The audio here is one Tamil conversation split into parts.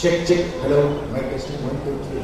Check. Hello. My testing 1, 2, 3.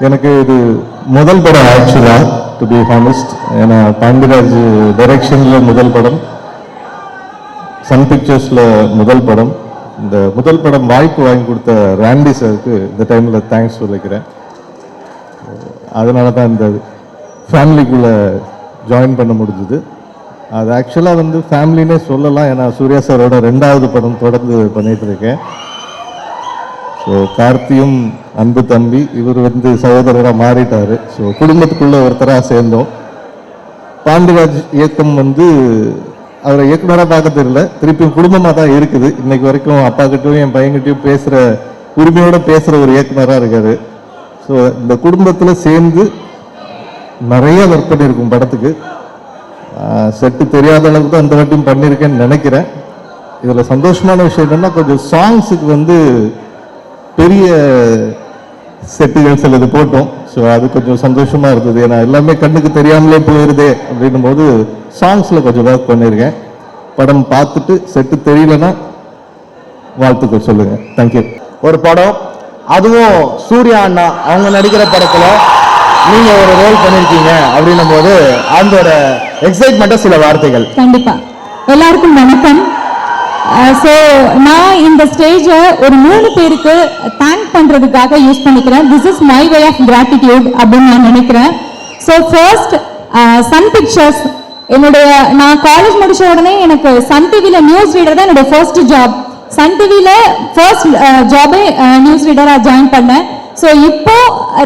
எனக்கு இது முதல் படம் ஆக்சுவலா, டு பி ஹானஸ்ட். ஏன்னா பாண்டிராஜ் டைரக்ஷன்ல முதல் படம், சன் பிக்சர்ஸ்ல முதல் படம். இந்த முதல் படம் வாய்ப்பு வாங்கி கொடுத்த ராண்டி சாருக்கு இந்த டைம்ல தேங்க்ஸ் சொல்லிக்கிறேன். அதனால தான் இந்த ஃபேமிலிக்குள்ள ஜாயின் பண்ண முடிஞ்சுது. அது ஆக்சுவலாக வந்து ஃபேமிலினே சொல்லலாம். ஏன்னா சூர்யா சாரோட 2வது படம் தொடர்ந்து பண்ணிட்டு இருக்கேன். ஸோ கார்த்தியும் அன்பு தம்பி, இவர் வந்து சகோதரராக மாறிட்டாரு. ஸோ குடும்பத்துக்குள்ள ஒருத்தராக சேர்ந்தோம். பாண்டிராஜ் இயக்கம் வந்து அவரை இயக்குனராக பார்க்க தெரியல, திருப்பியும் குடும்பமாக தான் இருக்குது. இன்னைக்கு வரைக்கும் அப்பா கிட்டையும் என் பையன்கிட்டையும் பேசுகிற உரிமையோட பேசுகிற ஒரு இயக்குனராக இருக்காரு. ஸோ இந்த குடும்பத்தில் சேர்ந்து நிறைய ஒர்க் பண்ணியிருக்கும் படத்துக்கு. செட்டு தெரியாத அளவுக்கு தான் அந்த வாட்டியும் பண்ணியிருக்கேன்னு நினைக்கிறேன். இதில் சந்தோஷமான விஷயம் என்னன்னா, கொஞ்சம் சாங்ஸுக்கு வந்து பெரிய செட்டுகள் சிலது போட்டோம். ஸோ அது கொஞ்சம் சந்தோஷமாக இருந்தது. ஏன்னா எல்லாமே கண்ணுக்கு தெரியாமலே போயிருதே அப்படின்னும் போது சாங்ஸில் கொஞ்சம் ஒர்க் பண்ணியிருக்கேன். படம் பார்த்துட்டு செட்டு தெரியலன்னா வாழ்த்துக்கள் சொல்லுங்கள். தேங்க்யூ. ஒரு படம், அதுவும் சூர்யா அண்ணா அவங்க நடிக்கிற படத்தில் நீங்கள் ஒரு ரோல் பண்ணியிருக்கீங்க அப்படின்னும் போது அதோட எக்ஸைட்மெண்ட்டாக சில வார்த்தைகள். கண்டிப்பாக. எல்லாருக்கும் வணக்கம். ஸோ நான் இந்த ஸ்டேஜை ஒரு 3 பேருக்கு தேங்க் பண்ணுறதுக்காக யூஸ் பண்ணிக்கிறேன். This is my way of gratitude அப்படின்னு நான் நினைக்கிறேன். So first Sun Pictures. நான் காலேஜ் முடிச்ச உடனே எனக்கு சன் டிவியில் நியூஸ் ரீடர் தான் என்னோட ஃபர்ஸ்ட் ஜாப். சன் டிவியில் ஃபர்ஸ்ட் ஜாபே நியூஸ் ரீடராக ஜாயின் பண்ணேன். ஸோ இப்போ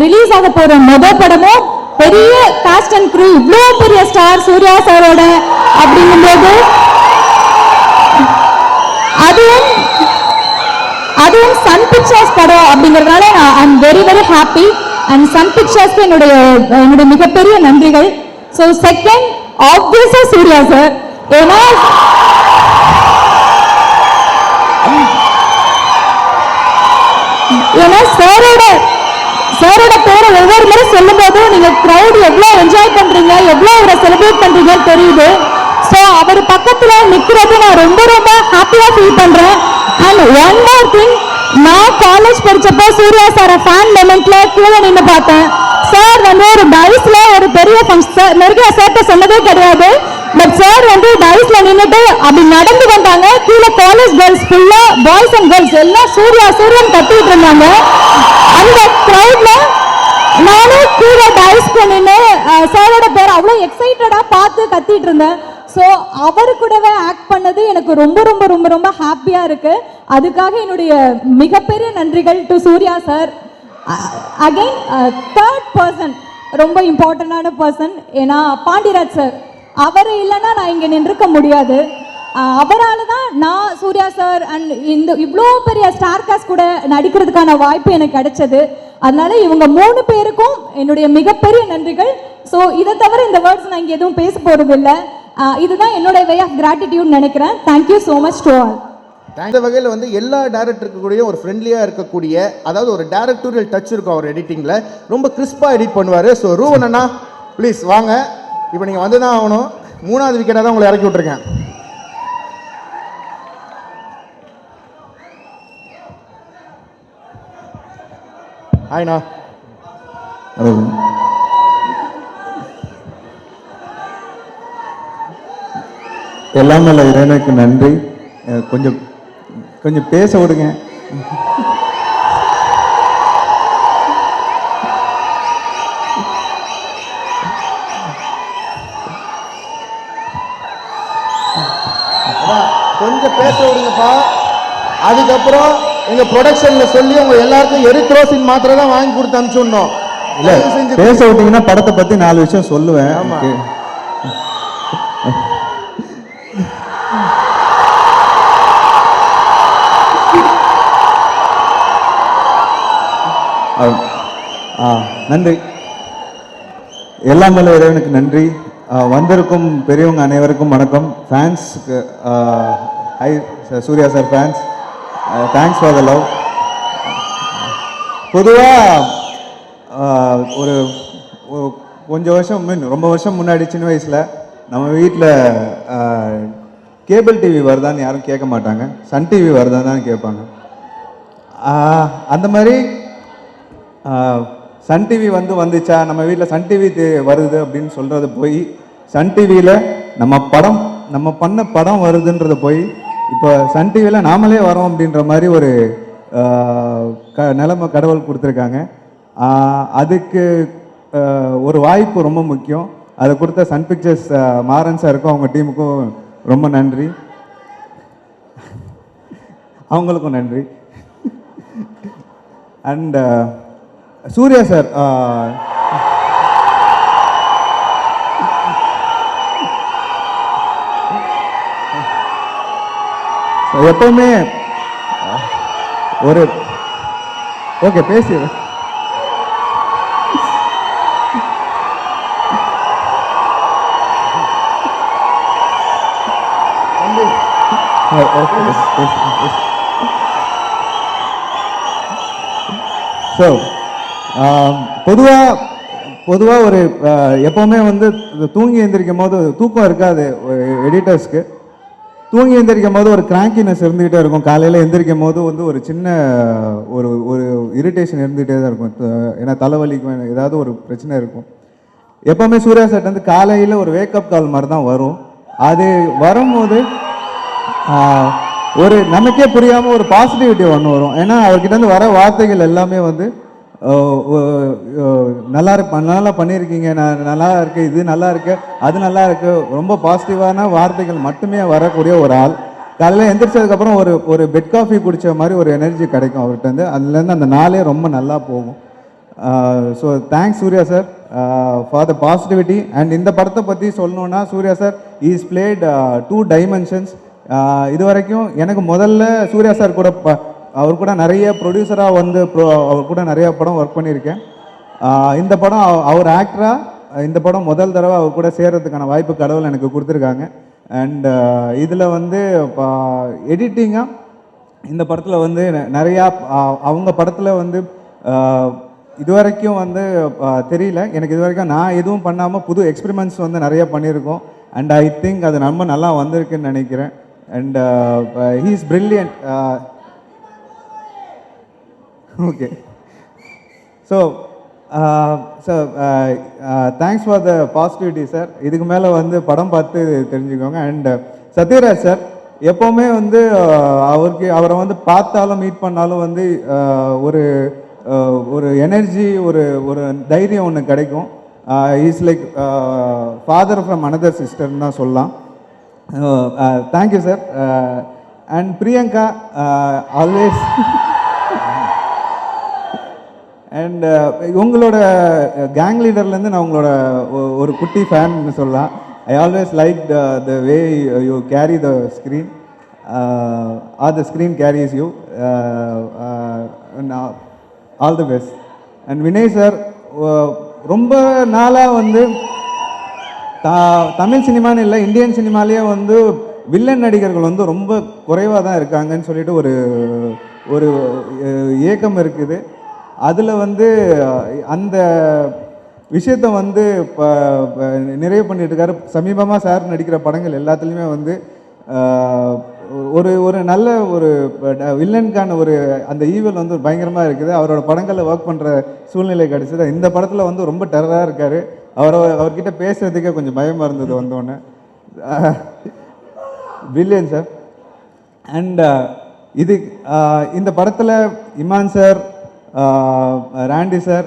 ரிலீஸ் ஆக போகிற முதல் படமும் பெரிய காஸ்ட் அண்ட் க்ரூ, இவ்வளோ பெரிய ஸ்டார் சூர்யா சாரோட அப்படிங்கும்போது அதுவும் சன் பிக்சர்ஸ் படம் அப்படிங்கிறதுனால I am very very happy. And Sun பிக்சர்ஸ்க்கு என்னுடைய மிகப்பெரிய நன்றிகள். ஸோ செகண்ட் ஆப்வியஸா சூர்யா சார். ஏன்னா சாரோட பேரை ஒவ்வொரு முறை சொல்லும் போதும் நீங்க கிரௌட் எவ்வளவு என்ஜாய் பண்றீங்க, எவ்வளவு அவரை செலிப்ரேட் பண்றீங்கன்னு தெரியுது. ஸோ அவர் பக்கத்துல நிக்கிறது நான் ரொம்ப ரொம்ப ஹாப்பியா ஃபீல் பண்றேன். அண்ட் ஒன் மோர் திங், நான் காலேஜ் படிச்சப்போ சூர்யா சார ஃபேன் மொமெண்ட்ல கீழே நின்று பார்த்தேன். சார் வந்து ஒரு டைஸ்ல ஒரு பெரிய ஃபங்க்ஷன் நிறைய சேர்த்த சொன்னதே கிடையாது. பட் சார் வந்து டைஸ்ல நின்றுட்டு அப்படி நடந்து வந்தாங்க. கீழே காலேஜ் கேர்ள்ஸ் ஃபுல்லா, பாய்ஸ் அண்ட் கேர்ள்ஸ் எல்லாம் சூர்யா சூர்யன் கத்திட்டு இருந்தாங்க. அந்த கிரௌட்ல நானும் கீழே டைஸ்க்கு நின்று சாரோட பேர் அவ்வளோ எக்ஸைட்டடா பார்த்து கத்திட்டு இருந்தேன். ஸோ அவரு கூடவே ஆக்ட் பண்ணது எனக்கு ரொம்ப ரொம்ப ரொம்ப ரொம்ப ஹாப்பியா இருக்கு. அதுக்காக என்னுடைய மிகப்பெரிய நன்றிகள் to Suriya sir. Again third person ரொம்ப இம்பார்ட்டண்டான பர்சன், ஏன்னா பாண்டியராஜ் சார் அவர் இல்லைன்னா நான் இங்கே நின்றுக்க முடியாது. அவரால் தான் நான் சூர்யா சார் அண்ட் இந்த இவ்வளோ பெரிய ஸ்டார் காஸ்ட் கூட நடிக்கிறதுக்கான வாய்ப்பு எனக்கு கிடைச்சது. அதனால இவங்க 3 பேருக்கும் என்னுடைய மிகப்பெரிய நன்றிகள். ஸோ இதை தவிர இந்த வேர்ட்ஸ் நான் இங்கே எதுவும் பேச போகிறது இல்லை. இதுதான் என்னோட வே ஆஃப் கிராட்டிடியூட் நினைக்கிறேன். Thank you so much to all. இந்த வகையில் வந்து எல்லா டேரக்டருக்கு கூடயும் ஒரு ஃப்ரெண்ட்லியாக இருக்கக்கூடிய, அதாவது ஒரு டேரக்டோரியல் டச் இருக்கும் அவர் எடிட்டிங்கில், ரொம்ப கிறிஸ்பாக எடிட் பண்ணுவார். ஸோ ரூவன் அண்ணா ப்ளீஸ் வாங்க. இப்போ நீங்கள் வந்து தான் ஆகணும். 3வது விக்கெட்டாக தான் உங்களை இறக்கி விட்ருக்கேன். ஹாய்ண்ணா. எல்லாம் வல்ல இறைவனுக்கு நன்றி. கொஞ்சம் கொஞ்சம் பேச விடுங்க. கொஞ்சம் பேச விடுங்கப்பா. அதுக்கப்புறம் எங்க ப்ரொடக்ஷன்ல சொல்லி உங்க எல்லாருக்கும் எரித்ரோசின் மாத்திரை தான் வாங்கி கொடுத்து அனுப்பிச்சுடணும். இல்ல பேச விட்டீங்கன்னா படத்தை பத்தி 4 விஷயம் சொல்லுவேன். ஆமா. நன்றி. எல்லாம் வல்ல இறைவனுக்கு நன்றி. வந்திருக்கும் பெரியவங்க அனைவருக்கும் வணக்கம். ஃபேன்ஸ்க்கு hi Suriya sir fans, thanks for the love. பொதுவாக ஒரு கொஞ்சம் வருஷம் ரொம்ப வருஷம் முன்னாடி சின்ன வயசில் நம்ம வீட்டில் கேபிள் டிவி வருதான்னு யாரும் கேட்க மாட்டாங்க, சன் டிவி வருதான்னு கேட்பாங்க. அந்த மாதிரி சன் டிவி வந்துச்சா, நம்ம வீட்டில் சன் டிவி வருது அப்படின்னு சொல்கிறது போய் சன் டிவியில் நம்ம பண்ண படம் வருதுன்றது போய் இப்போ சன் டிவியில் நாமளே வரோம் அப்படின்ற மாதிரி ஒரு நிலைமை கடவுள் கொடுத்துருக்காங்க. அதுக்கு ஒரு வாய்ப்பு ரொம்ப முக்கியம். அதை கொடுத்த சன் பிக்சர்ஸ் மாறன் சாருக்கும் அவங்க டீமுக்கும் ரொம்ப நன்றி. அவங்களுக்கும் நன்றி. அண்ட் சூர்யா சார், எப்பவுமே ஒரு ஓகே பேசி ஸோ பொதுவாக ஒரு எப்போவுமே தூங்கி எழுந்திரிக்கும் போது தூக்கம் இருக்காது எடிட்டர்ஸ்க்கு. தூங்கி எழுந்திரிக்கும் போது ஒரு கிராங்கினஸ் இருந்துகிட்டே இருக்கும். காலையில் எந்திரிக்கும் போது ஒரு சின்ன ஒரு இரிட்டேஷன் இருந்துகிட்டே தான் இருக்கும். ஏன்னா தலைவலிக்கும், ஏதாவது ஒரு பிரச்சனை இருக்கும். எப்போவுமே சூர்யா சார் காலையில் ஒரு வேக்கப் கால் மாதிரி தான் வரும். அது வரும்போது ஒரு நமக்கே புரியாமல் ஒரு பாசிட்டிவிட்டி ஒன்று வரும். ஏன்னா அவர்கிட்ட வர வார்த்தைகள் எல்லாமே நல்லா பண்ணியிருக்கீங்க, நல்லா இருக்கு, இது நல்லா இருக்கு, அது நல்லா இருக்கு, ரொம்ப பாசிட்டிவான வார்த்தைகள் மட்டுமே வரக்கூடிய ஒரு ஆள். காலையில் எந்திரிச்சதுக்கப்புறம் ஒரு பெட் காஃபி குடித்த மாதிரி ஒரு எனர்ஜி கிடைக்கும் அவர்கிட்ட. அதுலேருந்து அந்த நாளே ரொம்ப நல்லா போகும். So thanks Suriya sir for the positivity. And இந்த படத்தை பற்றி சொல்லணுன்னா Suriya sir is played 2 dimensions. இது வரைக்கும் எனக்கு முதல்ல சூர்யா சார் கூட அவர் கூட நிறைய ப்ரொடியூசராக அவர் கூட நிறைய படம் ஒர்க் பண்ணியிருக்கேன். இந்த படம் அவர் ஆக்டராக இந்த படம் முதல் தடவை அவர் கூட சேர்கிறதுக்கான வாய்ப்பு கடவுள் எனக்கு கொடுத்துருக்காங்க. அண்ட் இதில் எடிட்டிங்காக இந்த படத்தில் நிறையா அவங்க படத்தில் இது வரைக்கும் தெரியல எனக்கு. இது வரைக்கும் நான் எதுவும் பண்ணாமல் புது எக்ஸ்பெரிமெண்ட்ஸ் நிறைய பண்ணியிருக்கோம். அண்ட் ஐ திங்க் அது ரொம்ப நல்லா வந்திருக்குன்னு நினைக்கிறேன். And he is brilliant. Okay, so thanks for the positivity sir. இதுக்கு மேலே படம் பார்த்து தெரிஞ்சுக்கோங்க. அண்ட் சத்யராஜ் சார் எப்போவுமே அவரை பார்த்தாலும் மீட் பண்ணாலும் ஒரு எனர்ஜி, ஒரு தைரியம் ஒன்று கிடைக்கும். Is like father from another சிஸ்டர்னு தான் சொல்லலாம். Thank you sir. And Priyanka always and உங்களோட கேங் லீடர்லேருந்து நான் உங்களோட ஒரு குட்டி ஃபேன்னு சொல்லலாம். I always like the way you carry the screen or the screen carries you. All the best. And Vinay sir ரொம்ப நாளாக வந்து தமிழ் சினிமான்னு இல்லை, இந்தியன் சினிமாலேயே வந்து வில்லன் நடிகர்கள் வந்து ரொம்ப குறைவாக தான் இருக்காங்கன்னு சொல்லிட்டு ஒரு ஏக்கம் இருக்குது. அதில் வந்து அந்த விஷயத்தை வந்து இப்போ நிறைவு பண்ணிட்டு இருக்காரு. சமீபமாக சார் நடிக்கிற படங்கள் எல்லாத்துலேயுமே வந்து ஒரு நல்ல ஒரு வில்லனுக்கான ஒரு அந்த ஈவல் வந்து பயங்கரமாக இருக்குது. அவரோட படங்களில் ஒர்க் பண்ணுற சூழ்நிலை கிடச்சிது. இந்த படத்தில் வந்து ரொம்ப டெரராக இருக்கார். அவர்கிட்ட பேசுகிறதுக்கே கொஞ்சம் பயமாக இருந்தது வந்தோடனே. Billion sir. அண்ட் இது இந்த படத்தில் Imman sir, Randy sir,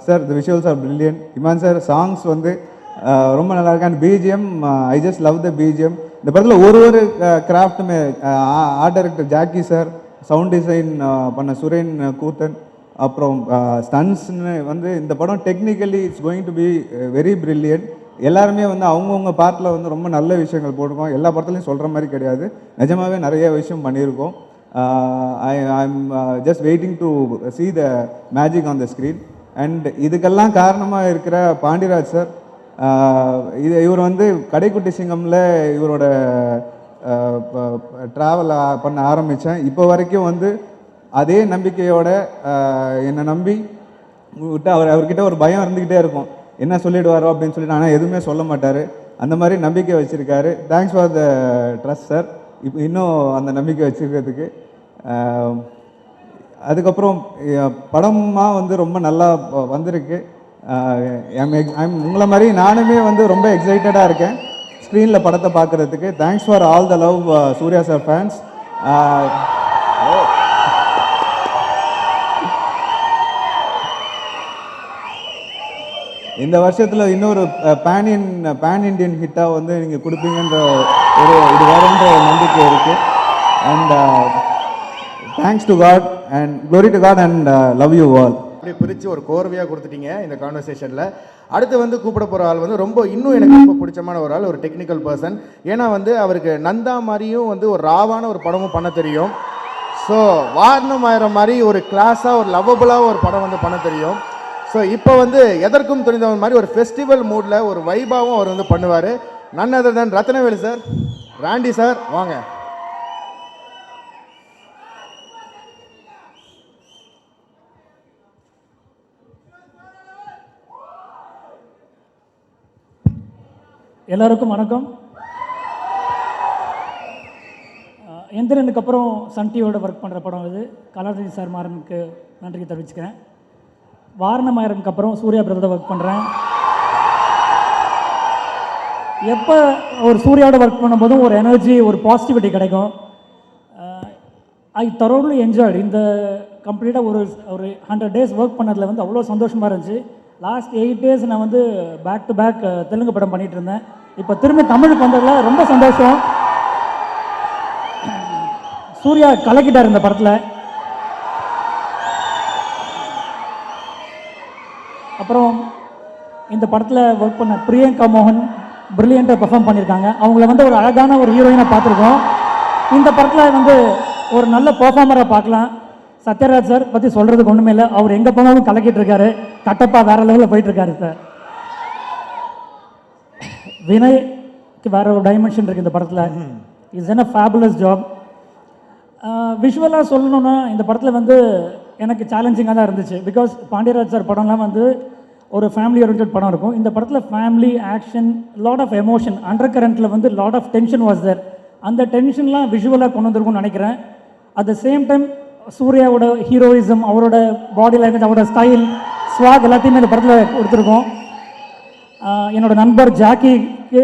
sir the visuals are brilliant. Imman sir songs வந்து ரொம்ப நல்லா இருக்கு. And BGM, I just love the BGM. இந்த படத்தில் ஒரு கிராஃப்ட்டுமே art director Jacki sir, sound design பண்ண சுரேன் கூத்தன், அப்புறம் ஸ்டன்ஸ்னு வந்து இந்த படம் technically it's going to be very brilliant. எல்லாருமே வந்து அவங்கவுங்க பார்ட்டில் வந்து ரொம்ப நல்ல விஷயங்கள் போட்டிருக்கோம். எல்லா படத்துலையும் சொல்கிற மாதிரி கிடையாது, நிஜமாகவே நிறைய விஷயம் பண்ணியிருக்கோம். I'm just waiting to see the magic on the screen. And இதுக்கெல்லாம் காரணமாக இருக்கிற பாண்டியராஜ் சார். இவர் வந்து கடைக்குட்டி சிங்கமில் இவரோட ட்ராவல் பண்ண ஆரம்பித்தேன். இப்போ வரைக்கும் வந்து அதே நம்பிக்கையோட என்னை நம்பி விட்டு அவர்கிட்ட ஒரு பயம் இருந்துக்கிட்டே இருக்கும், என்ன சொல்லிடுவாரோ அப்படின்னு சொல்லிட்டு. ஆனால் எதுவுமே சொல்ல மாட்டார். அந்த மாதிரி நம்பிக்கை வச்சுருக்காரு. Thanks for the trust sir. இப்போ இன்னும் அந்த நம்பிக்கை வச்சுருக்கிறதுக்கு. அதுக்கப்புறம் படமாக வந்து ரொம்ப நல்லா வந்திருக்கு. உங்களை மாதிரி நானுமே வந்து ரொம்ப எக்ஸைட்டடாக இருக்கேன் ஸ்க்ரீனில் படத்தை பார்க்குறதுக்கு. Thanks for all the love Suriya sir fans. இந்த வருஷத்தில் இன்னொரு பேன் இண்டியன் ஹிட்டாக வந்து நீங்கள் கொடுப்பீங்கன்ற இது வரும்ன்ற நம்பிக்கை இருக்குது. And thanks to God and glory to God and love you all. அப்படியே பிரித்து ஒரு கோர்வையாக கொடுத்துட்டீங்க இந்த கான்வர்சேஷனில். அடுத்து வந்து கூப்பிட போகிற ஆள் வந்து இன்னும் எனக்கு ரொம்ப பிடிச்சமான ஒரு ஆள், ஒரு டெக்னிக்கல் பர்சன். ஏன்னா வந்து அவருக்கு நந்தா மாதிரியும் வந்து ஒரு ராவான ஒரு படமும் பண்ண தெரியும். ஸோ வாரணம் ஆயிரம் மாதிரி ஒரு கிளாஸாக ஒரு லவ்வபுளாக ஒரு படம் வந்து பண்ண தெரியும். ஸோ இப்போ வந்து எதற்கும் துணிந்தவன் மாதிரி ஒரு ஃபெஸ்டிவல் மூடில் ஒரு வைபாவும் அவர் வந்து பண்ணுவார். நன் அதர் தென் ரத்னவேலு சார், ராண்டி சார், வாங்க. எல்லாருக்கும் வணக்கம். எந்திரனுக்கு அப்புறம் சன் டிவியோட ஒர்க் பண்ணுற படம் இது. கலாநிதி சார் மாறனுக்கு நன்றி தெரிவிச்சுக்கிறேன். வாரணமாயிரனுக்கு அப்புறம் சூர்யா பிரதர் ஒர்க் பண்ணுறேன். எப்போ ஒரு சூர்யாவோட ஒர்க் பண்ணும்போதும் ஒரு எனர்ஜி, ஒரு பாசிட்டிவிட்டி கிடைக்கும். ஐ தரோட்லி என்ஜாய்டு. இந்த கம்ப்ளீட்டாக ஒரு 100 days ஒர்க் பண்ணதில் வந்து அவ்வளோ சந்தோஷமாக இருந்துச்சு. லாஸ்ட் 8 days நான் வந்து பேக் டு பேக் தெலுங்கு படம் பண்ணிகிட்டு இருந்தேன். இப்போ திரும்பி தமிழுக்கு வந்ததில் ரொம்ப சந்தோஷம். சூர்யா கலக்கிட்டார் இந்த படத்தில். அப்புறம் இந்த படத்தில் ஒர்க் பண்ண பிரியங்கா மோகன் பிரில்லியண்ட்டாக பெர்ஃபார்ம் பண்ணியிருக்காங்க. அவங்கள வந்து ஒரு அழகான ஒரு ஹீரோயினை பார்த்துருக்கோம். இந்த படத்தில் வந்து ஒரு நல்ல பெர்ஃபார்மராக பார்க்கலாம். சத்யராஜ் சார் பற்றி சொல்கிறதுக்கு ஒன்றுமே இல்லை. அவர் எங்கே போனாலும் கலக்கிட்டு இருக்காரு. கட்டப்பா வேற லெவலில் போயிட்டுருக்காரு சார். வினய்க்கு வேற ஒரு டைமென்ஷன் இருக்குது இந்த படத்தில். Is an a fabulous job. விஷுவலாக சொல்லணுன்னா இந்த படத்தில் வந்து எனக்கு சேலஞ்சிங்காக தான் இருந்துச்சு. பிகாஸ் பாண்டியராஜ் சார் படம்லாம் வந்து ஒரு ஃபேமிலி ஓரியன்டட் படம் இருக்கும். இந்த படத்தில் family, action, lot of emotion, under கரண்ட்டில் வந்து lot of tension was there. அந்த டென்ஷன்லாம் விஷுவலாக கொண்டு வந்திருக்கும்னு நினைக்கிறேன். அட் த சேம் டைம் சூர்யாவோட ஹீரோயிசம், அவரோட பாடி லாங்குவேஜ், அவரோட ஸ்டைல், ஸ்வாக் எல்லாத்தையுமே இந்த படத்தில் கொடுத்துருக்கோம். என்னோட நண்பர் ஜாக்கிக்கு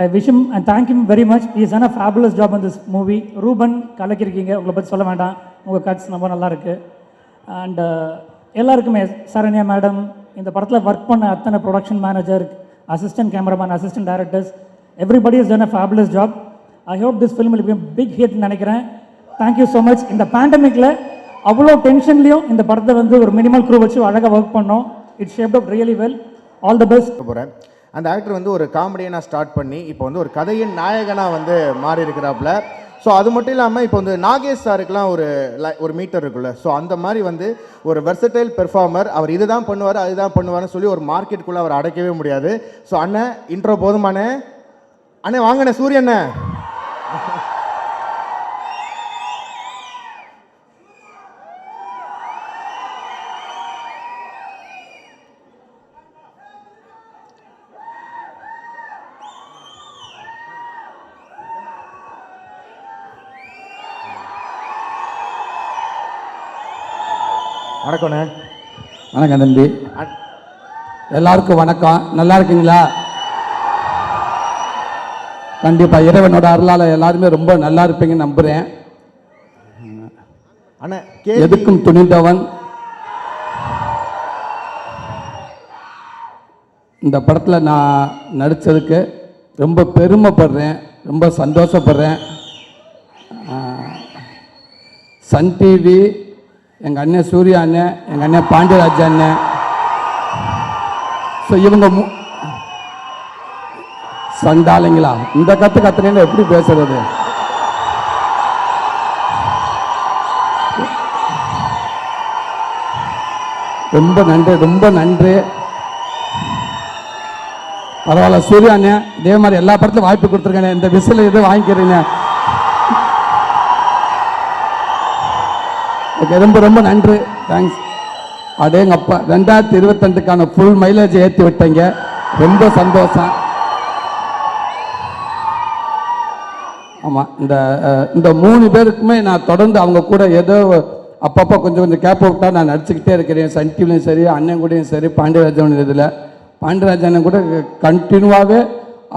I wish him and thank him very much. Is an a fabulous job in this movie. Ruben கலக்கிருக்கீங்க, உங்களை பற்றி சொல்ல வேண்டாம். உங்கள் கட்ஸ் ரொம்ப நல்லாயிருக்கு. அண்ட் எல்லாருக்குமே சரண்யா மேடம், இந்த படத்தில் ஒர்க் பண்ண அத்தனை production manager, assistant cameraman, assistant directors, everybody is done a fabulous job. I hope this film will be big ஹிட்னு நினைக்கிறேன். Thank you so much. இந்த பேண்டமிக்கில் அவ்வளோ டென்ஷன்லேயும் இந்த படத்தை வந்து ஒரு மினிமல் க்ரூ வச்சு அழகாக ஒர்க் பண்ணோம். It's shaped up really well. All the best. போகிறேன். அந்த ஆக்டர் வந்து ஒரு காமெடியனாக ஸ்டார்ட் பண்ணி இப்போ வந்து ஒரு கதையின் நாயகனாக வந்து மாறி இருக்கிறாப்புல. ஸோ அது மட்டும் இல்லாமல் இப்போ வந்து நாகேஷ் சாருக்குலாம் ஒரு மீட்டர் இருக்குல்ல, ஸோ அந்த மாதிரி வந்து ஒரு வெர்சடைல் பெர்ஃபார்மர். அவர் இதுதான் பண்ணுவார் அதுதான் பண்ணுவார்னு சொல்லி ஒரு மார்க்கெட்டுக்குள்ளே அவர் அடைக்கவே முடியாது. ஸோ அண்ணன் இன்ட்ரோ போதுமானே? அண்ணே வாங்கண்ணே சூரியண்ணே. வணக்கண்ணே. வணக்கம் தம்பி. எல்லாருக்கும் வணக்கம். நல்லா இருக்கீங்களா? கண்டிப்பாக இறைவனோட அருளால் எல்லாருமே ரொம்ப நல்லா இருப்பீங்கன்னு நம்புகிறேன். அண்ணே எதுக்கும் துணிந்தவன். இந்த படத்தில் நான் நடித்ததுக்கு ரொம்ப பெருமைப்படுறேன், ரொம்ப சந்தோஷப்படுறேன். சன் டிவி, எங்கள் அண்ணன் சூர்யா அண்ணன், எங்கள் அண்ணன் பாண்டியராஜ் அண்ணன், ஸோ இவங்க சண்டாளிங்களா இந்த கற்றுனேன்னு எப்படி பேசுறது? ரொம்ப நன்றி, ரொம்ப நன்றி. பரவாயில்ல சூர்யா அண்ணன், இதே மாதிரி எல்லா படத்துலையும் வாய்ப்பு கொடுத்துருக்கேன். இந்த விசில் இது வாங்கிக்கிறீங்க. ஓகே, ரொம்ப ரொம்ப நன்றி, தேங்க்ஸ். அடேங்கப்பா, 2022க்கான ஃபுல் மைலேஜ் ஏற்றி விட்டீங்க, ரொம்ப சந்தோஷம். ஆமாம், இந்த 3 பேருக்குமே நான் தொடர்ந்து அவங்க கூட ஏதோ அப்பப்போ கொஞ்சம் கொஞ்சம் கேப் விட்டா நான் நடிச்சுக்கிட்டே இருக்கிறேன். சன் டிவிலையும் சரி, அண்ணன் கூடயும் சரி, பாண்டியராஜன் இதில் பாண்டியராஜன் கூட கண்டினியூவாகவே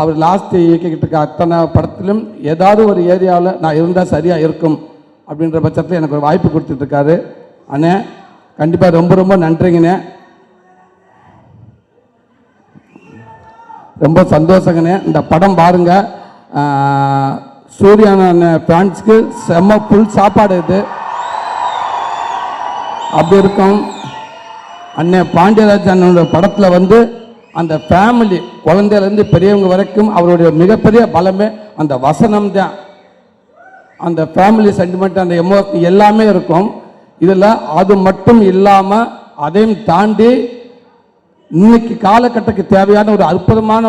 அவர் லாஸ்ட் இயக்கிக்கிட்டு இருக்க அத்தனை படத்திலும் ஏதாவது ஒரு ஏரியாவில் நான் இருந்தால் சரியாக இருக்கும் அப்படின்ற பட்சத்தில் எனக்கு ஒரு வாய்ப்பு கொடுத்துட்ருக்காரு. அண்ணே கண்டிப்பாக ரொம்ப ரொம்ப நன்றிங்கண்ணே, ரொம்ப சந்தோஷங்கண்ணே. இந்த படம் பாருங்கள். சூர்யா அண்ணன் ஃபேன்ஸ்க்கு செம்ம ஃபுல் சாப்பாடு இது. அப்படி இருக்கும். அண்ணன் பாண்டியராஜ் அண்ணனோட படத்தில் வந்து அந்த ஃபேமிலி, குழந்தையிலேருந்து பெரியவங்க வரைக்கும் அவருடைய மிகப்பெரிய பலமே அந்த வசனம் தான். அந்த ஃபேமிலி சென்டிமெண்ட், அந்த எமோஷன் எல்லாமே இருக்கும் இதில். அது மட்டும் இல்லாமல் அதையும் தாண்டி இன்னைக்கு காலகட்டத்துக்கு தேவையான ஒரு அற்புதமான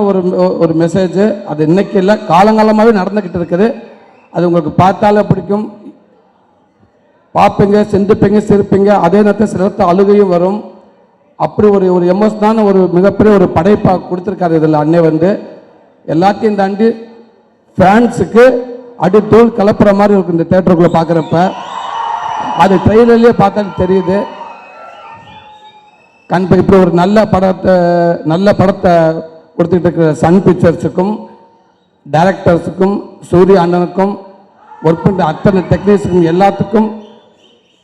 ஒரு மெசேஜ். அது இன்னைக்கு இல்லை, காலங்காலமாகவே நடந்துக்கிட்டு இருக்குது. அது உங்களுக்கு பார்த்தாலே பிடிக்கும், பார்ப்பீங்க, சிந்திப்பீங்க, சிரிப்பீங்க. அதே நேரத்தில் சிலர்த்த அழுகையும் வரும். அப்படி ஒரு எமோஷனான ஒரு மிகப்பெரிய ஒரு படைப்பாக கொடுத்துருக்காரு இதில் அண்ணே வந்து. எல்லாத்தையும் தாண்டி ஃபேன்ஸுக்கு அடி தூள் கலப்புற மாதிரி இருக்கும் இந்த தேட்டருக்குள்ளே பார்க்குறப்ப. அது ட்ரெயிலர்லேயே பார்த்தாலும் தெரியுது. இப்படி ஒரு நல்ல படத்தை கொடுத்துட்டு இருக்கிற சன் பிக்சர்ஸுக்கும், டைரக்டர்ஸுக்கும், சூர்யா அண்ணனுக்கும், ஒர்க் பண்ணுற அத்தனை டெக்னீஷியனுக்கும் எல்லாத்துக்கும்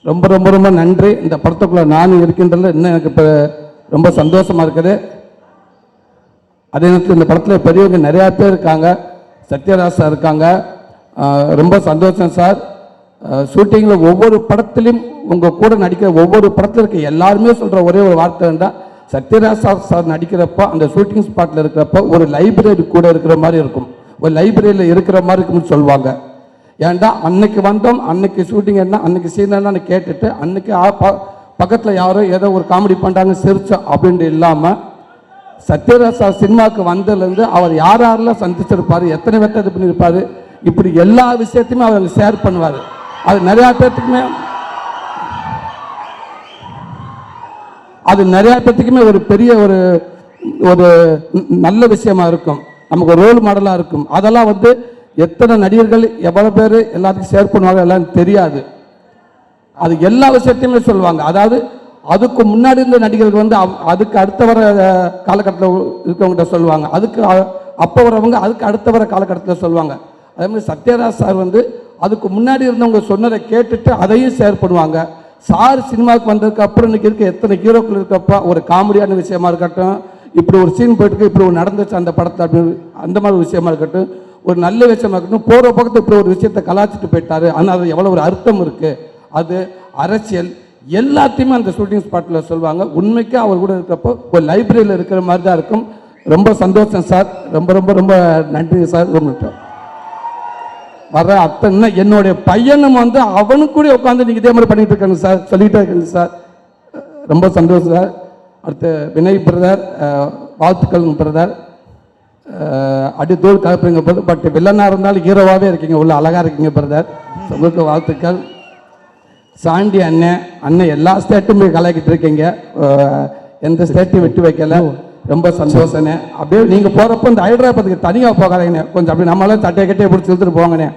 ரொம்ப ரொம்ப ரொம்ப நன்றி. இந்த படத்துக்குள்ளே நானும் இருக்கின்றதில் இன்னும் எனக்கு இப்போ ரொம்ப சந்தோஷமாக இருக்குது. அதே நேரத்தில் இந்த படத்தில் பெரியவங்க நிறையா பேர் இருக்காங்க. சத்யராஜ் சார் இருக்காங்க. ரொம்ப சந்தோஷம் சார். ஷூட்டிங்கில் ஒவ்வொரு படத்துலையும் உங்கள் கூட நடிக்கிற ஒவ்வொரு படத்தில் இருக்க எல்லாருமே சொல்கிற ஒரே ஒரு வார்த்தை இருந்தால், சத்யராஜ் சார் நடிக்கிறப்போ அந்த ஷூட்டிங் ஸ்பாட்டில் இருக்கிறப்போ ஒரு லைப்ரரி கூட இருக்கிற மாதிரி இருக்கும், ஒரு லைப்ரரியில் இருக்கிற மாதிரி இருக்கும்னு சொல்லுவாங்க. ஏன்டா அன்னைக்கு வந்தோம், அன்னைக்கு ஷூட்டிங் என்ன, அன்னைக்கு சீன் என்னன்னு கேட்டுட்டு அன்னைக்கு பக்கத்தில் யாரோ ஏதோ ஒரு காமெடி பண்ணுறாங்க சிரிச்சோம் அப்படின்ட்டு இல்லாமல், சத்யராஜ் சார் சினிமாவுக்கு வந்ததுலேருந்து அவர் யாரெல்லாம் சந்திச்சிருப்பார், எத்தனை பேர்த்த இது பண்ணியிருப்பார், இப்படி எல்லா விஷயத்தையுமே அவர் ஷேர் பண்ணுவார். அது நிறையா பேர்த்துக்குமே ஒரு பெரிய ஒரு நல்ல விஷயமா இருக்கும், நமக்கு ஒரு ரோல் மாடலாக இருக்கும். அதெல்லாம் வந்து எத்தனை நடிகர்கள் எவ்வளோ பேர் எல்லாத்துக்கும் ஷேர் பண்ணுவாங்க எல்லாம் தெரியாது. அது எல்லா விஷயத்தையுமே சொல்லுவாங்க. அதாவது அதுக்கு முன்னாடி இருந்த நடிகர்கள் வந்து அதுக்கு அடுத்த வர காலகட்டத்தில் இருக்கவங்ககிட்ட சொல்லுவாங்க, அதுக்கு அப்போ வரவங்க அதுக்கு அடுத்த வர காலகட்டத்தில் சொல்லுவாங்க. அதே மாதிரி சத்யராஜ் சார் வந்து அதுக்கு முன்னாடி இருந்தவங்க சொன்னதை கேட்டுட்டு அதையும் ஷேர் பண்ணுவாங்க. சார் சினிமாவுக்கு வந்ததுக்கு அப்புறம் இன்னைக்கு இருக்க எத்தனை ஹீரோக்கள் இருக்கப்போ ஒரு காமெடியான விஷயமா இருக்கட்டும், இப்படி ஒரு சீன் போயிட்டு இப்படி ஒரு நடந்துச்சு அந்த படத்தை அப்படின்னு அந்த மாதிரி விஷயமா இருக்கட்டும், ஒரு நல்ல விஷயமா இருக்கட்டும், போகிற பக்கத்து இப்படி ஒரு விஷயத்தை கலாச்சிட்டு போயிட்டாரு, ஆனால் அது எவ்வளோ ஒரு அர்த்தம் இருக்குது, அரசியல் எல்லாத்தையுமே அந்த ஷூட்டிங் ஸ்பாட்டில் சொல்லுவாங்க. உண்மைக்கு அவர் கூட இருக்கிறப்போ ஒரு லைப்ரரியில் இருக்கிற மாதிரி தான் இருக்கும். ரொம்ப சந்தோஷம் சார், ரொம்ப ரொம்ப ரொம்ப நன்றி சார். உங்கள்கிட்ட வர அத்தனை என்னுடைய பையனும் வந்து அவனுக்கு கூட உட்காந்து நீங்கள் இதே மாதிரி பண்ணிட்டு இருக்காங்க சார், சொல்லிகிட்டே இருக்காங்க சார். ரொம்ப சந்தோஷம் சார். அடுத்து வினய் பிரதர், வாழ்த்துக்கள் பிரதர். அடித்தோல் கலப்புறீங்க பிரதர். பட் வில்லனாக இருந்தாலும் ஹீரோவாகவே இருக்கீங்க, உள்ள அழகாக இருக்கீங்க பிரதர். உங்களுக்கு வாழ்த்துக்கள். சாண்டி அண்ணன் எல்லா ஸ்டேட்டும் போய் கலாக்கிட்டு இருக்கீங்க, எந்த ஸ்டேட்டையும் விட்டு வைக்கல. ரொம்ப சந்தோஷண்ணே. அப்படியே நீங்கள் போகிறப்போ இந்த ஹைதராபாத்துக்கு தனியாக போகாதீங்கண்ணே, கொஞ்சம் அப்படி நம்மளாம் சட்டையை கட்டையை பிடிச்சி இழுத்துட்டு போங்கண்ணே.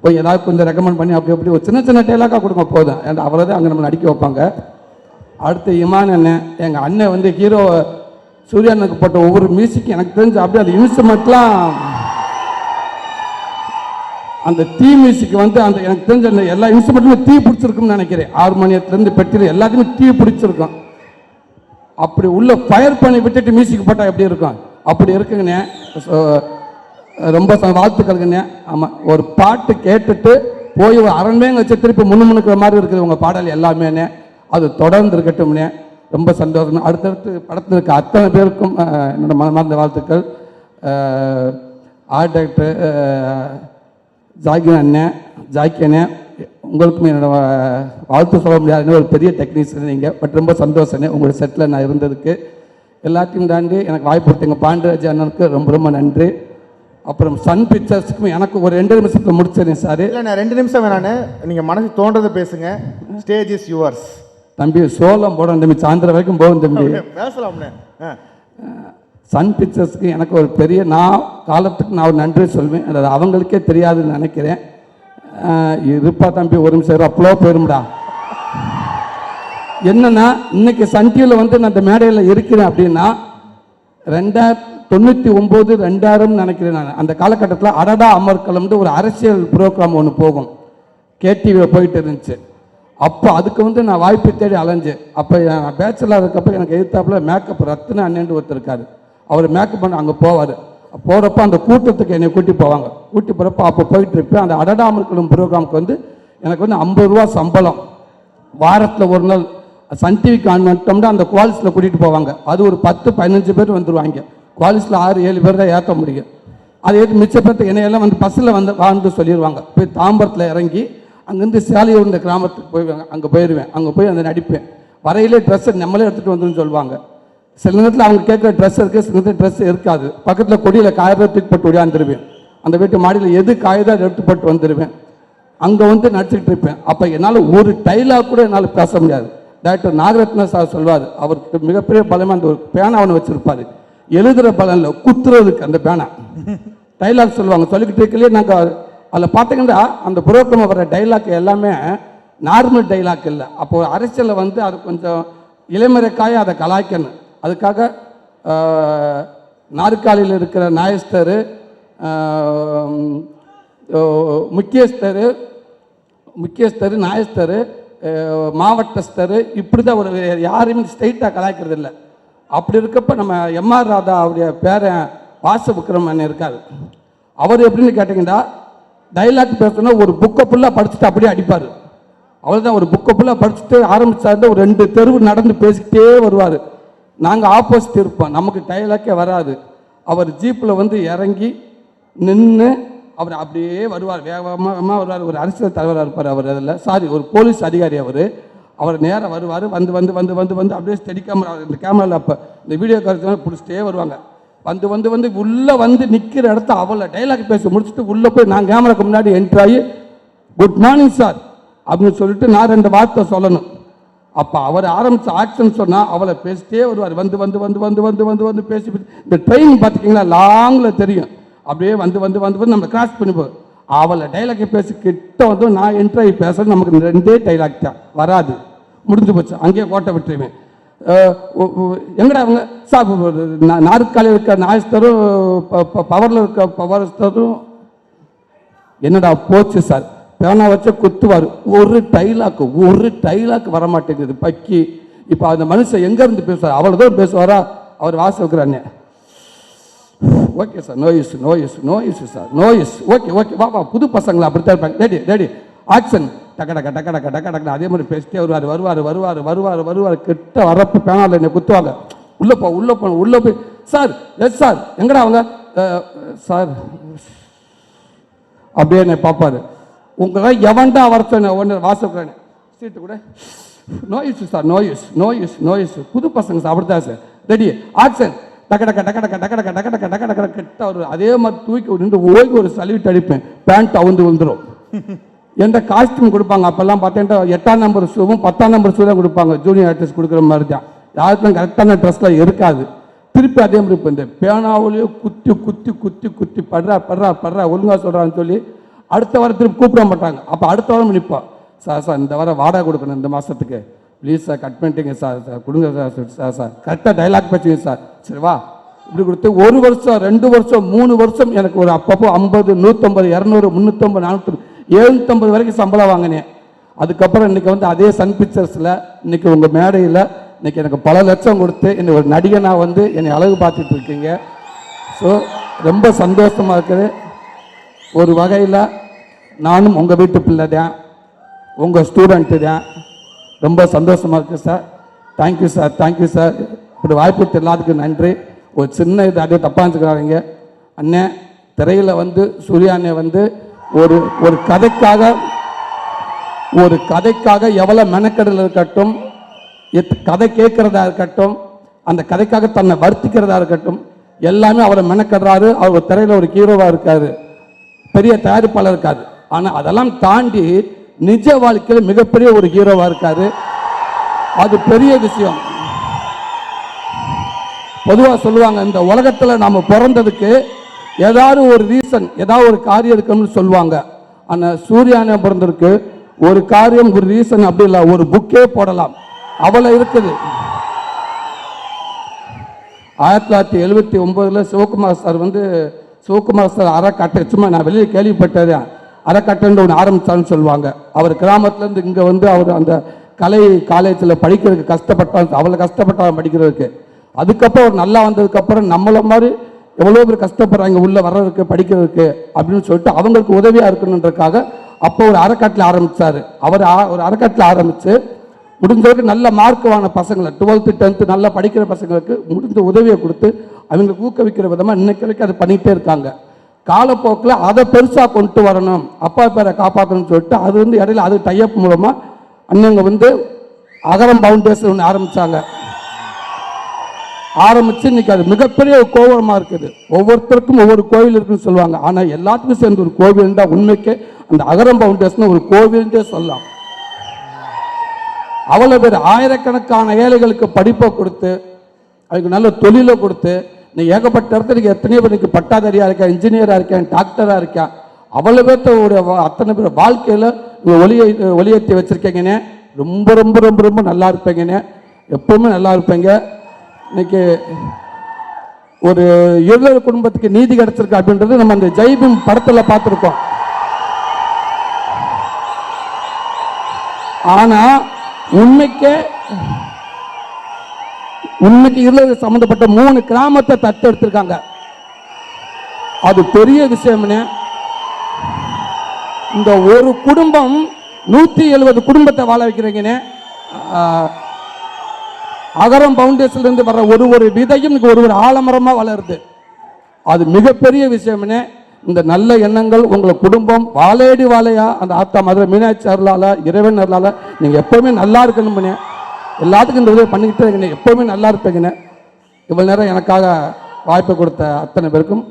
போய் ஏதாவது கொஞ்சம் ரெக்கமெண்ட் பண்ணி அப்படி ஒரு சின்ன சின்ன டைலாக்காக கொடுங்க போதும். ஏன்னா அவரை தான் அங்கே நம்ம நடிக்க வைப்பாங்க. அடுத்து இமான் அண்ணன், எங்கள் அண்ணன் வந்து ஹீரோ சூர்யா அண்ணனுக்கு போட்ட ஒவ்வொரு மியூசிக் எனக்கு தெரிஞ்சு அப்படியே அந்த இன்ஸ்ட்ருமெண்ட்லாம், அந்த தீ மியூசிக் வந்து அந்த எனக்கு தெரிஞ்ச அந்த எல்லா இன்ஸ்ட்ருமெண்ட்டுமே தீ பிடிச்சிருக்குன்னு நினைக்கிறேன். ஹார்மோனியத்துலேருந்து பெட்டியில் எல்லாத்தையுமே தீ பிடிச்சிருக்கும். அப்படி உள்ள ஃபயர் பண்ணி விட்டுட்டு மியூசிக் போட்டால் எப்படி இருக்கும், அப்படி இருக்குங்கண்ணே. ரொம்ப வாழ்த்துக்கள்ங்கண்ணே. ஆமாம், ஒரு பாட்டு கேட்டுட்டு போய் ஒரு அரண்மனை வச்சு திருப்பி முன்னுமுணுக்கிற மாதிரி இருக்குது உங்கள் பாடல் எல்லாமேண்ணே. அது தொடர்ந்து இருக்கட்டும்னே. ரொம்ப சந்தோஷம். அடுத்தடுத்து படத்தில் இருக்க அத்தனை பேருக்கும் என்னோட மனமார்ந்த வாழ்த்துக்கள். ஆர்ட் டைரக்டர் ஜாக்கி அண்ணன், உங்களுக்கும் என்னோட வாழ்த்து சொல்ல முடியாதுன்னு ஒரு பெரிய டெக்னீஷியன் நீங்கள். பட் ரொம்ப சந்தோஷம் உங்களோட செட்டில் நான் இருந்ததுக்கு. எல்லாத்தையும் தாண்டி எனக்கு வாய்ப்பு கொடுத்தீங்க பாண்டியராஜ் அண்ணனுக்கு ரொம்ப ரொம்ப நன்றி. அப்புறம் சன் பிக்சர்ஸுக்கும் எனக்கு ஒரு 2 நிமிஷத்தில் முடிச்சிடறேன் சார். இல்லை நான் 2 நிமிஷம் வேணான்னு, நீங்கள் மனசு தோன்றதை பேசுங்க. Stage is yours. தம்பி சோளம் போட தம்பி, சாயந்தரம் வரைக்கும் போகும் தம்பி. பேசலாம்ண்ணே. சன் பிக்சர்ஸ்க்கு எனக்கு ஒரு பெரிய காலத்துக்கு நான் ஒரு நன்றி சொல்வேன். அது அவங்களுக்கே தெரியாதுன்னு நினைக்கிறேன். இருப்பா தம்பி, ஒரு நிமிஷம் அப்பளோ போயிரும்டா. என்னன்னா இன்னைக்கு சன் டிவியில் வந்து நான் இந்த மேடையில் இருக்கிறேன் அப்படின்னா 1999 2000 நினைக்கிறேன். நான் அந்த காலகட்டத்தில் அடடா அமர்கலம்னு ஒரு அரசியல் ப்ரோக்ராம் ஒன்று போகும், கேடிவியில் போயிட்டு இருந்துச்சு. அப்போ அதுக்கு வந்து நான் வாய்ப்பு தேடி அலைஞ்சேன். அப்போ நான் பேச்சுலர் இருக்கப்போ எனக்கு எதிர்த்தாப்பில் மேக்கப் ரத்ன அண்ணன் ஒருத்தர் இருக்கார். அவர் மேக்கப் பண்ண அங்கே போவார். போகிறப்ப அந்த கூட்டத்துக்கு என்னை கூட்டி போவாங்க. கூட்டி போகிறப்ப அப்போ போயிட்டு இருப்பேன். அந்த அடடா அமர்கலம் ப்ரோக்ராமுக்கு வந்து எனக்கு வந்து 50 ரூபா சம்பளம். வாரத்தில் ஒரு நாள் சன் டிவிக்கு ஆன் பண்ணிட்டோம்னா அந்த குவாலிஸில் கூட்டிகிட்டு போவாங்க. அது ஒரு 10-15 பேர் வந்துடுவாங்க. குவாலிஸில் 6-7 பேர் தான் ஏற்ற முடியும். அதை ஏற்று மிச்ச பேர்த்து என்னையெல்லாம் வந்து பஸ்ஸில் வந்து சொல்லிடுவாங்க. போய் தாம்பரத்தில் இறங்கி அங்கேருந்து சேலையூர் இந்த கிராமத்துக்கு போய்வாங்க. அங்கே போயிடுவேன். அங்கே போய் அந்த நடிப்பேன். வரையிலே ட்ரெஸ்ஸை நம்மளே எடுத்துகிட்டு வந்துன்னு சொல்லுவாங்க. சில நேரத்தில் அவங்க கேட்குற ட்ரெஸ் இருக்குது, சில நேரத்தில் ட்ரெஸ் இருக்காது. பக்கத்தில் கொடியில் காயதை தூக்கி போட்டு ஓடியாந்துருவேன். அந்த வீட்டு மாடியில் எது காயுதோ அதை எடுத்து போட்டு வந்துடுவேன். அங்கே வந்து நடிச்சுக்கிட்டு இருப்பேன். அப்போ என்னால் ஒரு டைலாக் கூட என்னால் பேச முடியாது. டாக்டர் நாகரத்ன சார் சொல்வார், அவருக்கு மிகப்பெரிய பலமாக அந்த ஒரு பேனா ஒன்று வச்சுருப்பார். எழுதுகிற பலம் இல்லை, குத்துறதுக்கு அந்த பேனா. டைலாக் சொல்லுவாங்க. சொல்லிக்கிட்டு இருக்கலையே நாங்கள் அதில் பார்த்தீங்கன்னா அந்த புரோகிராம் வர டைலாக் எல்லாமே நார்மல் டைலாக் இல்லை. அப்போ ஒரு அரசியலில் வந்து அது கொஞ்சம் இளமறைக்காய அதை கலாய்க்கணும். அதுக்காக நாற்காலியில் இருக்கிற நாயஸ்தர், முக்கியஸ்தர், நாயஸ்தர், மாவட்டஸ்தர், இப்படி தான் ஒரு யாரையுமே ஸ்ட்ரைட்டாக கலாய்க்கிறது இல்லை. அப்படி இருக்கப்போ நம்ம எம்ஆர் ராதா அவருடைய பேரன் வாச விக்ரமன் இருக்கார். அவர் எப்படின்னு கேட்டிங்கன்னா டைலாக் பேசணும்னா ஒரு புக்கை ஃபுல்லாக படிச்சுட்டு அப்படியே அடிப்பார். அவ்வளோதான், ஒரு புக்கை ஃபுல்லாக படிச்சுட்டு ஆரம்பித்தாருந்தா ஒரு 2 தெருவு நடந்து பேசிக்கிட்டே வருவார். நாங்கள் ஆப்போசிட் இருப்போம், நமக்கு டைலாக்கே வராது. அவர் ஜீப்பில் வந்து இறங்கி நின்று அவர் அப்படியே வருவார், வேகமாக வருவார். ஒரு அரசியல் தலைவராக இருப்பார் அவர். அதில் ஒரு போலீஸ் அதிகாரி அவர் நேராக வருவார். வந்து வந்து வந்து வந்து வந்து அப்படியே ஸ்டெடி கேமரா, இந்த கேமராவில் அப்போ இந்த வீடியோ கார்டு பிடிச்சிட்டே வருவாங்க. வந்து வந்து வந்து உள்ளே வந்து நிற்கிற இடத்த அவளை டைலாக் பேசி முடிச்சுட்டு உள்ளே போய் நான் கேமராக்கு முன்னாடி என்ட்ராகி குட் மார்னிங் சார் அப்படின்னு சொல்லிட்டு நான் 2 வார்த்தை சொல்லணும். அப்போ அவர் ஆரம்பித்த ஆக்ஷன் சொன்னால் அவளை பேசிட்டே வருவார். வந்து வந்து வந்து வந்து வந்து வந்து வந்து பேசி இந்த ட்ரெயின் பார்த்துக்கிங்களா லாங்கில் தெரியும். அப்படியே வந்து வந்து வந்து வந்து நம்ம கிராஸ் பண்ணி போய் அவளை டைலாக்கை பேசி கிட்ட வந்து நான் என்ட்ராகி பேசுறது நமக்கு 2 டைலாக் தான் வராது. முடிஞ்சு போச்சு, அங்கேயே கோட்டை விட்டுருவேன். எங்கடா அவங்க சார் நாற்காலியில் இருக்க நாயஸ்தரும் பவரில் இருக்க பவர்ஸ்தரும் என்னடா போச்சு சார், பேனா வச்ச குத்துவார். ஒரு டைலாக் வரமாட்டேங்குது பக்கி. இப்போ அந்த மனுஷன் எங்கேருந்து பேசுவார், அவ்வளோதான் பேசுவாரா. அவர் வாச வைக்கிறானே, okay sir, no is sir, no is okay okay வா வா புது பசங்களா அப்படித்தான் இருப்பாங்க. டேடி ஆக்ஷன் டக்கடக்க டக்கடக்க டக்கடக்க அதே மாதிரி பேசிட்டே வருவார் வருவார் வருவார் வருவார் வருவார் கிட்ட வரப்பு பேனாவில் என்னை குத்துவாங்க. உள்ளே போ உள்ளே போ உள்ளே போய் சார் எஸ் சார் எங்கடா அவங்க சார் அப்படியே என்னை பார்ப்பாரு. உங்களை எவன்டா வர சொன்ன ஒன்று வாசப்பேன் சீட்டு கூட no use sir no use no use no use புது பசங்க சார் அப்படித்தான் சார் ரெடி ஆக்சன் டக்கடக்க டக்கடக்க டக்கடக்க டக்கடக்க டக்கடக்க கிட்ட வரும். அதே மாதிரி தூக்கி நின்று ஓய்வு ஒரு சல்யூட் அடிப்பேன். பேண்ட் அவுந்து வந்துடும். எந்த காஸ்டியூம் கொடுப்பாங்க அப்போல்லாம் பார்த்தீங்கன்னா 8ஆம் நம்பர் ஷூவும் 10ஆம் நம்பர் ஷூ தான் கொடுப்பாங்க. ஜூனியர் ஆர்டிஸ்ட் கொடுக்குற மாதிரி தான். யாருக்கும் கரெக்டான ட்ரெஸ்லாம் இருக்காது. திருப்பி அதே மாதிரி இப்போ இந்த பேனாவிலேயே குத்தி குத்தி குத்தி குத்தி படுறா படுறா படுறா ஒழுங்காக சொல்கிறான்னு சொல்லி அடுத்த வாரம் திருப்பி கூப்பிட மாட்டாங்க. அப்போ அடுத்த வாரம் நிற்போம். சார் இந்த வாரம் வாடகை கொடுக்கணும் இந்த மாதத்துக்கு ப்ளீஸ் சார் கட் பண்ணிட்டீங்க சார் கொடுங்க சார் கரெக்டாக டைலாக் பேசுவீங்க சார் சரி வா இப்படி கொடுத்து 1 வருஷம் 2 வருஷம் 3 வருஷம் எனக்கு ஒரு அப்பப்போ 50 150 200 350 400 750 வரைக்கும் சம்பளம் வாங்கினேன். அதுக்கப்புறம் இன்றைக்கி வந்து அதே சன் பிக்சர்ஸில் இன்றைக்கி உங்கள் மேடையில் இன்றைக்கி எனக்கு பல லட்சம் கொடுத்து என்னை ஒரு நடிகனாக வந்து என்னை அழகு பார்த்துட்டு இருக்கீங்க. ஸோ ரொம்ப சந்தோஷமாக இருக்குது. ஒரு வகையில் நானும் உங்கள் வீட்டு பிள்ளை தான் உங்கள் ஸ்டூடெண்ட்டு தான். ரொம்ப சந்தோஷமாக இருக்குது sir. Thank you sir thank you sir. இப்படி வாய்ப்பு எல்லாத்துக்கும் நன்றி. ஒரு சின்ன இது அப்படியே தப்பாக இருந்துக்கிறாங்க அண்ணே. திரையில் வந்து சூர்யா அண்ணே வந்து ஒரு ஒரு கதைக்காக எவ்வளோ மெனக்கடல் இருக்கட்டும் கதை கேட்குறதா இருக்கட்டும் அந்த கதைக்காக தன்னை வருத்திக்கிறதா இருக்கட்டும் எல்லாமே அவரை மெனக்கடுறாரு. அவர் திரையில் ஒரு ஹீரோவாக இருக்காரு பெரிய தயாரிப்பாளர் இருக்காரு. ஆனால் அதெல்லாம் தாண்டி நிஜ வாழ்க்கையில் மிகப்பெரிய ஒரு ஹீரோவாக இருக்காரு. அது பெரிய விஷயம். பொதுவாக சொல்லுவாங்க இந்த உலகத்தில் நாம் பிறந்ததுக்கு ஏதாவது ஒரு ரீசன் ஏதாவது ஒரு காரியம் இருக்குன்னு சொல்லுவாங்க. ஆனால் சூர்யானே பிறந்திருக்கு ஒரு காரியம் ஒரு ரீசன் அப்படி இல்லை ஒரு புக்கே போடலாம் அவ்வளோ இருக்குது. 1979 சிவகுமார் சார் வந்து சிவகுமார் சார் அறக்கட்டை சும்மா நான் வெளியே கேள்விப்பட்டது அறக்கட்டைன்னு ஒன்று ஆரம்பித்தான்னு சொல்லுவாங்க. அவர் கிராமத்துலேருந்து இங்கே வந்து அவர் அந்த கலை காலேஜில் படிக்கிறதுக்கு கஷ்டப்பட்டாங்க. அவ்வளோ கஷ்டப்பட்டாங்க படிக்கிறதுக்கு. அதுக்கப்புறம் அவர் நல்லா வந்ததுக்கப்புறம் நம்மளை மாதிரி எவ்வளோ பேர் கஷ்டப்படுறாங்க உள்ளே வர்றதுக்கு படிக்கிறதுக்கு அப்படின்னு சொல்லிட்டு அவங்களுக்கு உதவியாக இருக்கணுன்றதுக்காக அப்போ ஒரு அறக்கட்டளை ஆரம்பித்தார். அவர் ஒரு அறக்கட்டளை ஆரம்பித்து முடிஞ்சவரைக்கும் நல்ல மார்க் வாங்கின பசங்களை 12th 10th நல்லா படிக்கிற பசங்களுக்கு முடிஞ்ச உதவியை கொடுத்து அவங்களுக்கு ஊக்குவிக்கிற விதமாக இன்னைக்கு வரைக்கும் அதை பண்ணிகிட்டே இருக்காங்க. காலப்போக்கில் அதை பெருசாக கொண்டு வரணும் அப்பா பேரை காப்பாற்றணும்னு சொல்லிட்டு அது வந்து இடையில அது டைப் மூலமாக அண்ணங்க வந்து அகரம் ஃபவுண்டேஷன் ஒன்று ஆரம்பித்து இன்னைக்கு அது மிகப்பெரிய ஒரு கோவிலமாக இருக்குது. ஒவ்வொருத்தருக்கும் ஒவ்வொரு கோவில் இருக்குன்னு சொல்லுவாங்க. ஆனால் எல்லாத்துக்கும் சேர்ந்து ஒரு கோவில் தான் உண்மைக்கு அந்த அகரம் ஃபவுண்டேஷன் ஒரு கோவில்ன்றே சொல்லலாம். அவ்வளோ பேர் ஆயிரக்கணக்கான ஏழைகளுக்கு படிப்பை கொடுத்து அதுக்கு நல்ல தொழிலை கொடுத்து நீ ஏகப்பட்ட இடத்துல எத்தனையோ பேருக்கு பட்டாதாரியாக இருக்கேன் இன்ஜினியராக இருக்கேன் டாக்டராக இருக்கேன் அவ்வளோ பேர்த்தோடைய அத்தனை பேர் வாழ்க்கையில் ஒளியேற்றி வச்சுருக்கீங்கன்னே ரொம்ப ரொம்ப ரொம்ப ரொம்ப நல்லா இருப்பீங்கன்னே எப்பவுமே நல்லா இருப்பீங்க. இன்னைக்கு ஒரு இருளர் குடும்பத்துக்கு நீதி கிடைச்சிருக்கு அப்படின்றது நம்ம அந்த ஜெய்பீம் படத்தில் பார்த்துருக்கோம். ஆனால் உண்மைக்கு இருளர் சம்பந்தப்பட்ட 3 கிராமத்தை தத்தெடுத்திருக்காங்க. அது பெரிய விஷயம்னு. இந்த ஒரு குடும்பம் 170 குடும்பத்தை வாழ வைக்கிறீங்கன்னு அகரம் ஃபவுண்டேஷன்ல இருந்து வர்ற ஒரு விதையும் ஒரு ஆலமரமாக வளருது. அது மிகப்பெரிய விஷயம்னு. இந்த நல்ல எண்ணங்கள் உங்களை குடும்பம் வாழையடி வாழையா அந்த ஆத்தா மதுரை மீனாட்சி அருளால இறைவன் அருளால நீங்கள் எப்பவுமே நல்லா இருக்கணும்னு எல்லாத்துக்கும் இந்த உதவி பண்ணிக்கிட்டே இருக்கீங்க. எப்பவுமே நல்லா இருப்பீங்கன்னு. இவ்வளவு நேரம் எனக்காக வாய்ப்பு கொடுத்த அத்தனை பேருக்கும்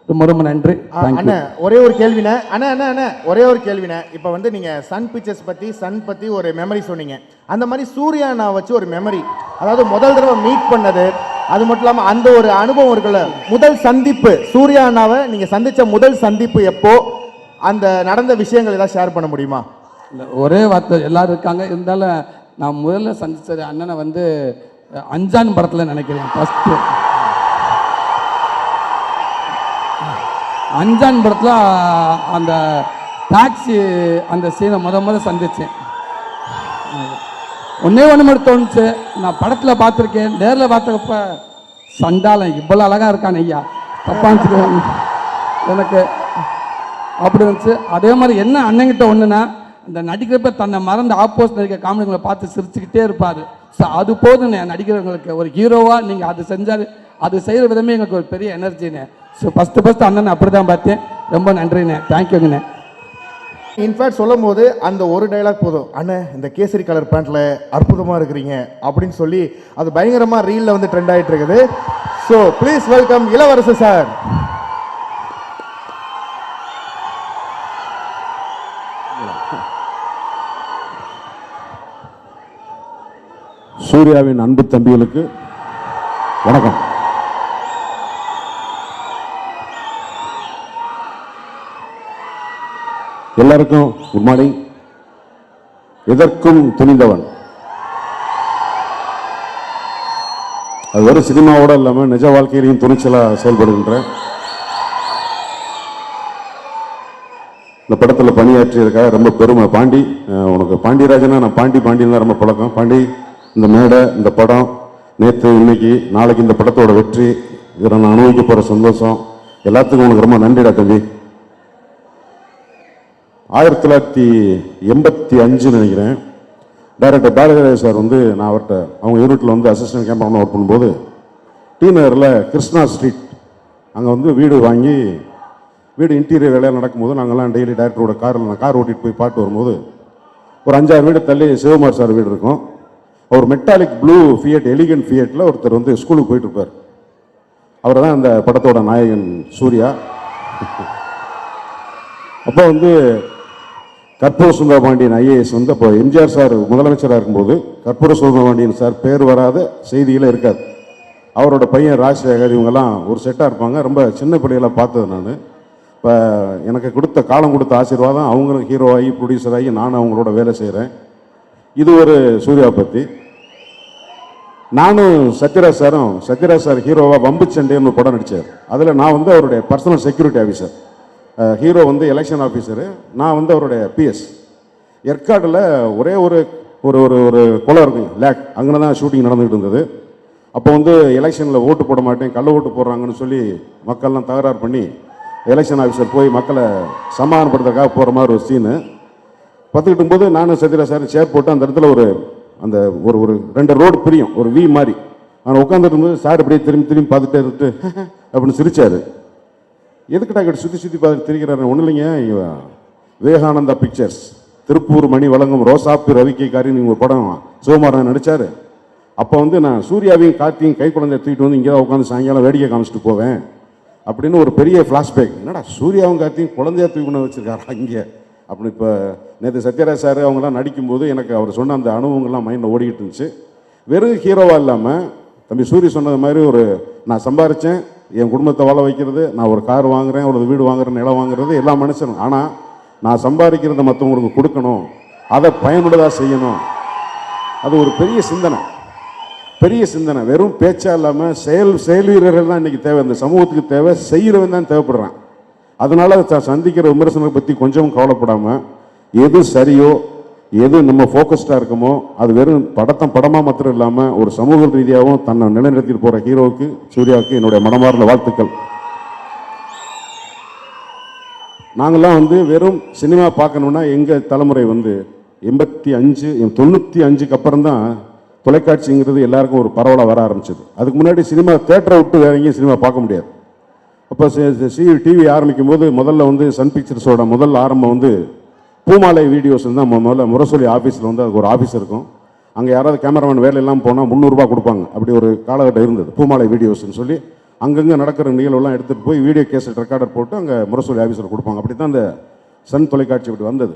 ரொம்ப ரொம்ப நன்றி. அண்ணா ஒரே ஒரு கேள்விண்ணே அண்ணா ஒரே ஒரு கேள்விண்ணே. இப்போ வந்து நீங்கள் சன் பிக்சர்ஸ் பற்றி ஒரு மெமரி சொன்னீங்க. அந்த மாதிரி சூர்யா நான் வச்சு ஒரு மெமரி அதாவது முதல் தடவை மீட் பண்ணது அது மட்டும் இல்லாமல் அந்த ஒரு அனுபவம் இருக்குல்ல முதல் சந்திப்பு சூர்யா அண்ணாவை நீங்கள் சந்தித்த முதல் சந்திப்பு எப்போ அந்த நடந்த விஷயங்கள் ஏதாவது ஷேர் பண்ண முடியுமா? இல்லை ஒரே வார்த்தை எல்லாரும் இருக்காங்க. இருந்தாலும் நான் முதல்ல சந்தித்தது அண்ணனை வந்து அஞ்சான் படத்தில் நினைக்கிறேன். ஃபஸ்ட்டு அஞ்சான் படத்தில் அந்த டாக்ஸி அந்த சீனை முதல்ல சந்தித்தேன். ஒன்றே மட்டும் தோணுச்சு. நான் படத்தில் பார்த்துருக்கேன். நேரில் பார்த்தப்ப சண்டாலம் இவ்வளோ அழகாக இருக்கான் ஐயா தப்பான்னு எனக்கு அப்படி இருந்துச்சு. அதே மாதிரி என்ன அண்ணங்கிட்ட ஒன்றுனா அந்த நடிக்கிறப்ப தன்னை மறந்து ஆப்போசிட் இருக்க காமெடிகளை பார்த்து சிரிச்சுக்கிட்டே இருப்பார். ஸோ அது போதுண்ணே நடிக்கிறவங்களுக்கு. ஒரு ஹீரோவாக நீங்கள் அது செஞ்சால் அது செய்கிற விதமே எங்களுக்கு ஒரு பெரிய எனர்ஜிண்ணே. ஸோ ஃபஸ்ட்டு அண்ணன் அப்படி தான் பார்த்தேன். ரொம்ப நன்றிண்ணே, தேங்க்யூங்கண்ணே. இன்ஃபேக்ட் சொல்லும் போது அந்த ஒரு டைலாக் போதும், அண்ணே இந்த கேசரி கலர் பேண்ட்ல அற்புதமாக இருக்கிறீங்க அப்படின்னு சொல்லி அது பயங்கரமாக ரீலில் வந்து ட்ரெண்ட் ஆகிட்டு இருக்குது. So please welcome Ilavarasu sir. சூர்யாவின் அன்பு தம்பிகளுக்கு வணக்கம். எல்லாருக்கும் குட் மார்னிங். எதற்கும் துணிந்தவன், அது ஒரு சினிமாவோட இல்லாமல் நிஜ வாழ்க்கையிலையும் துணிச்சலாக செயல்படுகின்ற இந்த படத்தில் பணியாற்றியதுக்காக ரொம்ப பெருமை. பாண்டி, உனக்கு பாண்டியராஜனா நான் பாண்டியன் தான் ரொம்ப பழக்கம். பாண்டி, இந்த மேடை, இந்த படம், நேற்று இன்னைக்கு நாளைக்கு இந்த படத்தோட வெற்றி, இதில் நான் அனுபவிக்க போகிற சந்தோஷம் எல்லாத்துக்கும் உனக்கு ரொம்ப நன்றிடா தம்பி. 1985 நினைக்கிறேன், டைரக்டர் பாரதிராஜ் சார் வந்து நான் அவர்கிட்ட அவங்க யூனிட்டில் வந்து அசிஸ்டன்ட் கேமராமேன் ஒர்க் பண்ணும்போது டி நகரில் கிருஷ்ணா ஸ்ட்ரீட் அங்கே வந்து வீடு வாங்கி வீடு இன்டீரியர் வேலையாக நடக்கும்போது நாங்கள்லாம் டெய்லி டைரக்டரோட நான் கார் ஓட்டிகிட்டு போய் பாட்டு வரும்போது ஒரு 5-6 வீடு தள்ளி சிவகுமார் சார் வீடு இருக்கும். அவர் மெட்டாலிக் ப்ளூ ஃபியட், எலிகன்ட் ஃபியட்டில் ஒருத்தர் வந்து ஸ்கூலுக்கு போயிட்டு இருப்பார். அவர் தான் அந்த படத்தோட நாயகன் சூர்யா. அப்போ வந்து கற்பூர சுந்தரபாண்டியன் ஐஏஎஸ் வந்து அப்போ எம்ஜிஆர் சார் முதலமைச்சராக இருக்கும்போது கற்பூர சுந்தரபாண்டியன் சார் பேர் வராத செய்தியில் இருக்காது. அவரோட பையன் ராஜசேகர் இவங்கெல்லாம் ஒரு செட்டாக இருப்பாங்க. ரொம்ப சின்ன பிள்ளைகளை பார்த்தது நான். இப்போ எனக்கு காலம் கொடுத்த ஆசீர்வாதம், அவங்களும் ஹீரோவாகி ப்ரொடியூசராகி நானும் அவங்களோட வேலை செய்கிறேன். இது ஒரு சூர்யா பற்றி. நானும் சத்யராஜ் சார் ஹீரோவாக வம்பு சண்டைன்னு படம் நடித்தார். அதில் நான் வந்து அவருடைய பர்சனல் செக்யூரிட்டி ஆஃபீஸர். ஹீரோ வந்து எலெக்ஷன் ஆஃபீஸரு, நான் வந்து அவருடைய பிஎஸ். ஏற்காடில் ஒரே ஒரு ஒரு ஒரு குளம் இருக்கும், லேக், அங்கே தான் ஷூட்டிங் நடந்துகிட்டு இருந்தது. அப்போ வந்து எலெக்ஷனில் ஓட்டு போட மாட்டேன், கள்ள ஓட்டு போடுறாங்கன்னு சொல்லி மக்கள்லாம் தகராறு பண்ணி எலெக்ஷன் ஆஃபீஸர் போய் மக்களை சமாதானப்படுத்துறதுக்காக போகிற மாதிரி ஒரு சீனு பார்த்துக்கிட்டும் போது நானும் சத்யராஜ் சார் சேர் போட்டு அந்த இடத்துல ஒரு 2 ரோடு பிரியும், ஒரு வி மாதிரி. நான் உட்காந்துட்டு இருக்கும்போது சார் அப்படியே திரும்பி பார்த்துட்டே இருந்துட்டு அப்படின்னு சிரிச்சார். எதுக்கிட்ட கிட்ட சுற்றி பார்த்துட்டு திரிக்கிறாரு. ஒன்றும் இல்லைங்க, விவேகானந்தா பிக்சர்ஸ், திருப்பூர் மணி வழங்கும் ரோசாப்பி ரவிக்கை காரின்னு ஒரு படம் சிவகுமாரன் நடித்தார். அப்போ வந்து நான் சூர்யாவையும் கார்த்தியும் கை குழந்தைய தூக்கிட்டு வந்து இங்கே தான் உட்காந்து சாயங்காலம் வேடிக்கை காமிச்சிட்டு போவேன் அப்படின்னு ஒரு பெரிய ஃப்ளாஷ்பேக். என்னடா சூர்யாவும் கார்த்தியும் குழந்தையா தூக்கி கொண்டு வச்சிருக்காரா இங்கே அப்படின்னு. இப்போ நேற்று சத்யராஜ் சார் அவங்களாம் நடிக்கும்போது எனக்கு அவர் சொன்ன அந்த அனுபவங்கள்லாம் மைண்டில் ஓடிக்கிட்டு இருந்துச்சு. வெறும் ஹீரோவாக இல்லாமல் தம்பி சூரிய சொன்னது மாதிரி நான் சம்பாரித்தேன், என் குடும்பத்தை வாழ வைக்கிறது, நான் ஒரு கார் வாங்குறேன், ஒரு வீடு வாங்குறேன், நிலம் வாங்குறது எல்லா மனுஷனும். ஆனால் நான் சம்பாதிக்கிறத மற்றவங்களுக்கு கொடுக்கணும், அதை பயனுள்ளதாக செய்யணும். அது ஒரு பெரிய சிந்தனை. வெறும் பேச்சா இல்லாமல் செயல் வீரர்கள் தான் இன்றைக்கி தேவை, இந்த சமூகத்துக்கு தேவை, செய்கிறவன் தான் தேவைப்படுறான். அதனால் சந்திக்கிற விமர்சனத்தை பற்றி கொஞ்சம் கவலைப்படாமல் எது சரியோ, எது நம்ம ஃபோக்கஸ்டாக இருக்குமோ, அது வெறும் படமாக மாத்திரம் இல்லாமல் ஒரு சமூக ரீதியாகவும் தன்னை நிலைநிறுத்திட்டு போகிற ஹீரோவுக்கு, சூர்யாவுக்கு என்னுடைய மனமார்ந்த வாழ்த்துக்கள். நாங்கள்லாம் வந்து வெறும் சினிமா பார்க்கணுன்னா எங்கள் தலைமுறை வந்து 95 அப்புறம் தான் தொலைக்காட்சிங்கிறது எல்லாருக்கும் ஒரு பரவலாக வர ஆரம்பிச்சது. அதுக்கு முன்னாடி சினிமா தேட்டரை விட்டு வேற எங்கேயும் சினிமா பார்க்க முடியாது. அப்போ டிவி ஆரம்பிக்கும் போது முதல்ல வந்து சன் பிக்சர்ஸோட முதல் ஆரம்பம் வந்து பூமாலை வீடியோஸ் தான். முதல்ல முரசொலி ஆஃபீஸில் வந்து அதுக்கு ஒரு ஆஃபீஸ் இருக்கும். அங்கே யாராவது கேமராமேன் வேலையெல்லாம் போனால் 300 ரூபா கொடுப்பாங்க. அப்படி ஒரு காலகட்டம் இருந்தது. பூமாலை வீடியோஸ்ன்னு சொல்லி அங்கங்கே நடக்கிற நிகழ்வுலாம் எடுத்துகிட்டு போய் வீடியோ கேசட் ரெக்கார்டர் போட்டு அங்கே முரசொலி ஆஃபீஸில் கொடுப்பாங்க. அப்படி தான் அந்த சன் தொலைக்காட்சி அப்படி வந்தது.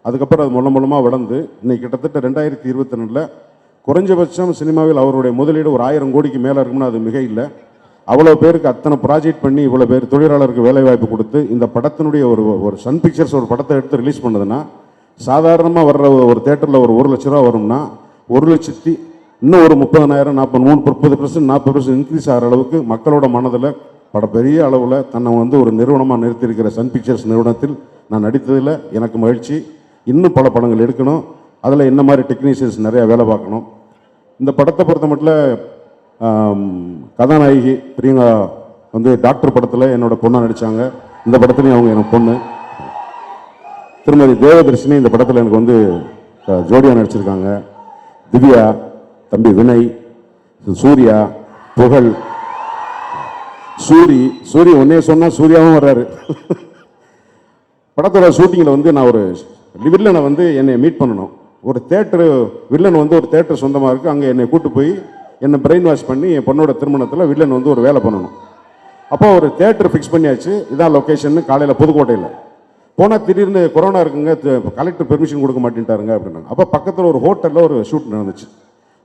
அதுக்கப்புறம் அது மூலமாக வளர்ந்து இன்னைக்கு கிட்டத்தட்ட 2022 குறைஞ்சபட்சம் சினிமாவில் அவருடைய முதலீடு ஒரு 1000 கோடிக்கு மேலே இருக்கும்னா அது மிக இல்லை. அவ்வளோ பேருக்கு அத்தனை ப்ராஜெக்ட் பண்ணி இவ்வளோ பேர் தொழிலாளருக்கு வேலை வாய்ப்பு கொடுத்து இந்த படத்தினுடைய ஒரு சன் பிக்சர்ஸ் ஒரு படத்தை எடுத்து ரிலீஸ் பண்ணதுன்னா சாதாரணமாக வர்ற ஒரு தேட்டரில் ஒரு 1 லட்ச ரூபா வரும்னா 1 லட்சத்தி இன்னும் ஒரு 30,000 30% 40% இன்க்ரீஸ் ஆகிற அளவுக்கு மக்களோட மனதில் பெரிய அளவில் தன்னை வந்து ஒரு நிறுவனமாக நிறுத்தியிருக்கிற சன் பிக்சர்ஸ் நிறுவனத்தில் நான் நடித்ததில் எனக்கு மகிழ்ச்சி. இன்னும் பல படங்கள் எடுக்கணும், அதில் என்ன மாதிரி டெக்னீஷியன்ஸ் நிறையா வேலை பார்க்கணும். இந்த படத்தை பொறுத்த மட்டும் கதாநாயகி பிரியங்கா வந்து டாக்டர் படத்தில் என்னோட பொண்ணாக நடித்தாங்க. இந்த படத்துலையும் அவங்க எனக்கு பொண்ணு. திருமதி தேவதர்ஷினி இந்த படத்தில் எனக்கு வந்து ஜோடியாக நடிச்சிருக்காங்க. திவ்யா, தம்பி வினய், சூர்யா, புகழ், சூரி ஒன்னே சொன்னால் சூர்யாவும் வர்றாரு. படத்தோட ஷூட்டிங்கில் வந்து நான் ஒரு வில்லனை வந்து என்னை மீட் பண்ணணும். ஒரு தேட்டரு வில்லன் வந்து ஒரு தேட்டர் சொந்தமாக இருக்குது, அங்கே என்னை கூட்டு போய் என்னை பிரெயின் வாஷ் பண்ணி என் பொண்ணோட திருமணத்தில் வில்லன் வந்து ஒரு வேலை பண்ணணும். அப்போ ஒரு தேட்டர் ஃபிக்ஸ் பண்ணியாச்சு, இதான் லொக்கேஷன். காலையில் புதுக்கோட்டையில் போனால் திடீர்னு கொரோனா இருக்குங்க, கலெக்டர் பெர்மிஷன் கொடுக்க மாட்டேன்ட்டாருங்க அப்படின்னாங்க. அப்போ பக்கத்தில் ஒரு ஹோட்டலில் ஒரு ஷூட் நடந்துச்சு.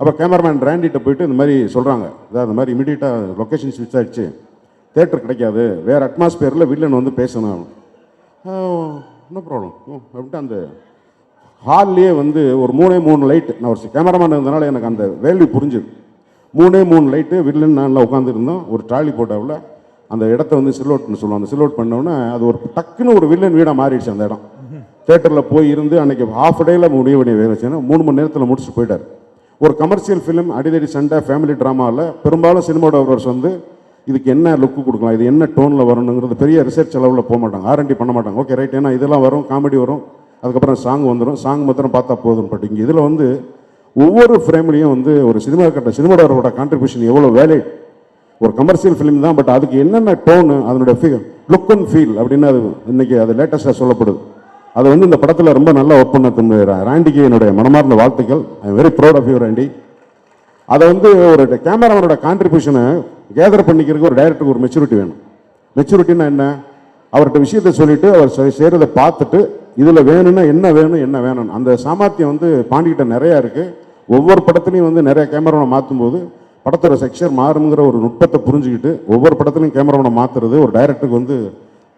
அப்போ கேமராமேன் ராண்டிகிட்ட போயிட்டு இந்த மாதிரி சொல்கிறாங்க, அதாவது இந்த மாதிரி இமீடியட்டாக லொக்கேஷன் ஸ்விட்ச் ஆகிடுச்சு, தேட்டர் கிடைக்காது, வேறு அட்மாஸ்பியரில் வில்லன் வந்து பேசணும். நோ ப்ராப்ளம் அப்படின்ட்டு அந்த ஹால்லேயே வந்து ஒரு 3 லைட்டு, நான் ஒரு கேமராமேன் இருந்தனால எனக்கு அந்த வேல்யூ புரிஞ்சுது. 3 லைட்டு வில்லன் நான் உட்காந்துருந்தோம். ஒரு ட்ராலி போட்டாவில் அந்த இடத்த வந்து சில்லோட்னு சொல்லுவோம். அந்த சில்லோட் பண்ணோன்னா அது ஒரு டக்குன்னு ஒரு வில்லன் வீடாக மாறிடுச்சு அந்த இடம். தேட்டரில் போய் இருந்து அன்றைக்கி ஹாஃப் டேயில் முடிய வேண்டிய வேலை செய்யணும், 3 மணி நேரத்தில் முடிச்சுட்டு போயிட்டார். ஒரு கமர்ஷியல் ஃபிலிம், அடிதடி சண்டை, ஃபேமிலி ட்ராமாவில் பெரும்பாலும் சினிமாடோகிராஃபர்ஸ் வந்து இதுக்கு என்ன லுக்கு கொடுக்கலாம், இது என்ன டோனில் வரணுங்கிறது பெரிய ரிசர்ச் அளவில் போக மாட்டாங்க, R&D பண்ண மாட்டாங்க. ஓகே ரைட், ஏன்னா இதெல்லாம் வரும், காமெடி வரும், அதுக்கப்புறம் சாங் வந்துடும், சாங் மாத்திரம் பார்த்தா போதும். பட் இங்கே இதில் வந்து ஒவ்வொரு ஃப்ரேம்லேயும் வந்து ஒரு சினிமாடோட கான்ட்ரிபியூஷன் எவ்வளோ வேலை. ஒரு கமர்ஷியல் ஃபிலிம் தான், பட் அதுக்கு என்னென்ன டோனு, அதனுடைய லுக் அண்ட் ஃபீல் அப்படின்னு அது இன்னைக்கு அது லேட்டஸ்ட்டாக சொல்லப்படுது. அது வந்து இந்த படத்தில் ரொம்ப நல்லா ஒர்க் பண்ண ராண்டிக்கு என்னுடைய மனமார்ந்த வாழ்த்துக்கள். I am very proud of you Randy. அதை வந்து ஒரு கேமராமேனோட கான்ட்ரிபியூஷனை கேதர் பண்ணிக்கிறதுக்கு ஒரு டைரக்டருக்கு ஒரு மெச்சூரிட்டி வேணும். மெச்சூரிட்டின்னா என்ன, அவர்கிட்ட விஷயத்தை சொல்லிவிட்டு அவர் செய்கிறத பார்த்துட்டு இதில் வேணும்னா என்ன வேணும் அந்த சாமர்த்தியம் வந்து பாண்டிகிட்ட நிறையா இருக்குது. ஒவ்வொரு படத்துலையும் வந்து நிறைய கேமராவை மாற்றும் போது படத்தோட செக்ஷர் மாறுங்கிற ஒரு நுட்பத்தை புரிஞ்சுக்கிட்டு ஒவ்வொரு படத்துலையும் கேமராவை மாற்றுறது ஒரு டைரக்டருக்கு வந்து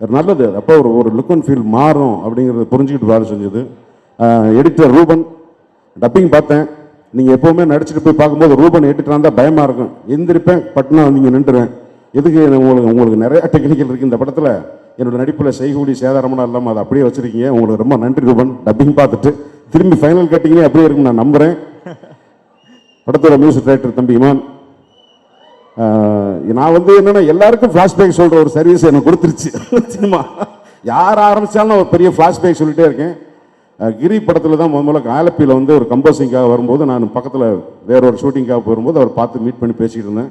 நல்லது. அப்போ ஒரு லுக் அண்ட் ஃபீல் மாறும் அப்படிங்கிறத புரிஞ்சுக்கிட்டு வேலை செஞ்சது. எடிட்டர் ரூபன், டப்பிங் பார்த்தேன். நீங்கள் எப்போவுமே நடிச்சுட்டு போய் பார்க்கும்போது ரூபன் எடிட்டராக இருந்தால் பயமாக இருக்கும், எந்திரிப்பேன் பட்னா நீங்கள் நின்றுவேன். எதுக்கு உங்களுக்கு நிறையா டெக்னிக்கல் இருக்குது இந்த படத்தில். என்னோட நடிப்பில் செய்கூடி சேதாரமெல்லாம் இல்லாமல் அதை அப்படியே வச்சுருக்கீங்க, உங்களுக்கு ரொம்ப நன்றி ரூபன். டப்பிங் பார்த்துட்டு திரும்பி ஃபைனல் கட்டிங்கே அப்படியே இருக்குன்னு நான் நம்புகிறேன். படத்தோட மியூசிக் டைரக்டர் தம்பி இமான், நான் வந்து என்னென்னா எல்லாருக்கும் ஃப்ளாஷ்பேக் சொல்கிற ஒரு சர்வீஸ் எனக்கு கொடுத்துருச்சு சினிமா. யார் ஆரம்பித்தாலும் ஒரு பெரிய ஃப்ளாஷ்பேக் சொல்லிகிட்டே இருக்கேன். கிரி படத்தில் தான் முதல்ல ஆலப்பியில் வந்து ஒரு கம்போசிங்காக வரும்போது நான் பக்கத்தில் வேற ஒரு ஷூட்டிங்காக போகும்போது அவர் பார்த்து மீட் பண்ணி பேசிக்கிட்டு இருந்தேன்.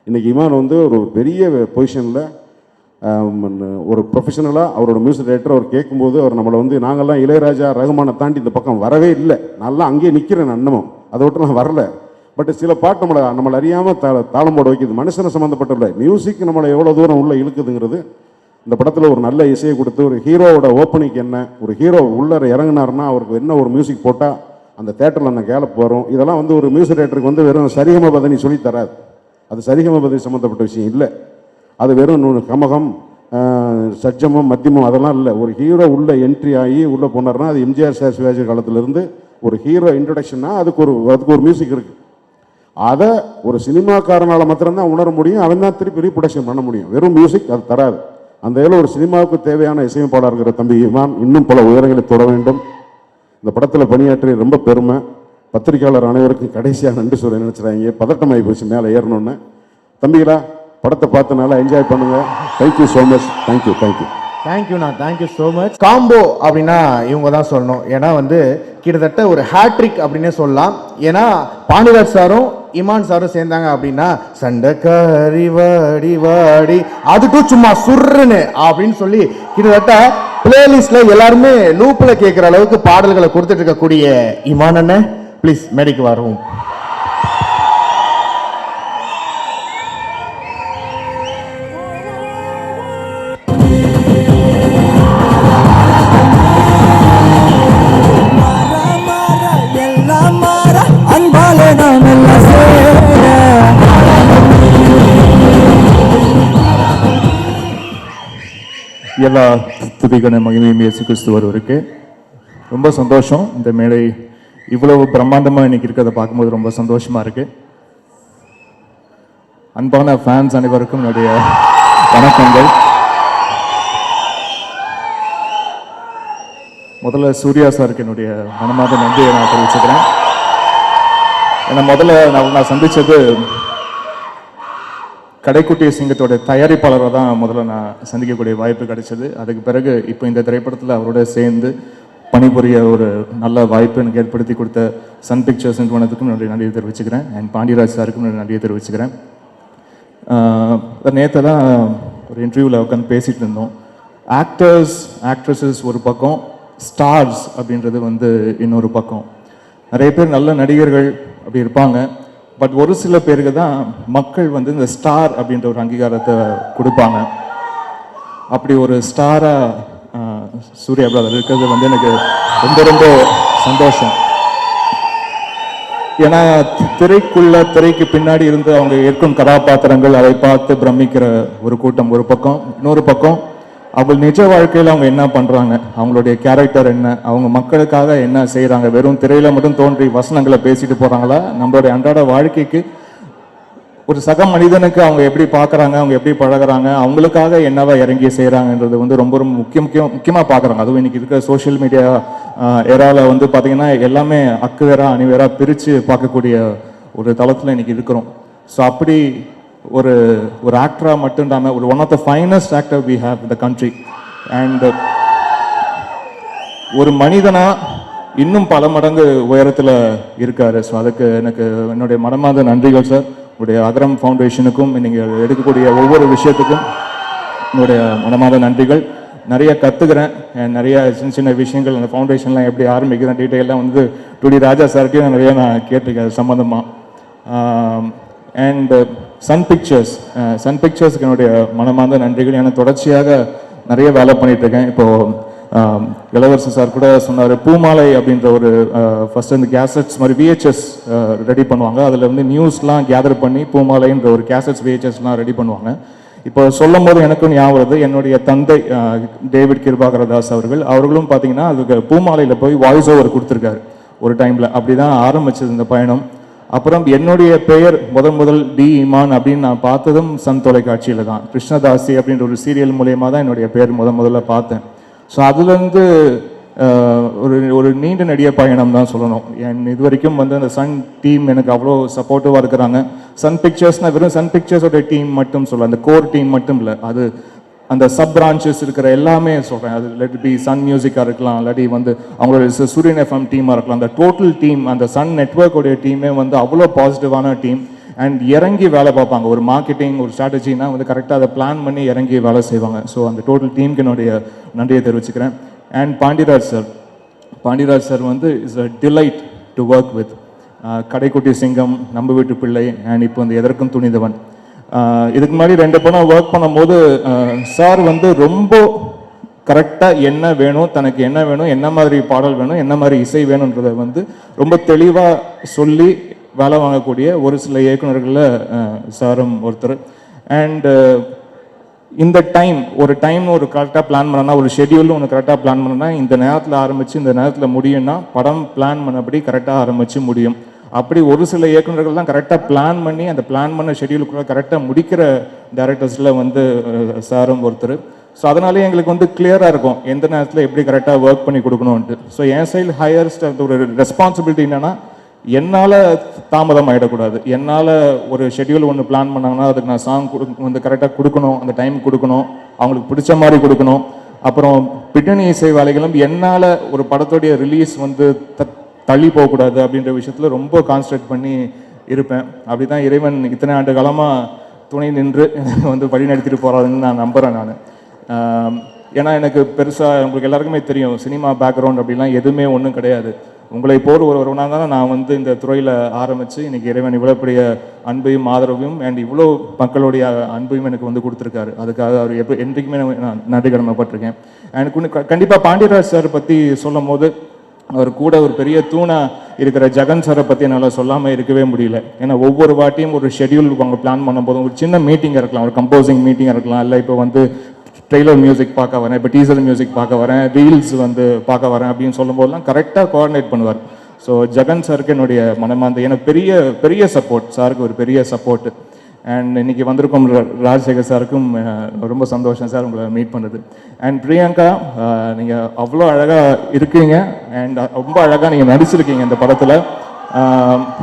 இன்றைக்கி இமான் வந்து ஒரு பெரிய பொசிஷனில் ஒரு ப்ரொஃபஷனலாக அவரோட மியூசிக் டைரக்டர் அவர் கேட்கும்போது அவர் நம்மளை வந்து நாங்கள்லாம் இளையராஜா ரகுமானை தாண்டி இந்த பக்கம் வரவே இல்லை, நல்லா அங்கேயே நிற்கிறேன் அண்ணமும், அதை விட்டு நான் வரல. பட் சில பாட்டு நம்மளை அறியாமல் தாளம் போட வைக்கிது. மனுஷனை சம்மந்தப்பட்ட மியூசிக் நம்மளை எவ்வளோ தூரம் உள்ளே இழுக்குதுங்கிறது இந்த படத்தில் ஒரு நல்ல இசையை கொடுத்து ஒரு ஹீரோவோட ஓப்பனிங் என்ன, ஒரு ஹீரோ உள்ளே இறங்கினார்னா அவருக்கு என்ன ஒரு மியூசிக் போட்டால் அந்த தேட்டரில் அந்த கேலப் வரும். இதெல்லாம் வந்து ஒரு மியூசிக் டைரக்டருக்கு வந்து வெறும் சரிகம பதனி சொல்லி தராது. அது சரிகம பதனி சம்மந்தப்பட்ட விஷயம் இல்லை. அது வெறும் கமகம் சட்ஜமம் மத்தியமம் அதெல்லாம் இல்லை. ஒரு ஹீரோ உள்ளே என்ட்ரி ஆகி உள்ளே போனார்னா அது எம்ஜிஆர் சார் சிவாஜி காலத்திலேருந்து ஒரு ஹீரோ இன்ட்ரடக்ஷன்னா அதுக்கு ஒரு மியூசிக் இருக்குது. அதை ஒரு சினிமாக்காரனால் மாத்திரம்தான் உணர முடியும், அவன் தான் திருப்பி ரீப்ரொடக்ஷன் பண்ண முடியும். வெறும் மியூசிக் அது தராது. அந்த இதில் ஒரு சினிமாவுக்கு தேவையான இசையமைப்பாளர் இருக்கிற தம்பி இமான் இன்னும் பல உயரங்களை தொட வேண்டும். இந்த படத்தில் பணியாற்றி ரொம்ப பெருமை. பத்திரிகையாளர் அனைவருக்கும் கடைசியாக நன்றி சொல்ல நினைச்சுறாங்க, பதட்டமாகி போச்சு மேலே ஏறணுன்னு. தம்பிகளா, படத்தை பார்த்து நல்லா என்ஜாய் பண்ணுங்க. Thank you so much. தேங்க்யூ. தேங்க்யூண்ணா, தேங்க்யூ ஸோ மச். காம்போ அப்படின்னா இவங்க தான் சொல்லணும். ஏன்னா வந்து கிட்டத்தட்ட ஒரு ஹேட்ரிக் அப்படின்னே சொல்லலாம். ஏன்னா பாண்டியராஜ் சாரும் இமான் சாரும் சேர்ந்தாங்க அப்படின்னா சண்டைக்காரி வாடி வாடி அதுக்கும் சும்மா சுர்ருன்னு அப்படின்னு சொல்லி கிட்டத்தட்ட பிளேலிஸ்ட்ல எல்லாருமே லூப்ல கேட்குற அளவுக்கு பாடல்களை கொடுத்துட்டு இருக்கக்கூடிய இமான் அண்ணன் ப்ளீஸ் மேடைக்கு வரும். எல்லா துதிகன மகிமையும் இயேசு கிறிஸ்து ஒருவருக்கு. ரொம்ப சந்தோஷம். இந்த மேடை இவ்வளவு பிரம்மாண்டமாக இன்னைக்கு இருக்கிறத பார்க்கும்போது ரொம்ப சந்தோஷமா இருக்கு. அன்பான ஃபேன்ஸ் அனைவருக்கும் என்னுடைய வணக்கங்கள். முதல்ல சூர்யா சாருக்கு என்னுடைய மனமார்ந்த நன்றியை நான் தெரிவிச்சுக்கிறேன். ஏன்னா முதல்ல நான் சந்திச்சது கடைக்குட்டி சிங்கத்தோட தயாரிப்பாளரை தான் முதல்ல நான் சந்திக்கக்கூடிய வாய்ப்பு கிடைச்சது. அதுக்கு பிறகு இப்போ இந்த திரைப்படத்தில் அவரோட சேர்ந்து பணிபுரிய ஒரு நல்ல வாய்ப்பு எனக்கு ஏற்படுத்தி கொடுத்த சன் பிக்சர்ஸ் நிறுவனத்துக்கும் என்னுடைய நன்றியை தெரிவிச்சுக்கிறேன். அண்ட் பாண்டியராஜ் சாருக்கும் என்னுடைய நன்றியை தெரிவிச்சுக்கிறேன். நேற்று தான் ஒரு இன்டர்வியூவில் உட்காந்து பேசிகிட்டு இருந்தோம். ஆக்டர்ஸ் ஆக்ட்ரஸஸ் ஒரு பக்கம், ஸ்டார்ஸ் அப்படின்றது வந்து இன்னொரு பக்கம். நிறைய பேர் நல்ல நடிகர்கள் அப்படி இருப்பாங்க. பட் ஒரு சில பேருக்கு தான் மக்கள் வந்து இந்த ஸ்டார் அப்படின்ற ஒரு அங்கீகாரத்தை கொடுப்பாங்க. அப்படி ஒரு ஸ்டாராக சூர்யா பிரதர் இருக்கிறது வந்து எனக்கு ரொம்ப ரொம்ப சந்தோஷம். ஏன்னா திரைக்கு பின்னாடி இருந்து அவங்க ஏற்கும் கதாபாத்திரங்கள், அதை பார்த்து பிரமிக்கிற ஒரு கூட்டம் ஒரு பக்கம். இன்னொரு பக்கம் அவங்க நிஜ வாழ்க்கையில் அவங்க என்ன பண்ணுறாங்க, அவங்களுடைய கேரக்டர் என்ன, அவங்க மக்களுக்காக என்ன செய்கிறாங்க, வெறும் திரையில மட்டும் தோன்றி வசனங்களை பேசிட்டு போகிறாங்களா, நம்மளுடைய அன்றாட வாழ்க்கைக்கு ஒரு சக மனிதனுக்கு அவங்க எப்படி பார்க்குறாங்க, அவங்க எப்படி பழகுறாங்க, அவங்களுக்காக என்னவா இறங்கி செய்கிறாங்கன்றது வந்து ரொம்ப ரொம்ப முக்கியமாக பார்க்குறாங்க. அதுவும் இன்னைக்கு இருக்கிற சோஷியல் மீடியா எராவில் வந்து பார்த்தீங்கன்னா எல்லாமே அக்கு வேறா அணி வேறா பிரித்து பார்க்கக்கூடிய ஒரு தளத்தில் இன்னைக்கு இருக்கிறோம். ஸோ அப்படி ஒரு ஆக்டராக மட்டும் இல்லாமல் ஒரு one of the finest actor we have இந்த கண்ட்ரி. அண்ட் ஒரு மனிதனா இன்னும் பல மடங்கு உயரத்தில் இருக்காரு. ஸோ அதுக்கு எனக்கு என்னுடைய மனமார்ந்த நன்றிகள் சார். உங்களுடைய அகரம் ஃபவுண்டேஷனுக்கும் நீங்கள் எடுக்கக்கூடிய ஒவ்வொரு விஷயத்துக்கும் என்னுடைய மனமார்ந்த நன்றிகள். நிறைய கற்றுக்கிறேன், நிறைய சின்ன சின்ன விஷயங்கள் அந்த ஃபவுண்டேஷன்லாம் எப்படி ஆரம்பிக்கிறேன் டீட்டெயிலாம் வந்து டுடி ராஜா சார்கிட்டையும் நிறைய நான் கேட்டிருக்கேன் சம்மந்தமாக. அண்ட் சன் பிக்சர்ஸ்க்கு என்னுடைய மனமார்ந்த நன்றிகள். ஏன்னா தொடர்ச்சியாக நிறைய வேலை பண்ணிகிட்ருக்கேன். இப்போது இளவரசு சார் கூட சொன்னார், பூமாலை அப்படின்ற ஒரு ஃபர்ஸ்ட் அந்த கேசட்ஸ் மாதிரி விஹெச்எஸ் ரெடி பண்ணுவாங்க. அதில் வந்து நியூஸ்லாம் கேதர் பண்ணி பூமாலைன்ற ஒரு கேசட்ஸ் விஹெச்எஸ்லாம் ரெடி பண்ணுவாங்க. இப்போ சொல்லும் போது எனக்கும் ஞாபகம் வருது, என்னுடைய தந்தை டேவிட் கிருபாகரதாஸ் அவர்களும் பார்த்தீங்கன்னா அதுக்கு பூமாலையில் போய் வாய்ஸ் ஓவர் கொடுத்துருக்காரு ஒரு டைமில். அப்படி தான் ஆரம்பிச்சது இந்த பயணம். அப்புறம் என்னுடைய பெயர் முதல் டி இமான் அப்படின்னு நான் பார்த்ததும் சன் தொலைக்காட்சியில் தான். கிருஷ்ணதாசி அப்படின்ற ஒரு சீரியல் மூலயமா தான் என்னுடைய பேர் முதல்ல பார்த்தேன். ஸோ அதுலேருந்து ஒரு நீண்ட நெடிய பயணம் தான் சொல்லணும். இது வரைக்கும் வந்து அந்த சன் டீம் எனக்கு அவ்வளோ சப்போர்ட்டிவாக இருக்கிறாங்க. சன் பிக்சர்ஸ்னால் வெறும் சன் பிக்சர்ஸோட டீம் மட்டும் சொல்ல, அந்த கோர் டீம் மட்டும் இல்லை, அது அந்த சப் பிரான்ச்சஸ் இருக்கிற எல்லாமே சொல்கிறேன். அது லெட் பி சன் மியூசிக்காக இருக்கலாம், இல்லாட்டி வந்து அவங்களோட சூரியன் எஃப்எம் டீமாக இருக்கலாம். அந்த டோட்டல் டீம், அந்த சன் நெட்வொர்க்கோடைய டீமே வந்து அவ்வளோ பாசிட்டிவான டீம். அண்ட் இறங்கி வேலை பார்ப்பாங்க. ஒரு மார்க்கெட்டிங் ஒரு ஸ்ட்ராட்டஜினா வந்து கரெக்டாக அதை பிளான் பண்ணி இறங்கி வேலை செய்வாங்க. ஸோ அந்த டோட்டல் டீமுக்கு என்னுடைய நன்றியை தெரிவிச்சுக்கிறேன். அண்ட் பாண்டியராஜ் சார் வந்து is a delight to work with. Kadaikutty Singam, நம்ம வீட்டு பிள்ளை, அண்ட் இப்போ வந்து எதற்கும் துணிந்தவன். இதுக்கு முன்னாடி 2 படம் ஒர்க் பண்ணும்போது சார் வந்து ரொம்ப கரெக்டாக என்ன வேணும், தனக்கு என்ன வேணும், என்ன மாதிரி பாடல் வேணும், என்ன மாதிரி இசை வேணுன்றதை வந்து ரொம்ப தெளிவாக சொல்லி வேலை வாங்கக்கூடிய ஒரு சில இயக்குநர்களில் சாரும் ஒருத்தர். அண்ட் இந்த ஒரு கரெக்டாக பிளான் பண்ணனா, ஒரு ஷெட்யூல் ஒன்று கரெக்டாக பிளான் பண்ணனா, இந்த நேரத்தில் ஆரம்பித்து இந்த நேரத்தில் முடியும்னா படம் பிளான் பண்ணபடி கரெக்டாக ஆரம்பித்து முடியும். அப்படி ஒரு சில இயக்குநர்கள் தான் கரெக்டாக பிளான் பண்ணி அந்த பிளான் பண்ண ஷெட்யூலுக்குள்ள கரெக்டாக முடிக்கிற டைரக்டர்ஸில் வந்து சாரும் ஒருத்தர். ஸோ அதனாலே எங்களுக்கு வந்து கிளியராக இருக்கும் எந்த நேரத்தில் எப்படி கரெக்டாக ஒர்க் பண்ணி கொடுக்கணும்ன்ட்டு. ஸோ என் சைடு ஹையர்ஸ்ட் ஒரு ரெஸ்பான்சிபிலிட்டி என்னென்னா, என்னால் தாமதம் ஆகிடக்கூடாது. என்னால் ஒரு ஷெட்யூல் ஒன்று பிளான் பண்ணாங்கன்னா அதுக்கு நான் சாங் வந்து கரெக்டாக கொடுக்கணும், அந்த டைம் கொடுக்கணும், அவங்களுக்கு பிடிச்ச மாதிரி கொடுக்கணும். அப்புறம் பின்னணி இசை வேலைகளும் என்னால் ஒரு படத்தோடைய ரிலீஸ் வந்து தள்ளி போகக்கூடாது அப்படின்ற விஷயத்தில் ரொம்ப கான்சன்ட்ரேட் பண்ணி இருப்பேன். அப்படி தான் இறைவன் இத்தனை ஆண்டு காலமாக துணை நின்று வந்து வழி நடத்திட்டு போகிறாருன்னு நான் நம்புகிறேன். நான் ஏன்னா எனக்கு பெருசாக உங்களுக்கு எல்லாருக்குமே தெரியும், சினிமா பேக்ரவுண்ட் அப்படிலாம் எதுவுமே ஒன்றும் கிடையாது. உங்களை போர் ஒருவனாக தான் நான் வந்து இந்த துறையில் ஆரம்பித்து இன்றைக்கி இறைவன் இவ்வளோ பெரிய அன்பையும் ஆதரவையும் அண்ட் இவ்வளோ மக்களுடைய அன்பையும் எனக்கு வந்து கொடுத்துருக்காரு. அதுக்காக அவர் என்றைக்குமே நான் நன்றி கடமைப்பட்டிருக்கேன். எனக்கு கண்டிப்பாக பாண்டியராஜ் சார் பற்றி சொல்லும் போது அவர் கூட ஒரு பெரிய தூணாக இருக்கிற ஜெகன் சாரை பற்றி என்னால் சொல்லாமல் இருக்கவே முடியல. ஏன்னா ஒவ்வொரு வாட்டியும் ஒரு ஷெட்யூல் அவங்க பிளான் பண்ணும் போதும் ஒரு சின்ன மீட்டிங் இருக்கலாம், ஒரு கம்போசிங் மீட்டிங் இருக்கலாம், இல்லை இப்போ வந்து ட்ரெய்லர் மியூசிக் பார்க்க வரேன், இப்போ டீசர் மியூசிக் பார்க்க வரேன், ரீல்ஸ் வந்து பார்க்க வரேன் அப்படின்னு சொல்லும் போதெல்லாம் கரெக்டாக கோஆர்டினேட் பண்ணுவார். ஸோ ஜெகன் சாருக்கு என்னுடைய மனமார்ந்த எனக்கு பெரிய சப்போர்ட், சாருக்கு ஒரு பெரிய சப்போர்ட். அண்ட் இன்னைக்கு வந்திருக்கும் ராஜசேகர் சாருக்கும் ரொம்ப சந்தோஷம் சார் உங்களை மீட் பண்ணுறது. அண்ட் பிரியங்கா, நீங்கள் அவ்வளோ அழகாக இருக்கீங்க அண்ட் ரொம்ப அழகாக நீங்கள் நடிச்சிருக்கீங்க இந்த படத்தில்.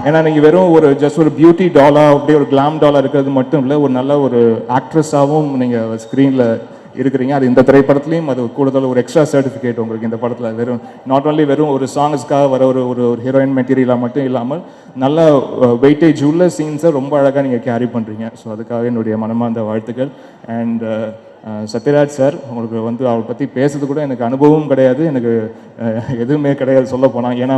ஏன்னா நீங்கள் வெறும் ஜஸ்ட் ஒரு பியூட்டி டாலாக அப்படியே ஒரு கிளாம் டாலாக இருக்கிறது மட்டும் இல்லை, ஒரு நல்ல ஒரு ஆக்ட்ரஸாகவும் நீங்கள் ஸ்க்ரீனில் இருக்கிறீங்க. அது இந்த திரைப்படத்துலையும் அது கூடுதல் ஒரு எக்ஸ்ட்ரா சர்டிஃபிகேட் உங்களுக்கு இந்த படத்தில். வெறும் நாட் ஒன்லி வெறும் ஒரு சாங்ஸ்க்காக வர ஒரு ஒரு ஒரு ஹீரோயின் மெட்டீரியலாக மட்டும் இல்லாமல் நல்ல வெயிட்டேஜ் உள்ள சீன்ஸை ரொம்ப அழகாக நீங்கள் கேரி பண்ணுறீங்க. ஸோ அதுக்காக என்னுடைய மனமார்ந்த வாழ்த்துக்கள். அண்ட் சத்யராஜ் சார், உங்களுக்கு வந்து அவரை பற்றி பேசுறது கூட எனக்கு அனுபவம் கிடையாது, எனக்கு எதுவுமே கிடையாது சொல்ல போனால். ஏன்னா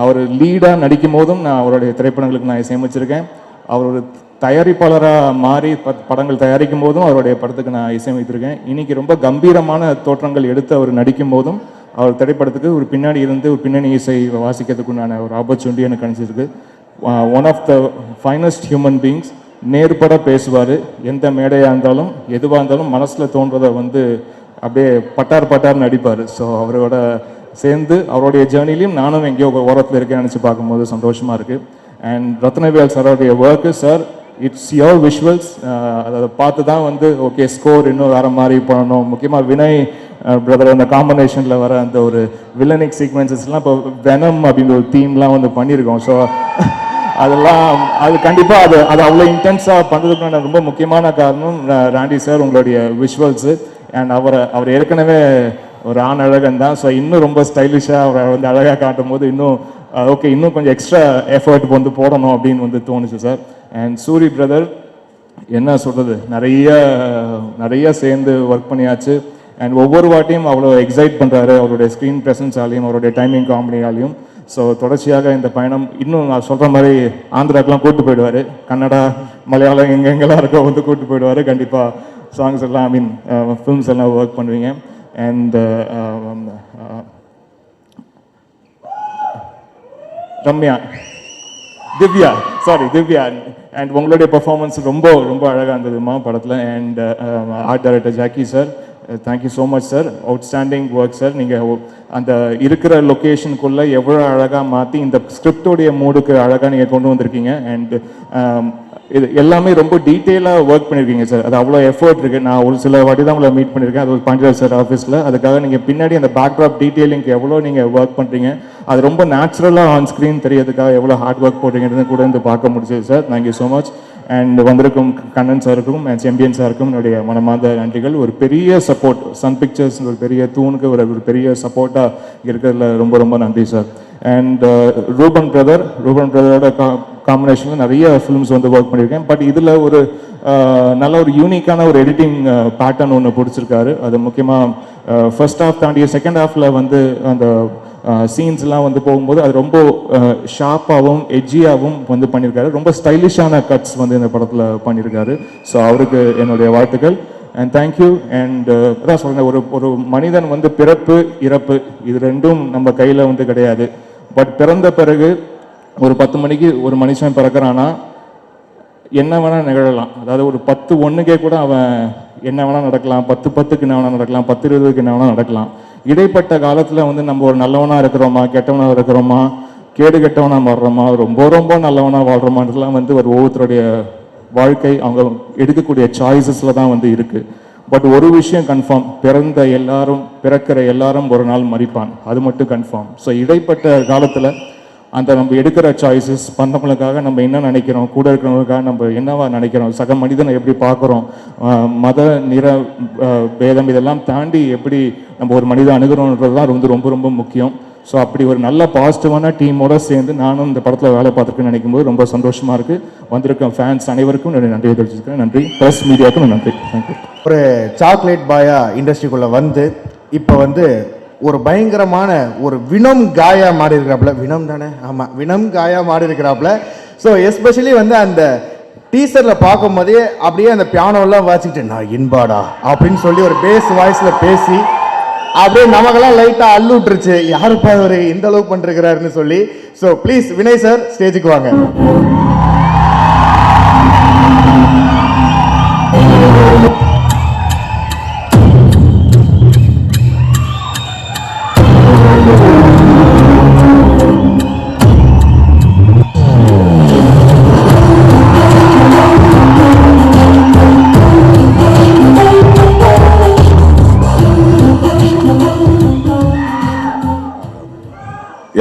அவர் லீடாக நடிக்கும் போதும் நான் அவருடைய திரைப்படங்களுக்கு நான் இசையமைச்சிருக்கேன். அவர் ஒரு தயாரிப்பாளராக மாறி படங்கள் தயாரிக்கும் போதும் அவருடைய படத்துக்கு நான் இசையமைத்திருக்கேன். இன்னைக்கு ரொம்ப கம்பீரமான தோற்றங்கள் எடுத்து அவர் நடிக்கும் போதும் அவர் திரைப்படத்துக்கு ஒரு பின்னாடி இருந்து ஒரு பின்னணி இசை வாசிக்கிறதுக்குண்டான ஒரு ஆப்பர்ச்சுனிட்டி எனக்கு கிடைச்சிருக்கு. One of the finest human beings. நேர்பட பேசுவார். எந்த மேடையாக இருந்தாலும் எதுவாக இருந்தாலும் மனசில் தோன்றதை வந்து அப்படியே பட்டார் நடிப்பார். ஸோ அவரோட சேர்ந்து அவருடைய ஜேர்னிலையும் நானும் எங்கேயோ ஓரத்தில் இருக்கேன்னு நினச்சி பார்க்கும்போது சந்தோஷமாக இருக்குது. அண்ட் ரத்னவேல் சாரோடைய work sir, it's your visuals. அதை பார்த்து தான் வந்து ஓகே ஸ்கோர் இன்னும் வேறு மாதிரி பண்ணணும். முக்கியமாக வினய் பிரதர் அந்த காம்பினேஷனில் வர அந்த ஒரு வில்லனிக் சீக்வன்சஸ்லாம் இப்போ வெனம் அப்படின்ற ஒரு தீம்லாம் வந்து பண்ணியிருக்கோம். ஸோ அதெல்லாம் அது கண்டிப்பாக அது அவ்வளோ இன்டென்ஸாக பண்ணுறதுக்கு ரொம்ப முக்கியமான காரணம் ராண்டி சார் உங்களுடைய விஷுவல்ஸு. அண்ட் அவர் ஏற்கனவே ஒரு ஆண் அழகன் தான். ஸோ இன்னும் ரொம்ப ஸ்டைலிஷாக அவரை வந்து அழகாக காட்டும் போது இன்னும் ஓகே இன்னும் கொஞ்சம் எக்ஸ்ட்ரா எஃபர்ட் வந்து போடணும் அப்படின்னு வந்து தோணுச்சு சார். அண்ட் சூரி பிரதர் என்ன சொல்கிறது, நிறைய சேர்ந்து ஒர்க் பண்ணியாச்சு. அண்ட் ஒவ்வொரு வாட்டியும் அவ்வளோ எக்ஸைட் பண்ணுறாரு அவருடைய ஸ்க்ரீன் ப்ரெசன்ஸாலையும் அவருடைய டைமிங் காமெடியாலையும். ஸோ தொடர்ச்சியாக இந்த பயணம் இன்னும் நான் சொல்கிற மாதிரி ஆந்திராக்கெலாம் கூப்பிட்டு போயிடுவார், கன்னடா மலையாளம் எங்கெங்கெல்லாம் இருக்கோ வந்து கூப்பிட்டு போயிடுவார். கண்டிப்பாக சாங்ஸ் எல்லாம் ஐ மீன் ஃபிலிம்ஸ் எல்லாம் ஒர்க் பண்ணுவீங்க. அண்ட் திவ்யா அண்ட் உங்களுடைய பெர்ஃபார்மன்ஸ் ரொம்ப ரொம்ப அழகாக இருந்ததுமா படத்தில். And art director Jacki sir, thank you so much sir, outstanding work sir. நீங்கள் அந்த இருக்கிற லொக்கேஷனுக்குள்ளே எவ்வளோ அழகாக மாற்றி இந்த ஸ்கிரிப்டோடைய மூடுக்கு அழகாக நீங்கள் கொண்டு வந்திருக்கீங்க. அண்ட் இது எல்லாமே ரொம்ப டீட்டெயிலாக ஒர்க் பண்ணியிருக்கீங்க சார். அது அவ்வளோ எஃபர்ட் இருக்குது. நான் ஒரு சில வாட்டி தான் உங்களை மீட் பண்ணியிருக்கேன், அது ஒரு பாண்டியராஜ் சார் ஆஃபீஸில். அதுக்காக நீங்கள் பின்னாடி அந்த பேக்ட்ராப் டீட்டெயிலிங்க்கு எவ்வளோ நீங்கள் ஒர்க் பண்ணுறீங்க, அது ரொம்ப நேச்சுரலாக ஆன் ஸ்க்ரீன் தெரியறதுக்காக எவ்வளோ ஹார்ட் ஒர்க் போடுறீங்கிறது கூட இருந்து பார்க்க முடிச்சது sir. Thank you so much. And வந்திருக்கும் கண்ணன் சாருக்கும் அண்ட் செம்பியன் சாருக்கும் என்னுடைய மனமார்ந்த நன்றிகள். ஒரு பெரிய சப்போர்ட், சன் பிக்சர்ஸ் ஒரு பெரிய தூணுக்கு ஒரு பெரிய சப்போர்ட்டாக இருக்கிறதுல ரொம்ப ரொம்ப நன்றி சார். அண்ட் ரூபன் பிரதரோட காம்பினேஷனில் நிறைய ஃபிலிம்ஸ் வந்து ஒர்க் பண்ணியிருக்கேன். பட் இதில் ஒரு நல்ல ஒரு யூனிக்கான ஒரு எடிட்டிங் பேட்டர்ன் ஒன்று பிடிச்சிருக்காரு. அது முக்கியமாக ஃபர்ஸ்ட் ஹாஃப் தாண்டிய செகண்ட் ஹாஃபில் வந்து அந்த சீன்ஸ்லாம் வந்து போகும்போது அது ரொம்ப ஷார்ப்பாகவும் எட்ஜியாகவும் வந்து பண்ணியிருக்காரு. ரொம்ப ஸ்டைலிஷான கட்ஸ் வந்து இந்த படத்தில் பண்ணியிருக்காரு. ஸோ அவருக்கு என்னுடைய வாழ்த்துக்கள். And thank you. அண்ட் அதான் சொல்கிறேன், ஒரு மனிதன் வந்து பிறப்பு இறப்பு இது ரெண்டும் நம்ம கையில் வந்து கிடையாது. பட் பிறந்த பிறகு ஒரு 10 மணிக்கு ஒரு மனுஷன் பிறக்கிறான்னா என்ன வேணால் நிகழலாம். அதாவது ஒரு 10:01 கூட அவன் என்ன வேணால் நடக்கலாம், 10:10க்கு என்ன வேணால் நடக்கலாம், 10:20க்கு என்ன வேணால் நடக்கலாம். இடைப்பட்ட காலத்தில் வந்து நம்ம ஒரு நல்லவனாக இருக்கிறோமா, கெட்டவனாக இருக்கிறோமா, கேடு கெட்டவனாக மாறுறோமா, ரொம்ப ரொம்ப நல்லவனாக வாழ்கிறோமான்றதுலாம் வந்து ஒரு ஒவ்வொருத்தருடைய வாழ்க்கை அவங்க எடுக்கக்கூடிய சாய்ஸஸில் தான் வந்து இருக்குது. பட் ஒரு விஷயம் கன்ஃபார்ம், பிறக்கிற எல்லாரும் ஒரு நாள் மரிப்பான், அது மட்டும் கன்ஃபார்ம். ஸோ இடைப்பட்ட காலத்தில் அந்த நம்ம எடுக்கிற சாய்ஸஸ் பண்ணவங்களுக்காக நம்ம என்ன நினைக்கிறோம், கூட இருக்கிறவங்களுக்காக நம்ம என்னவா நினைக்கிறோம், சக மனிதனை எப்படி பார்க்குறோம், மத நிற பேதம் இதெல்லாம் தாண்டி எப்படி நம்ம ஒரு மனிதன் அணுகிறோன்றது தான் வந்து ரொம்ப ரொம்ப முக்கியம். ஸோ அப்படி ஒரு நல்ல பாசிட்டிவான டீமோடு சேர்ந்து நானும் இந்த படத்தில் வேலை பார்த்துருக்கேன்னு நினைக்கும்போது ரொம்ப சந்தோஷமாக இருக்குது. வந்திருக்க ஃபேன்ஸ் அனைவருக்கும் என்னுடைய நன்றியை தெரிவிச்சிருக்கேன். நன்றி. ப்ரெஸ் மீடியாவுக்கும் நன்றி. தேங்க்யூ. ஒரு சாக்லேட் பாயா இண்டஸ்ட்ரிக்குள்ளே வந்து இப்போ வந்து ஒரு பயங்கரமான ஒரு வினம் காயா மாறி இருக்கிறாப்புல. வினம் தானே? ஆமாம், வினம் காயா மாறி இருக்கிறாப்புல. ஸோ எஸ்பெஷலி வந்து அந்த டீசரில் பார்க்கும் போதே அப்படியே அந்த பியானோலாம் வாசிக்கிட்டு நான் இன்பாடா அப்படின்னு சொல்லி ஒரு பேஸ் வாய்ஸில் பேசி அப்படியே நமக்கெல்லாம் லைட்டாக அள்ளுட்டுருச்சு, யாருப்பா அவர் இந்த அளவு பண்ணிருக்கிறாருன்னு சொல்லி. ஸோ ப்ளீஸ் வினய் சார் ஸ்டேஜுக்கு வாங்க.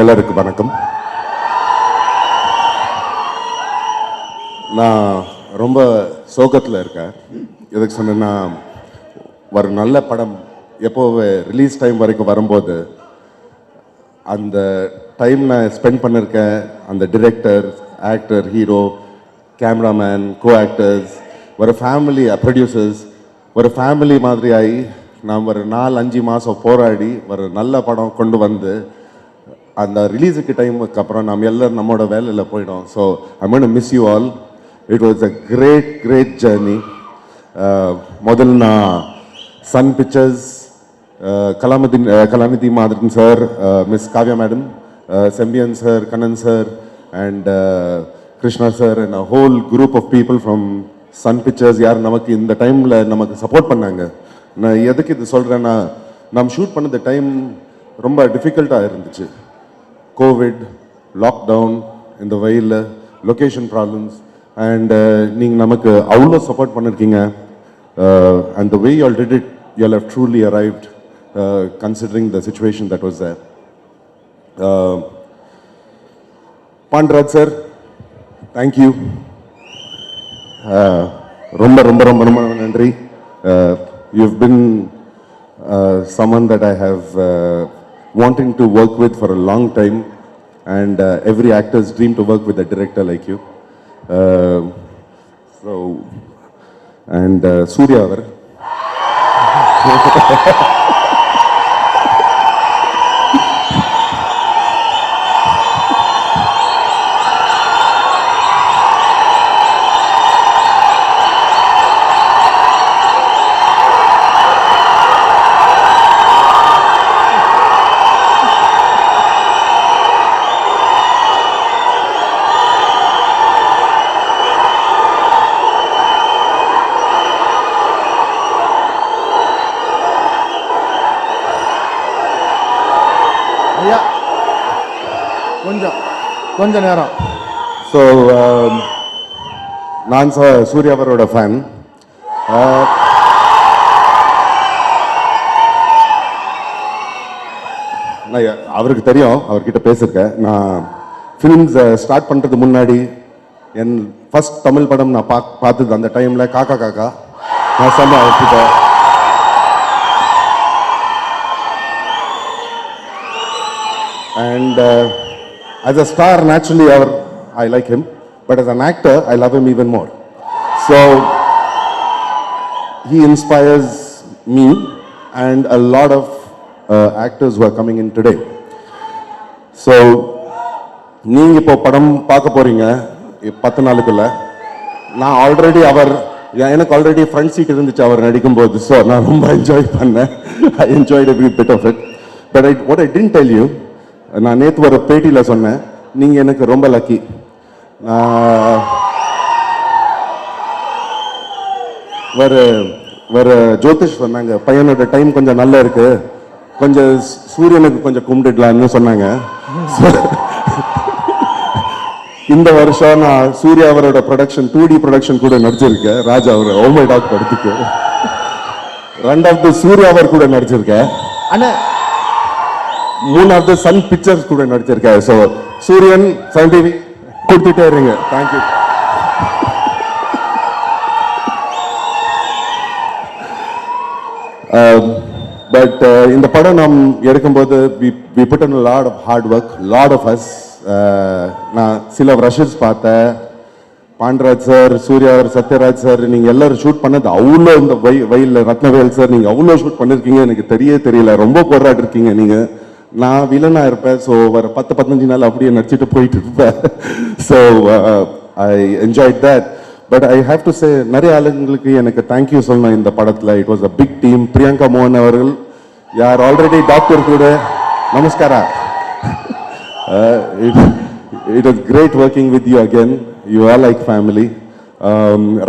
எல்லாருக்கும் வணக்கம். நான் ரொம்ப சோகத்தில் இருக்கேன். எதுக்கு சொன்னேன்னா, ஒரு நல்ல படம் எப்போ ரிலீஸ் டைம் வரைக்கும் வரும்போது அந்த டைம் நான் ஸ்பெண்ட் பண்ணியிருக்கேன். அந்த director, actor, hero, cameraman, co actors, ஒரு ஃபேமிலி ப்ரொடியூசர்ஸ், ஒரு ஃபேமிலி மாதிரி ஆகி நாம் ஒரு 4-5 மாதம் போராடி ஒரு நல்ல படம் கொண்டு வந்து அந்த ரிலீஸுக்கு டைமுக்கு அப்புறம் நாம் எல்லோரும் நம்மளோட வேலையில் போயிடும். So I mean miss you all. It was a great journey. முதல்ல நான் Sun Pictures, Kalanithi Maran sir, miss Kavya madam, Sembiyan sir, Kannan sir, and Krishna sir, and a whole group of people from Sun Pictures யார் நமக்கு இந்த டைமில் நமக்கு சப்போர்ட் பண்ணாங்க. நான் எதுக்கு இது சொல்கிறேன்னா, நம்ம ஷூட் பண்ணது டைம் ரொம்ப டிஃபிகல்ட்டாக இருந்துச்சு. கோவிட், லாக்டவுன், இந்த வெயிலில் லொக்கேஷன் ப்ராப்ளம்ஸ், அண்ட் நீங்கள் நமக்கு அவ்வளோ சப்போர்ட் பண்ணியிருக்கீங்க. And the way you all did it, you all have truly arrived considering the situation that was there. Pandraj sir, thank you. ரொம்ப நன்றி. You've been someone that I have wanting to work with for a long time, and every actor's dream to work with a director like you. So, and Surya avar ஐயா கொஞ்ச நேரம். ஸோ நான் சூர்யா அவரோட ஃபேன். நான் அவருக்கு தெரியும், அவர்கிட்ட பேசியிருக்கேன். நான் ஃபிலிம்ஸ் ஸ்டார்ட் பண்ணுறது முன்னாடி என் ஃபர்ஸ்ட் தமிழ் படம் நான் பார்த்தது அந்த டைமில் காக்கா நான் சொன்னேன் அவர்கிட்ட. And as a star, naturally, I like him. But as an actor, I love him even more. So, he inspires me and a lot of actors who are coming in today. So, நீங்கள் இப்போ படம் பார்க்க போகிறீங்க 10 நாளுக்குள்ள. நான் ஆல்ரெடி எனக்கு ஆல்ரெடி ஃப்ரண்ட் சீட் இருந்துச்சு அவர் நடிக்கும்போது. ஸோ நான் ரொம்ப என்ஜாய் பண்ணேன். I enjoyed every bit of it. But what I didn't tell you, நான் நேற்று ஒரு பேட்டியில் சொன்னேன், நீங்கள் எனக்கு ரொம்ப லக்கி. ஒரு ஜோதிஷ் சொன்னாங்க, பையனோட டைம் கொஞ்சம் நல்லா இருக்கு, கொஞ்சம் சூரியனுக்கு கொஞ்சம் கும்பிட்டுடலான்னு சொன்னாங்க. இந்த வருஷம் நான் சூர்யா அவரோட ப்ரொடக்ஷன் 2D ப்ரொடக்ஷன் கூட நடிச்சிருக்கேன். ராஜா அவர் ஓ மை டாக் படத்துக்கு 2வது சூர்யா அவர் கூட நடிச்சிருக்கேன். அண்ணா 3வது சன் பிக்சர்ஸ் கூட நடிச்சிருக்கேன். ஸோ சூரியன், சன் டிவி கொடுத்துட்டே இருங்க. தேங்க்யூ. பட் இந்த படம் நாம் எடுக்கும்போது we put in a lot of hard work, lot of us. நான் சில ரஷஸ் பார்த்தேன். பாண்டராஜ் சார், சூர்யா அவர், சத்யராஜ் சார், நீங்கள் எல்லாரும் ஷூட் பண்ணது அவ்வளோ. இந்த வயலில் ரத்னவேல் சார், நீங்கள் அவ்வளோ ஷூட் பண்ணியிருக்கீங்க. எனக்கு தெரியல, ரொம்ப போராடி இருக்கீங்க நீங்கள். நான் வில்லனாக இருப்பேன். ஸோ ஒரு 10-15 நாள் அப்படியே நடிச்சுட்டு போயிட்டு இருப்பேன். So I enjoyed that. But I have to say, நிறைய ஆளுங்களுக்கு எனக்கு தேங்க்யூ சொல்லணும் இந்த படத்தில். It was a big team. Priyanka மோகன் அவர்கள், யார் ஆல்ரெடி டாக்டர் கூட, நமஸ்காரா. It was great working with you again. You are like family.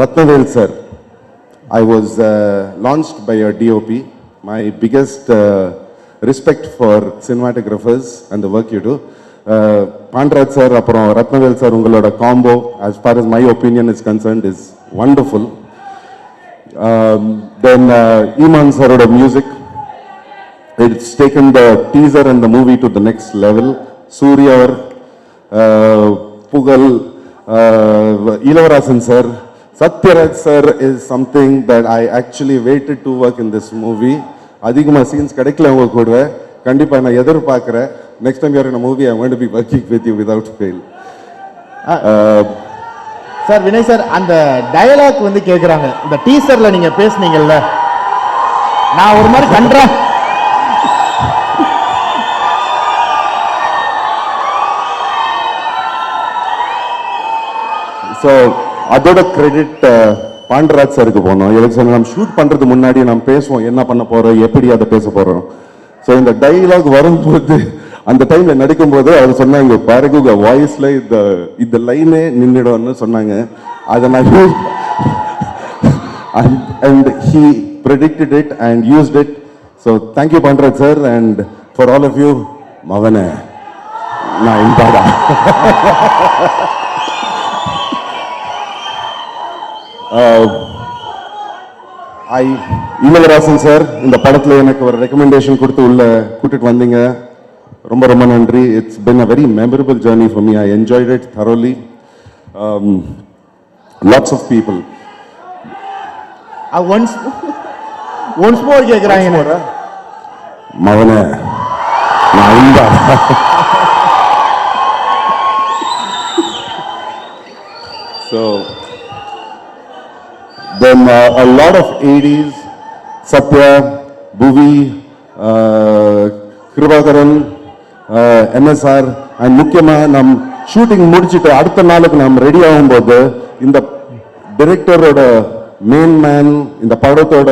Ratnavel sir, I was launched by your DOP. My biggest respect for cinematographers and the work you do. Pandraj sir, aprom Ratnavel sir, ungaloda combo, as far as my opinion is concerned, is wonderful. Then Iman sir oda music, it's taken the teaser and the movie to the next level. Surya அவர், புகழ், இளவராசன் sir, Satyaraj sir is something that I actually waited to work in this movie. அதிகமாக சீன்ஸ் கிடைக்கல உங்க கூட கண்டிப்பாக நான் எதிர்பார்க்குறேன். Next time you're in a movie I'm going to be working with you without fail. Sir Vinay sir அந்த டயலாக் வந்து கேட்குறாங்க. இந்த டீசர்ல நீங்க பேசுனீங்கல்ல, நான் ஒரு மாதிரி கன்றா ஸோ அதோட கிரெடிட் பாண்டராஜ் சாருக்கு போனோம். எதுக்கு சார் நம்ம ஷூட் பண்ணுறது முன்னாடி நம்ம பேசுவோம் என்ன பண்ண போகிறோம், எப்படி அதை பேச போகிறோம். ஸோ இந்த டைலாக் வரும்போது அந்த டைம்ல நடிக்கும்போது அவர் சொன்னாங்க, பாருங்க உங்க வாய்ஸ்ல இந்த லைனே நின்றுடும்னு சொன்னாங்க. அதை நான் and he predicted it and used it. So thank you Pandrat sir, and for all of you, மவனே நான் இம்பாடா. இளவரசன் சார் இந்த படத்துல எனக்கு ஒரு ரெக்கமெண்டேஷன் கொடுத்து உள்ள கூட்டிட்டு வந்தீங்க. ரொம்ப ரொம்ப நன்றி. It's been a very memorable journey for me. I enjoyed it thoroughly. Lots of people. Once more கேக்குறாங்க. மவனே நான் இம்பாடா. So then a lot of ADs, Satya, Bhuvi, Kribakaran, MSR, and முக்கியமா நம் ஷூட்டிங் முடிச்சுட்டு அடுத்த நாளுக்கு நாம் ரெடி ஆகும்போது இந்த டைரக்டரோட மெயின் மேன், இந்த படத்தோட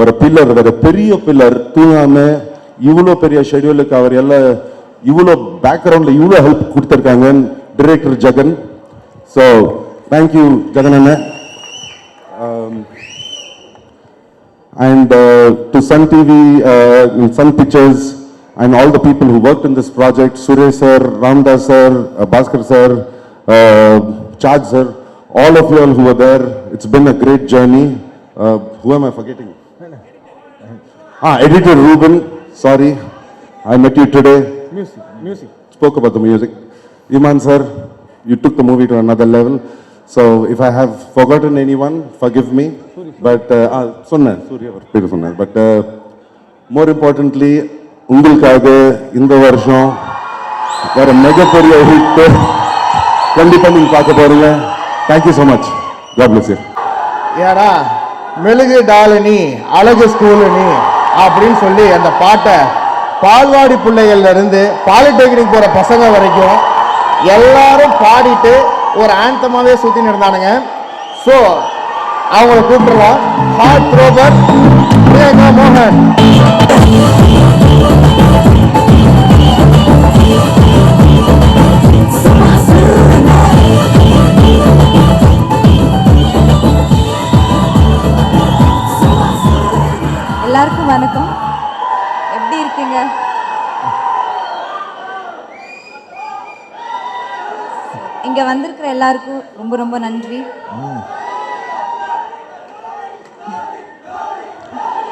ஒரு பில்லர், ஒரு பெரிய பில்லர் தூங்காம இவ்வளோ பெரிய ஷெட்யூலுக்கு அவர் எல்லாம் இவ்வளோ பேக்ரவுண்ட்ல இவ்வளோ ஹெல்ப் கொடுத்துருக்காங்க director Jagan. So thank you Jagan அண்ணன். And to Sun TV, Sun Pictures, and all the people who worked in this project, Suresh sir, Ramdas sir, Bhaskar sir, Chad sir, all of you all who were there, it's been a great journey. Who am I forgetting? Editor Ruben, sorry, I met you today. Music. Spoke about the music. Iman sir, you took the movie to another level. So if I have forgotten anyone, forgive me. But சொன்னேன் சூர்யா பேர் சொன்னேன். பட் மோர் இம்பார்ட்டன்ட்லி உங்களுக்காக இந்த வருஷம் வேற மிகப்பெரிய ஹிட் கண்டிப்பா நீங்க பார்க்க போறீங்க. Thank you so much. God bless you. ஏடா மெழுகு டாலினி அழகு ஸ்கூலினி அப்படின்னு சொல்லி அந்த பாட்டை பால்வாடி பிள்ளைகள்ல இருந்து பாலிடெக்னிக் போற பசங்க வரைக்கும் எல்லாரும் பாடிட்டு ஒரு ஆந்தமாவே சுத்தி இருந்தானுங்க. ஸோ அவங்களை கூப்பிடலாம். ஹார்ட் த்ரோபர் பிரியங்கா மோகன். எல்லாருக்கும் வணக்கம். எப்படி இருக்கீங்க? இங்க வந்திருக்கிற எல்லாருக்கும் ரொம்ப ரொம்ப நன்றி.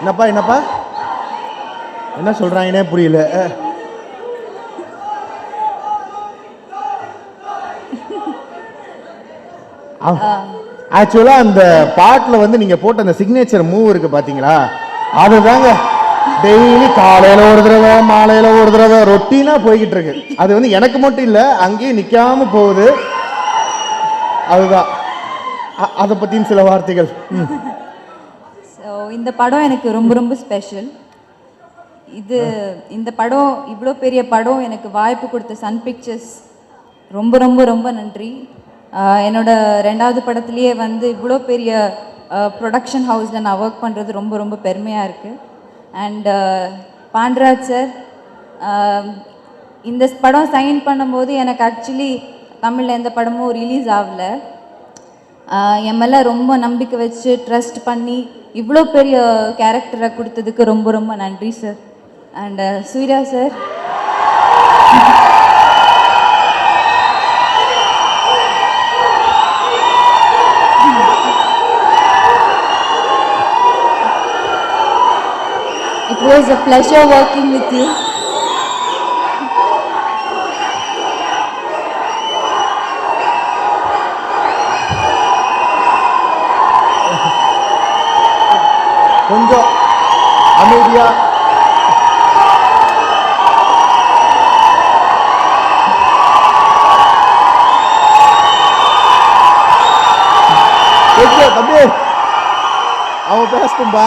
என்னப்பா என்ன சொல்றாங்கன்னே புரியல. ஆக்சுவலா அந்த பாட்டில் வந்து நீங்க போட்ட அந்த சிக்னேச்சர் மூவ் இருக்கு பாத்தீங்களா, அதுதாங்க டெய்லி காலையில ஒரு தடவை மாலையில ஒரு தடவை ரொட்டீனா போய்கிட்டு இருக்கு. அது வந்து எனக்கு மட்டும் இல்ல, அங்கேயே நிக்காம போகுது. அதுதான் அதை பத்தியும் சில வார்த்தைகள். ஸோ இந்த படம் எனக்கு ரொம்ப ரொம்ப ஸ்பெஷல். இந்த படம் இவ்வளோ பெரிய படம் எனக்கு வாய்ப்பு கொடுத்த சன் பிக்சர்ஸ் ரொம்ப ரொம்ப ரொம்ப நன்றி. என்னோட 2வது படத்துலேயே வந்து இவ்வளோ பெரிய ப்ரொடக்ஷன் ஹவுஸில் நான் ஒர்க் பண்ணுறது ரொம்ப ரொம்ப பெருமையாக இருக்குது. அண்ட் பாண்டராஜ் சார், இந்த படம் சைன் பண்ணும்போது எனக்கு ஆக்சுவலி தமிழில் எந்த படமும் ரிலீஸ் ஆகலை. என் மேலே ரொம்ப நம்பிக்கை வச்சு ட்ரஸ்ட் பண்ணி இவ்வளோ பெரிய கேரக்டரை கொடுத்ததுக்கு ரொம்ப ரொம்ப நன்றி sir. And Suriya sir, it was a pleasure working with you. கொஞ்சம் அமைதியா தம்பி அவன் பேசட்டும்பா.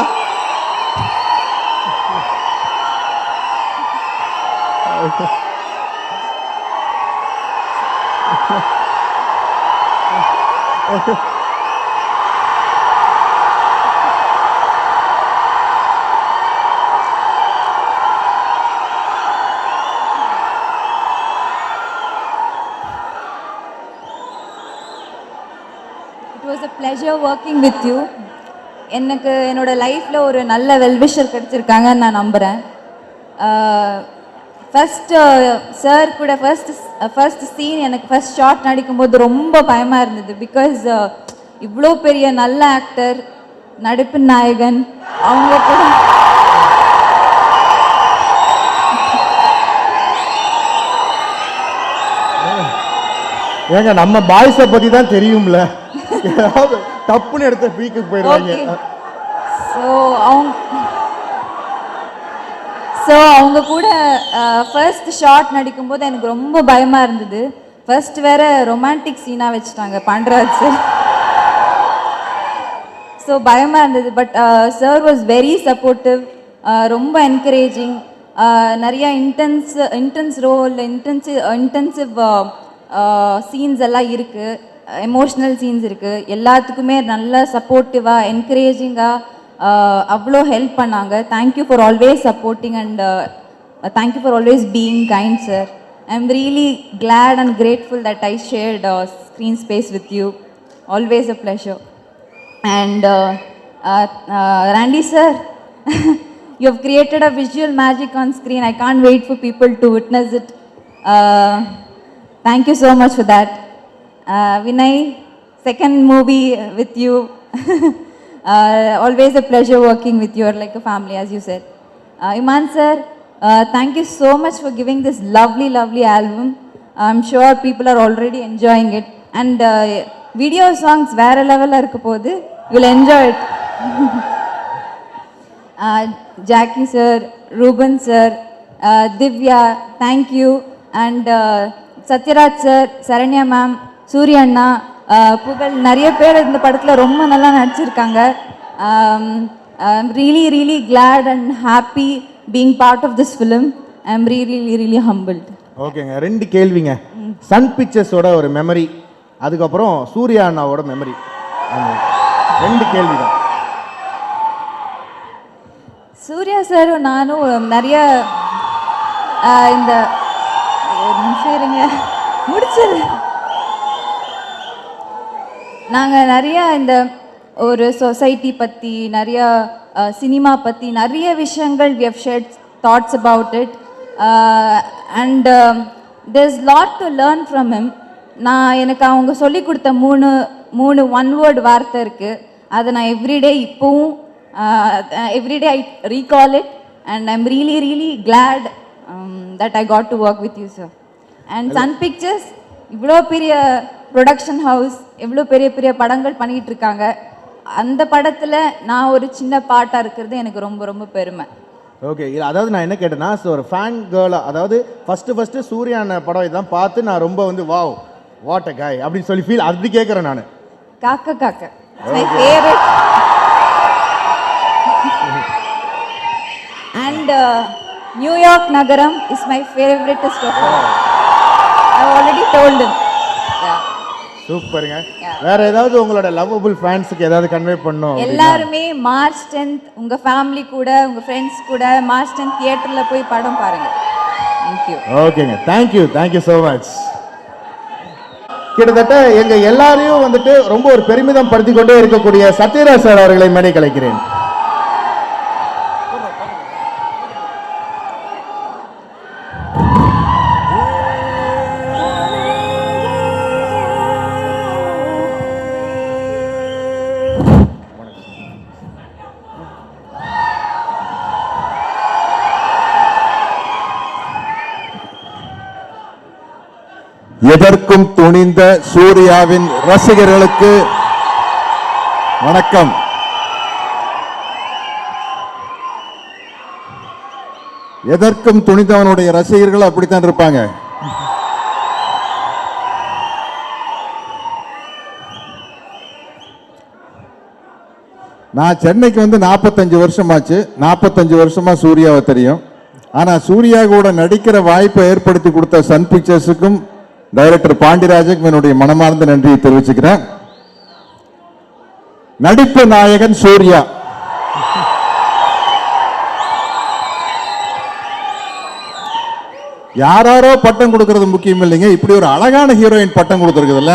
It was a pleasure working with you. எனக்கு என்னோட லைஃப்பில் ஒரு நல்ல வெல்விஷர் கிடச்சிருக்காங்கன்னு நான் நம்புகிறேன். ஃபஸ்ட்டு சார் கூட ஃபர்ஸ்ட் சீன் எனக்கு ஃபர்ஸ்ட் ஷாட் நடிக்கும்போது ரொம்ப பயமாக இருந்தது. பிகாஸ் இவ்வளோ பெரிய நல்ல ஆக்டர், நடிப்பின் நாயகன், அவங்க கூட ஏங்க நம்ம பாய்ஸை பற்றி தான் தெரியும்ல, ஏதாவது தப்புன்னு எடுத்த பீக்கு போயிடுவாங்க. ஸோ அவங்க கூட ஃபர்ஸ்ட் ஷாட் நடிக்கும்போது எனக்கு ரொம்ப பயமாக இருந்தது. ஃபர்ஸ்ட் வேற ரொமான்டிக் சீனாக வச்சுட்டாங்க பாண்டராஜ் சார். ஸோ பயமாக இருந்தது. But sir was very supportive, ரொம்ப என்கரேஜிங். நிறையா இன்டென்ஸ் ரோல், இன்டென்சிவ் சீன்ஸ் எல்லாம் இருக்குது, எமோஷ்னல் சீன்ஸ் இருக்குது. எல்லாத்துக்குமே நல்லா சப்போர்ட்டிவாக, என்கரேஜிங்காக அவ்வளோ ஹெல்ப் பண்ணாங்க. Thank you for always supporting and thank you for always being kind sir. I am really Claude and grateful that I shirt screen space with you. Always a pleasure. And Randy sir, you have created a visual magic on screen. I can't wait for people to witness it. Thank you so much for that. Vinay, second movie with you. Always a pleasure working with you. You're like a family, as you said. Iman sir, thank you so much for giving this lovely album. I'm sure people are already enjoying it. And video songs வேற லெவலில் இருக்க போது. You will enjoy it. Jackie sir, Ruben sir, Divya, thank you. And Satyaraj sir, Saranya ma'am, Surya அண்ணா, புகழ், நிறைய பேர் இந்த படத்தில் ரொம்ப நல்லா நடிச்சிருக்காங்க. I'm really glad and happy being part of this film. I'm really humbled. ஓகேங்க, 2 கேள்விங்க. சன் பிக்சர்ஸோட ஒரு மெமரி, அதுக்கப்புறம் சூர்யா அண்ணாவோட மெமரி. 2 கேள்வி தான். சூர்யா சாரும் நானும் நிறைய இந்த நிமிஷம் இருங்க முடிச்சது. நாங்கள் நிறைய இந்த ஒரு சொசைட்டி பற்றி, நிறைய சினிமா பற்றி நிறைய விஷயங்கள் we have shared thoughts about it. And there's lot to learn from him. எனக்கு அவங்க சொல்லி கொடுத்த மூணு ஒன் வேர்ட் வார்த்தை இருக்குது. அதை நான் எவ்ரிடே இப்போவும் everyday I recall it. And I am really glad that I got to work with you sir. And Sun Pictures இவ்வளோ பெரிய ப்ரொடக்ஷன் ஹவுஸ், எவ்வளோ பெரிய படங்கள் பண்ணிகிட்டு இருக்காங்க. அந்த படத்தில் நான் ஒரு சின்ன பாட்டாக இருக்கிறது எனக்கு ரொம்ப பெருமை. ஓகே, அதாவது நான் என்ன கேட்டேன்னா, ஒரு ஃபேன் கேர்ளாக, அதாவது ஃபஸ்ட்டு சூர்யா படம் இதெல்லாம் பார்த்து நான் ரொம்ப வாவ் வாட் அ காய் அப்படின்னு சொல்லி ஃபீல், அப்படி கேட்குறேன் நான். Kaakha my favourite. And New York நகரம் is my favouritest of all. I already told him. சூப்பருங்க. வேற ஏதாவது உங்களோட லவ்வபிள் ஃபேன்ஸுக்கு ஏதாவது கன்வே பண்ணணும்? எல்லாருமே மார்ச் 10th உங்க ஃபேமிலி கூட, உங்க ஃப்ரெண்ட்ஸ் கூட மார்ச் 10th தியேட்டர்ல போய் படம் பாருங்க. தேங்க்யூ. ஓகேங்க, தேங்க்யூ ஸோ மச். கிட்டத்தட்ட எங்க எல்லாரையும் ரொம்ப ஒரு பெருமிதம் படுத்தி கொண்டே இருக்கக்கூடிய சத்யராஜ் சார் அவர்களை மேடை கலைக்கிறேன். எதற்கும் துணிந்த சூர்யாவின் ரசிகர்களுக்கு வணக்கம். எதற்கும் துணிந்தவனுடைய ரசிகர்கள் அப்படித்தான் இருப்பாங்க. நான் சென்னைக்கு வந்து 45 வருஷம் ஆச்சு. 45 வருஷமா சூர்யாவை தெரியும். ஆனா சூர்யா கூட நடிக்கிற வாய்ப்பை ஏற்படுத்தி கொடுத்த சன் பிக்சர்ஸுக்கும் டைரக்டர் பாண்டியராஜுக்கும் என்னுடைய மனமார்ந்த நன்றியை தெரிவிச்சுக்கிறேன். நடிப்பு நாயகன் சூர்யா. யாரோ பட்டம் கொடுக்கறது முக்கியம் இல்லைங்க, இப்படி ஒரு அழகான ஹீரோயின் பட்டம் கொடுத்துருக்குதுல்ல.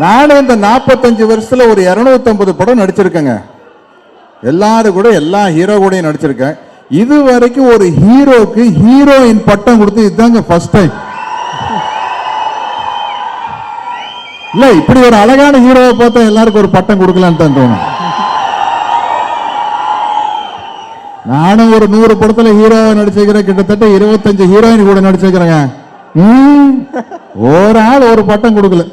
நானும் இந்த 45 வருஷத்துல ஒரு 250 படம் நடிச்சிருக்கேங்க. எல்லாரும் கூட எல்லா ஹீரோ கூடயும் நடிச்சிருக்கேன். இது வரைக்கும் ஒரு ஹீரோக்கு ஹீரோயின் பட்டம் கொடுத்து இதுதாங்க ஃபர்ஸ்ட் டைம். இல்ல இப்படி ஒரு அழகான ஹீரோவை பார்த்தா எல்லாருக்கும் ஒரு பட்டம் கொடுக்கலான்னு தான் தோணும். நானும் ஒரு 100 படத்துல ஹீரோவை நடிச்சிருக்கிறேன். கிட்டத்தட்ட 25 ஹீரோயின் கூட நடிச்சிருக்கிறேங்க. ஒரு ஆள் ஒரு பட்டம் கொடுக்கல.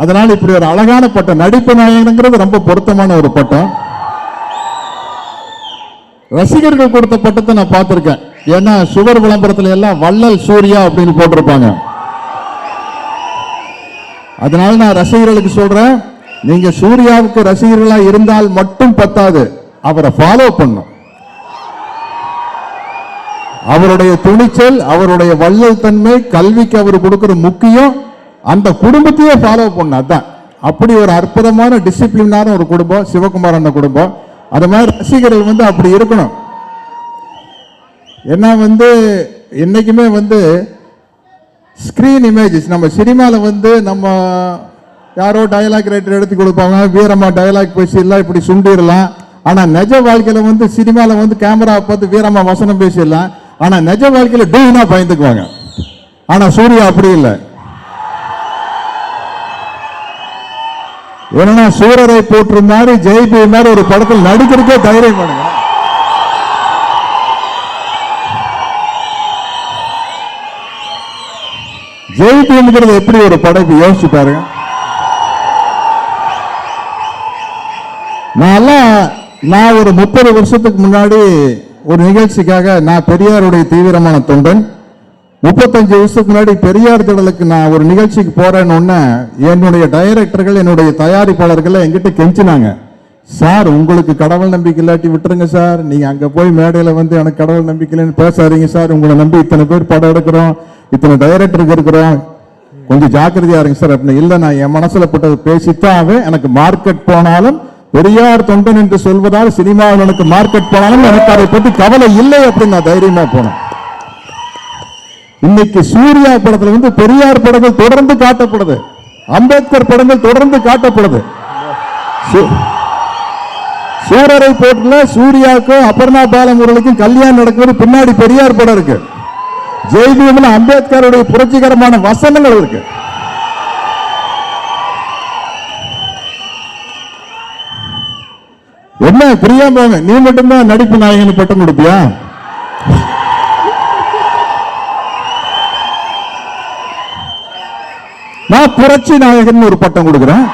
அதனால இப்படி ஒரு அழகான பட்டம், நடிப்பு நாயகங்கிறது ரொம்ப பொருத்தமான ஒரு பட்டம். ரசிகர்கள் கொடுத்த பட்டத்தை நான் பார்த்திருக்கேன். ஏன்னா சுவர் விளம்பரத்துல எல்லாம் வள்ளல் சூர்யா அப்படின்னு போட்டிருப்பாங்க. அதனால நான் ரசிகர்களுக்கு சொல்றேன், நீங்க சூர்யாவுக்கு ரசிகர்களா இருந்தால் மட்டும் பத்தாது, அவரை ஃபாலோ பண்ணும். அவருடைய துணிச்சல், அவருடைய வள்ளல் தன்மை, கல்விக்கு அவர் கொடுக்கிற முக்கியம், அந்த குடும்பத்தையே ஃபாலோ பண்ண. அதான் அப்படி ஒரு அற்புதமான டிசிப்ளினான ஒரு குடும்பம் சிவகுமார் அண்ணன் குடும்பம். அது மாதிரி ரசிகர்கள் வந்து அப்படி இருக்கணும். ஏன்னா வந்து என்னைக்குமே வந்து ஸ்கிரீன் இமேஜஸ், நம்ம சினிமாவில் வந்து நம்ம யாரோ டயலாக் ரைட்டர் எடுத்து கொடுப்பாங்க, வீரமா டயலாக் பேசிடலாம், இப்படி சுண்டிடலாம். ஆனா நிஜ வாழ்க்கையில வந்து சினிமாவில் வந்து கேமரா பார்த்து வீரமா வசனம் பேசிடலாம். ஆனா நிஜ வாழ்க்கையில டூனா பயந்துக்குவாங்க. ஆனா சூர்யா அப்படி இல்லை. ஏன்னா சூரரை போற்று மாதிரி ஜெய்பி மாதிரி ஒரு படத்தில் நடிக்கிறதுக்கே தைரியம் பண்ணுங்க. ஜெய்பிங்கிறது எப்படி ஒரு படைப்பு யோசிச்சு பாருங்க. நான் ஒரு 30 வருஷத்துக்கு முன்னாடி ஒரு நிகழ்ச்சிக்காக, நான் பெரியாருடைய தீவிரமான தொண்டன். 35 வருஷத்துக்கு முன்னாடி பெரியார் திடலுக்கு நான் ஒரு நிகழ்ச்சிக்கு போறேன்னு என்னுடைய டைரக்டர்கள், என்னுடைய தயாரிப்பாளர்கள் என்கிட்ட கெஞ்சினாங்க, சார் உங்களுக்கு கடவுள் நம்பிக்கை இல்லாட்டி விட்டுருங்க சார், நீங்க அங்க போய் மேடையில வந்து எனக்கு கடவுள் நம்பிக்கைன்னு பேசாதீங்க சார், உங்களை நம்பி இத்தனை பேர் படம் எடுக்கிறோம், இத்தனை டைரக்டருக்கு இருக்கிறோம், கொஞ்சம் ஜாக்கிரதையா இருங்க சார் அப்படின்னு. இல்லை, நான் என் மனசுல பட்டது பேசித்தாவே, எனக்கு மார்க்கெட் போனாலும் பெரியார் தொண்டன் என்று சொல்வதால் சினிமாவில் எனக்கு மார்க்கெட் போனாலும் எனக்கு அதை பற்றி கவலை இல்லை அப்படின்னு நான் தைரியமா போனேன். இன்னைக்கு சூர்யா படத்துல வந்து பெரியார் படங்கள் தொடர்ந்து காட்டப்படுது, அம்பேத்கர் படங்கள் தொடர்ந்து காட்டப்படுது. சூரரை போட்டுல சூர்யாவுக்கும் அபர்ணா பாலமுரளிக்கும் கல்யாணம் நடக்கும்போது பின்னாடி பெரியார் படம் இருக்கு. ஜெய்பீம்ல அம்பேத்கருடைய புரட்சிகரமான வசனங்கள் இருக்கு. என்ன புரியாம நீ மட்டும்தான் நடிப்பு நாயகன் பட்டம் கொடுப்பியா? நான் புரட்சி நாயகன் ஒரு பட்டம் கொடுக்கிறேன்.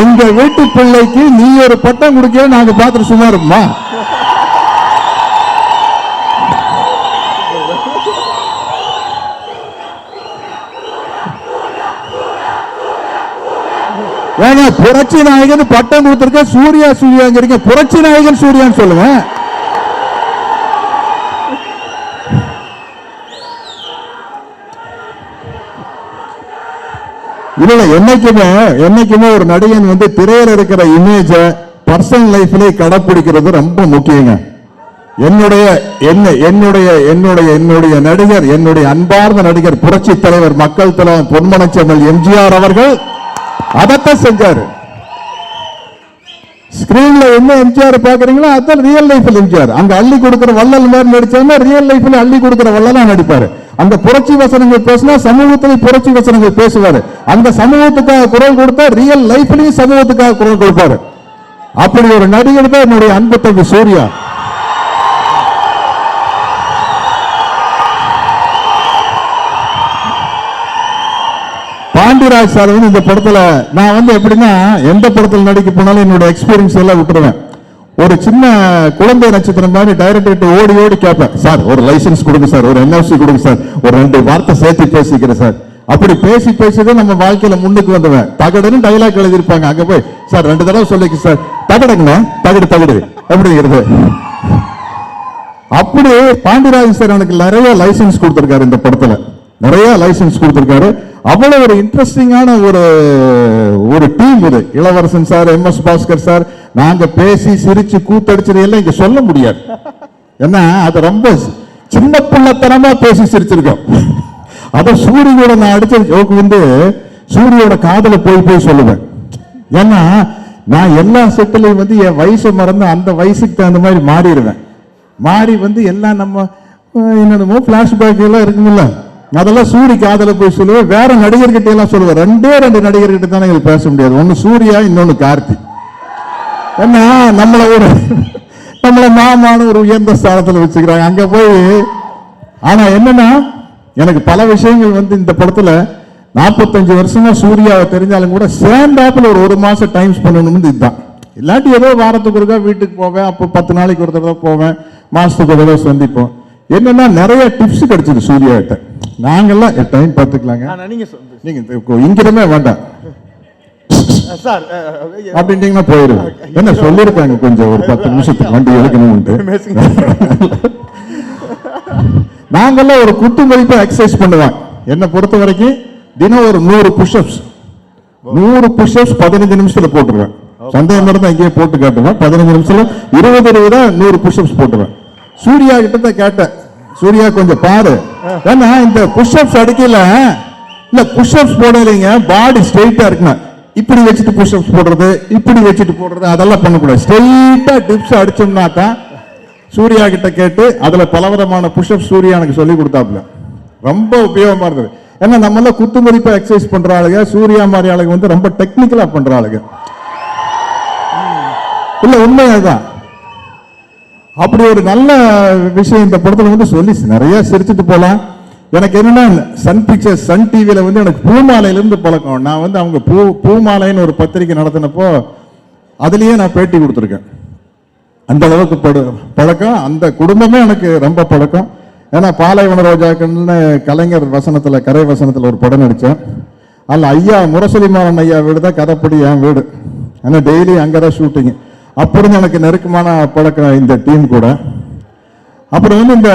எங்க வீட்டு பிள்ளைக்கு நீ ஒரு பட்டம் கொடுக்க நாங்க பார்த்துட்டு சும்மா இருப்போமா? ஏங்க புரட்சி நாயகன் பட்டம் கொடுத்திருக்க, சூர்யா சூர்யாங்கிறீங்க, புரட்சி நாயகன் சூர்யான்னு சொல்லுங்க. இல்ல, என்னைக்குமே ஒரு நடிகன் வந்து திரையில இருக்கிற இமேஜ பர்சனல் லைஃப்ல கடைபிடிக்கிறது ரொம்ப முக்கியங்க. என்னுடைய நடிகர், என்னுடைய அன்பார்ந்த நடிகர், புரட்சி தலைவர், மக்கள் தலைவர் பொன்மனச்செம்மல் எம்ஜிஆர் அவர்கள் அதத்தான் செஞ்சாரு. ஸ்கிரீன்ல என்ன எம்ஜிஆர் பாக்குறீங்களோ அதான் ரியல் லைஃப்ல எம்ஜிஆர். அங்க அள்ளி கொடுக்கிற வள்ளல் மாதிரி நடிச்சாங்க, ரியல் லைஃப்ல அள்ளி கொடுக்கிற வள்ளலா நடிப்பாரு. அந்த புரட்சி வசனங்கள் பேசினா சமூகத்தில் புரட்சி வசனங்கள் பேசுவாரு. அந்த சமூகத்துக்காக குரல் கொடுத்தா ரியல் லைஃப்லயும் சமூகத்துக்காக குரல் கொடுப்பாரு. அப்படி ஒரு நடிகர் தான் என்னுடைய அன்பு தம்பி சூர்யா. பாண்டியராஜ் சார் வந்து இந்த படத்துல நான் வந்து எப்படின்னா எந்த படத்துல நடிக்க போனாலும் என்னோட எக்ஸ்பீரியன்ஸ் எல்லாம் விட்டுருவேன். ஒரு சின்ன குழந்தை நட்சத்திரம் மாதிரி டைரக்டர் ஓடி ஓடி கேட்பேன், சார் ஒரு லைசன்ஸ் கொடுங்க சார், ஒரு என்எஃப்சி கொடுங்க சார், ஒரு 2 வார்த்தை சேர்த்து பேசிக்கிறேன் சார். அப்படி பேசிதான் நம்ம வாழ்க்கையில முன்னுக்கு வந்துவேன். தகடுன்னு டைலாக் எழுதியிருப்பாங்க, அங்க போய் சார் 2 தடவை சொல்லிக்க சார், தகடுங்க தகடு அப்படிங்கிறது. அப்படி பாண்டியராஜ் சார் எனக்கு நிறைய லைசன்ஸ் கொடுத்திருக்காரு இந்த படத்துல, நிறைய லைசன்ஸ் கொடுத்திருக்காரு. அவ்வளவு ஒரு இன்ட்ரெஸ்டிங்கான ஒரு டீம் இது. இளவரசன் சார், MS பாஸ்கர் சார், நாங்க பேசி சிரிச்சு கூத்தடிச்சது எல்லாம் இங்க சொல்ல முடியாது. ஏன்னா அது ரொம்ப சின்ன பிள்ளைத்தனமா பேசி சிரிச்சிருக்கோம். அத சூரியோட நான் அடிச்ச ஜோக்கு வந்து சூரியோட காதல போய் சொல்லுவேன். ஏன்னா நான் எல்லா செட்டிலையும் வந்து என் வயசை மறந்து அந்த வயசுக்கு தகுந்த மாதிரி மாறிடுவேன். மாறி வந்து எல்லாம் நம்ம என்னென்னமோ பிளாஷ்பேக் எல்லாம் இருக்குங்களா, அதெல்லாம் சூரி காதல போய் சொல்லுவேன். வேற நடிகர்கிட்ட எல்லாம் சொல்லுவேன். 2 நடிகர்கிட்ட தானே எங்களுக்கு பேச முடியாது. ஒன்னு சூர்யா, இன்னொன்னு கார்த்தி. ஏன்னா நம்மள மாமான ஒரு உயர்ந்த ஸ்தானத்துல வச்சுக்கிறாங்க அங்க போய். ஆனா என்னன்னா எனக்கு பல விஷயங்கள் வந்து இந்த படத்துல 45 வருஷமா சூர்யாவை தெரிஞ்சாலும் கூட சேர்ந்தாப்புல ஒரு மாசம் டைம் பண்ணணும்னு இதுதான். இல்லாட்டி ஏதோ வாரத்துக்கு ஒருக்கா வீட்டுக்கு போவேன், அப்போ 10 நாளைக்கு ஒரு தடவை போவேன், மாசத்துக்கு ஒரு தடவை சந்திப்போம். என்னன்னா நிறைய டிப்ஸ் கிடைச்சது சூர்யா கிட்ட. நாங்கெல்லாம் டைம் பார்த்துக்கலாங்க, நீங்க இங்கிருமே வேண்டாம் சார் அப்படின்ட்டீங்கன்னா போயிடும். என்ன சொல்லியிருக்காங்க கொஞ்சம் ஒரு 10 நிமிஷத்துக்கு வண்டி எடுக்கணும்ட்டு. நாங்கெல்லாம் ஒரு குத்து மதிப்பா எக்ஸசைஸ் பண்ணுவேன். என்னை பொறுத்த வரைக்கும் தினம் ஒரு 100 புஷ்அப்ஸ் 15 நிமிஷத்துல போட்டுருவேன். சந்தேகம் இருந்தா இங்கேயே போட்டு காட்டுவேன். 15 நிமிஷத்துல 20 100 புஷ்அப்ஸ் போட்டுருவேன். சூர்யா கிட்ட தான் கேட்டேன், சூர்யா கொஞ்சம் பாரு, ஏன்னா இந்த புஷ்அப்ஸ் அடிக்கல, இல்ல புஷ்அப்ஸ் போடலைங்க, பாடி ஸ்ட்ரெயிட்டா இருக்குன்னா இப்படி வச்சுட்டு புஷ்அப்ஸ் போடுறது, இப்படி வச்சுட்டு போடுறது அதெல்லாம் பண்ணக்கூடாது. ஸ்ட்ரெயிட்டா டிப்ஸ் அடிச்சோம்னா தான் சூர்யா கிட்ட கேட்டு அதுல பலவிதமான புஷ்அப் சூர்யா எனக்கு சொல்லி கொடுத்தாப்புல. ரொம்ப உபயோகமா இருந்தது. ஏன்னா நம்ம எல்லாம் குத்து மதிப்பா எக்ஸசைஸ் பண்ற ஆளுங்க, சூர்யா மாதிரி ஆளுங்க வந்து ரொம்ப டெக்னிக்கலா பண்ற ஆளுங்க. இல்ல உண்மையாதான். அப்படி ஒரு நல்ல விஷயம் இந்த படத்துல வந்து சொல்லி நிறைய சிரிச்சுட்டு போலாம். எனக்கு என்னன்னா சன் பிக்சர்ஸ், சன் டிவியில வந்து எனக்கு பூமாலையில இருந்து பழக்கம். நான் வந்து அவங்க பூமாலைன்னு ஒரு பத்திரிகை நடத்தினப்போ அதுலயே நான் பேட்டி கொடுத்துருக்கேன். அந்த அளவுக்கு பழக்கம், அந்த குடும்பமே எனக்கு ரொம்ப பழக்கம். ஏன்னா பாலைவன ரோஜாக்கள்னு கலைஞர் வசனத்துல, கரை வசனத்துல ஒரு படம் நடித்தேன். அதில் ஐயா முரசொலிமாறன் ஐயா வீடு தான் கதைப்படி என் வீடு. ஏன்னா டெய்லி அங்கதான் ஷூட்டிங். அப்படி எனக்கு நெருக்கமான பழக்கம் இந்த டீம் கூட. அப்புறம் வந்து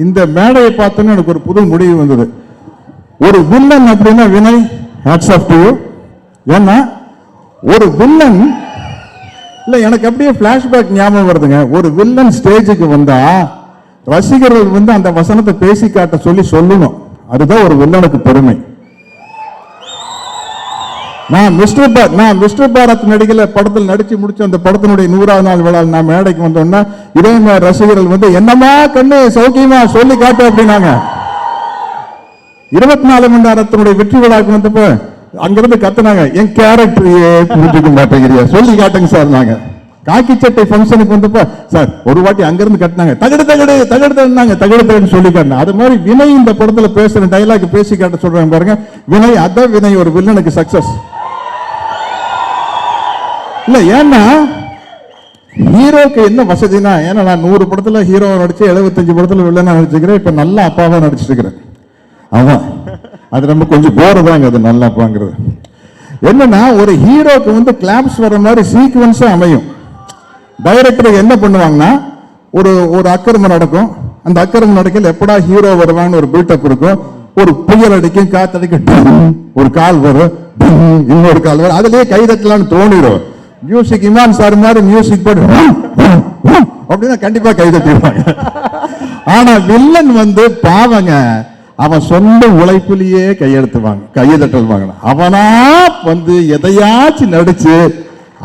இந்த மேடையை பார்த்தோன்னு எனக்கு ஒரு புது முடிவு வந்தது. ஒரு வில்லன் அப்படின்னா Vinay, hats off to you. ஏன்னா ஒரு வில்லன் இல்ல, எனக்கு அப்படியே பிளாஷ்பேக் ஞாபகம் வருதுங்க. ஒரு வில்லன் ஸ்டேஜுக்கு வந்தா ரசிகர்கள் வந்து அந்த வசனத்தை பேசி காட்ட சொல்லணும். அதுதான் ஒரு வில்லனுக்கு பெருமை. நான் மிஸ்டர் பாரத் நடிகல படத்தில் நடிச்சு முடிச்சு அந்த படத்தினுடைய 100ஆவது நாள் விழா நான் மேடைக்கு வந்தோம்னா இதே மாதிரி ரசிகர்கள் வந்து என்னமா கண்ணு சௌக்கியமா சொல்லி காட்டு அப்படின்னாங்க. 24 மணி நேரத்தினுடைய வெற்றி விழாக்கு வந்தப்ப அங்கிருந்து கத்துனாங்க, என் கேரக்டரையே புரிஞ்சுக்க மாட்டேங்கிறியா, சொல்லி காட்டுங்க சார். நாங்க காக்கி சட்டை ஃபங்க்ஷனுக்கு வந்தப்ப சார் ஒரு வாட்டி அங்கிருந்து கட்டினாங்க, தகடு சொல்லி காட்டினா. அது மாதிரி வினய் இந்த படத்துல பேசுற டைலாக் பேசி காட்ட சொல்றாங்க பாருங்க. வினய், அதான் வினய் ஒரு வில்லனுக்கு சக்சஸ். இல்ல ஏன்னா ஹீரோக்கு என்ன வசதினா, ஏன்னா நான் 100 படத்துல ஹீரோ நடிச்சு 75 படத்துல வில்லனா நடிச்சுக்கிறேன். இப்ப நல்ல அப்பாவா நடிச்சிட்டு இருக்கிறேன். ஆமா, அது நம்ம கொஞ்சம் போர் தாங்க அது நல்ல அப்பாங்கிறது. என்னன்னா ஒரு ஹீரோக்கு வந்து கிளாப்ஸ் வர மாதிரி சீக்வன்ஸா அமையும். டைரக்டர் என்ன பண்ணுவாங்கன்னா ஒரு அக்கிரமம் நடக்கும். அந்த அக்கிரமம் நடக்கல எப்படா ஹீரோ வருவாங்கன்னு ஒரு பில்டப் இருக்கும். ஒரு புயல் அடிக்கும், காத்தடிக்கும், ஒரு கால் வரும், இன்னொரு கால் வரும், அதுலயே கைதட்டலாம்னு தோணிடும். மியூசிக் இமான் சார் மாதிரி மியூசிக் போட்டு அப்படின்னா கண்டிப்பா கைதட்டிடுவாங்க. ஆனா வில்லன் வந்து பாவங்க, அவன் சொந்த உழைப்புலயே கையெழுத்தல் வாங்கணும். அவனா வந்து எதையாச்சும் நடிச்சு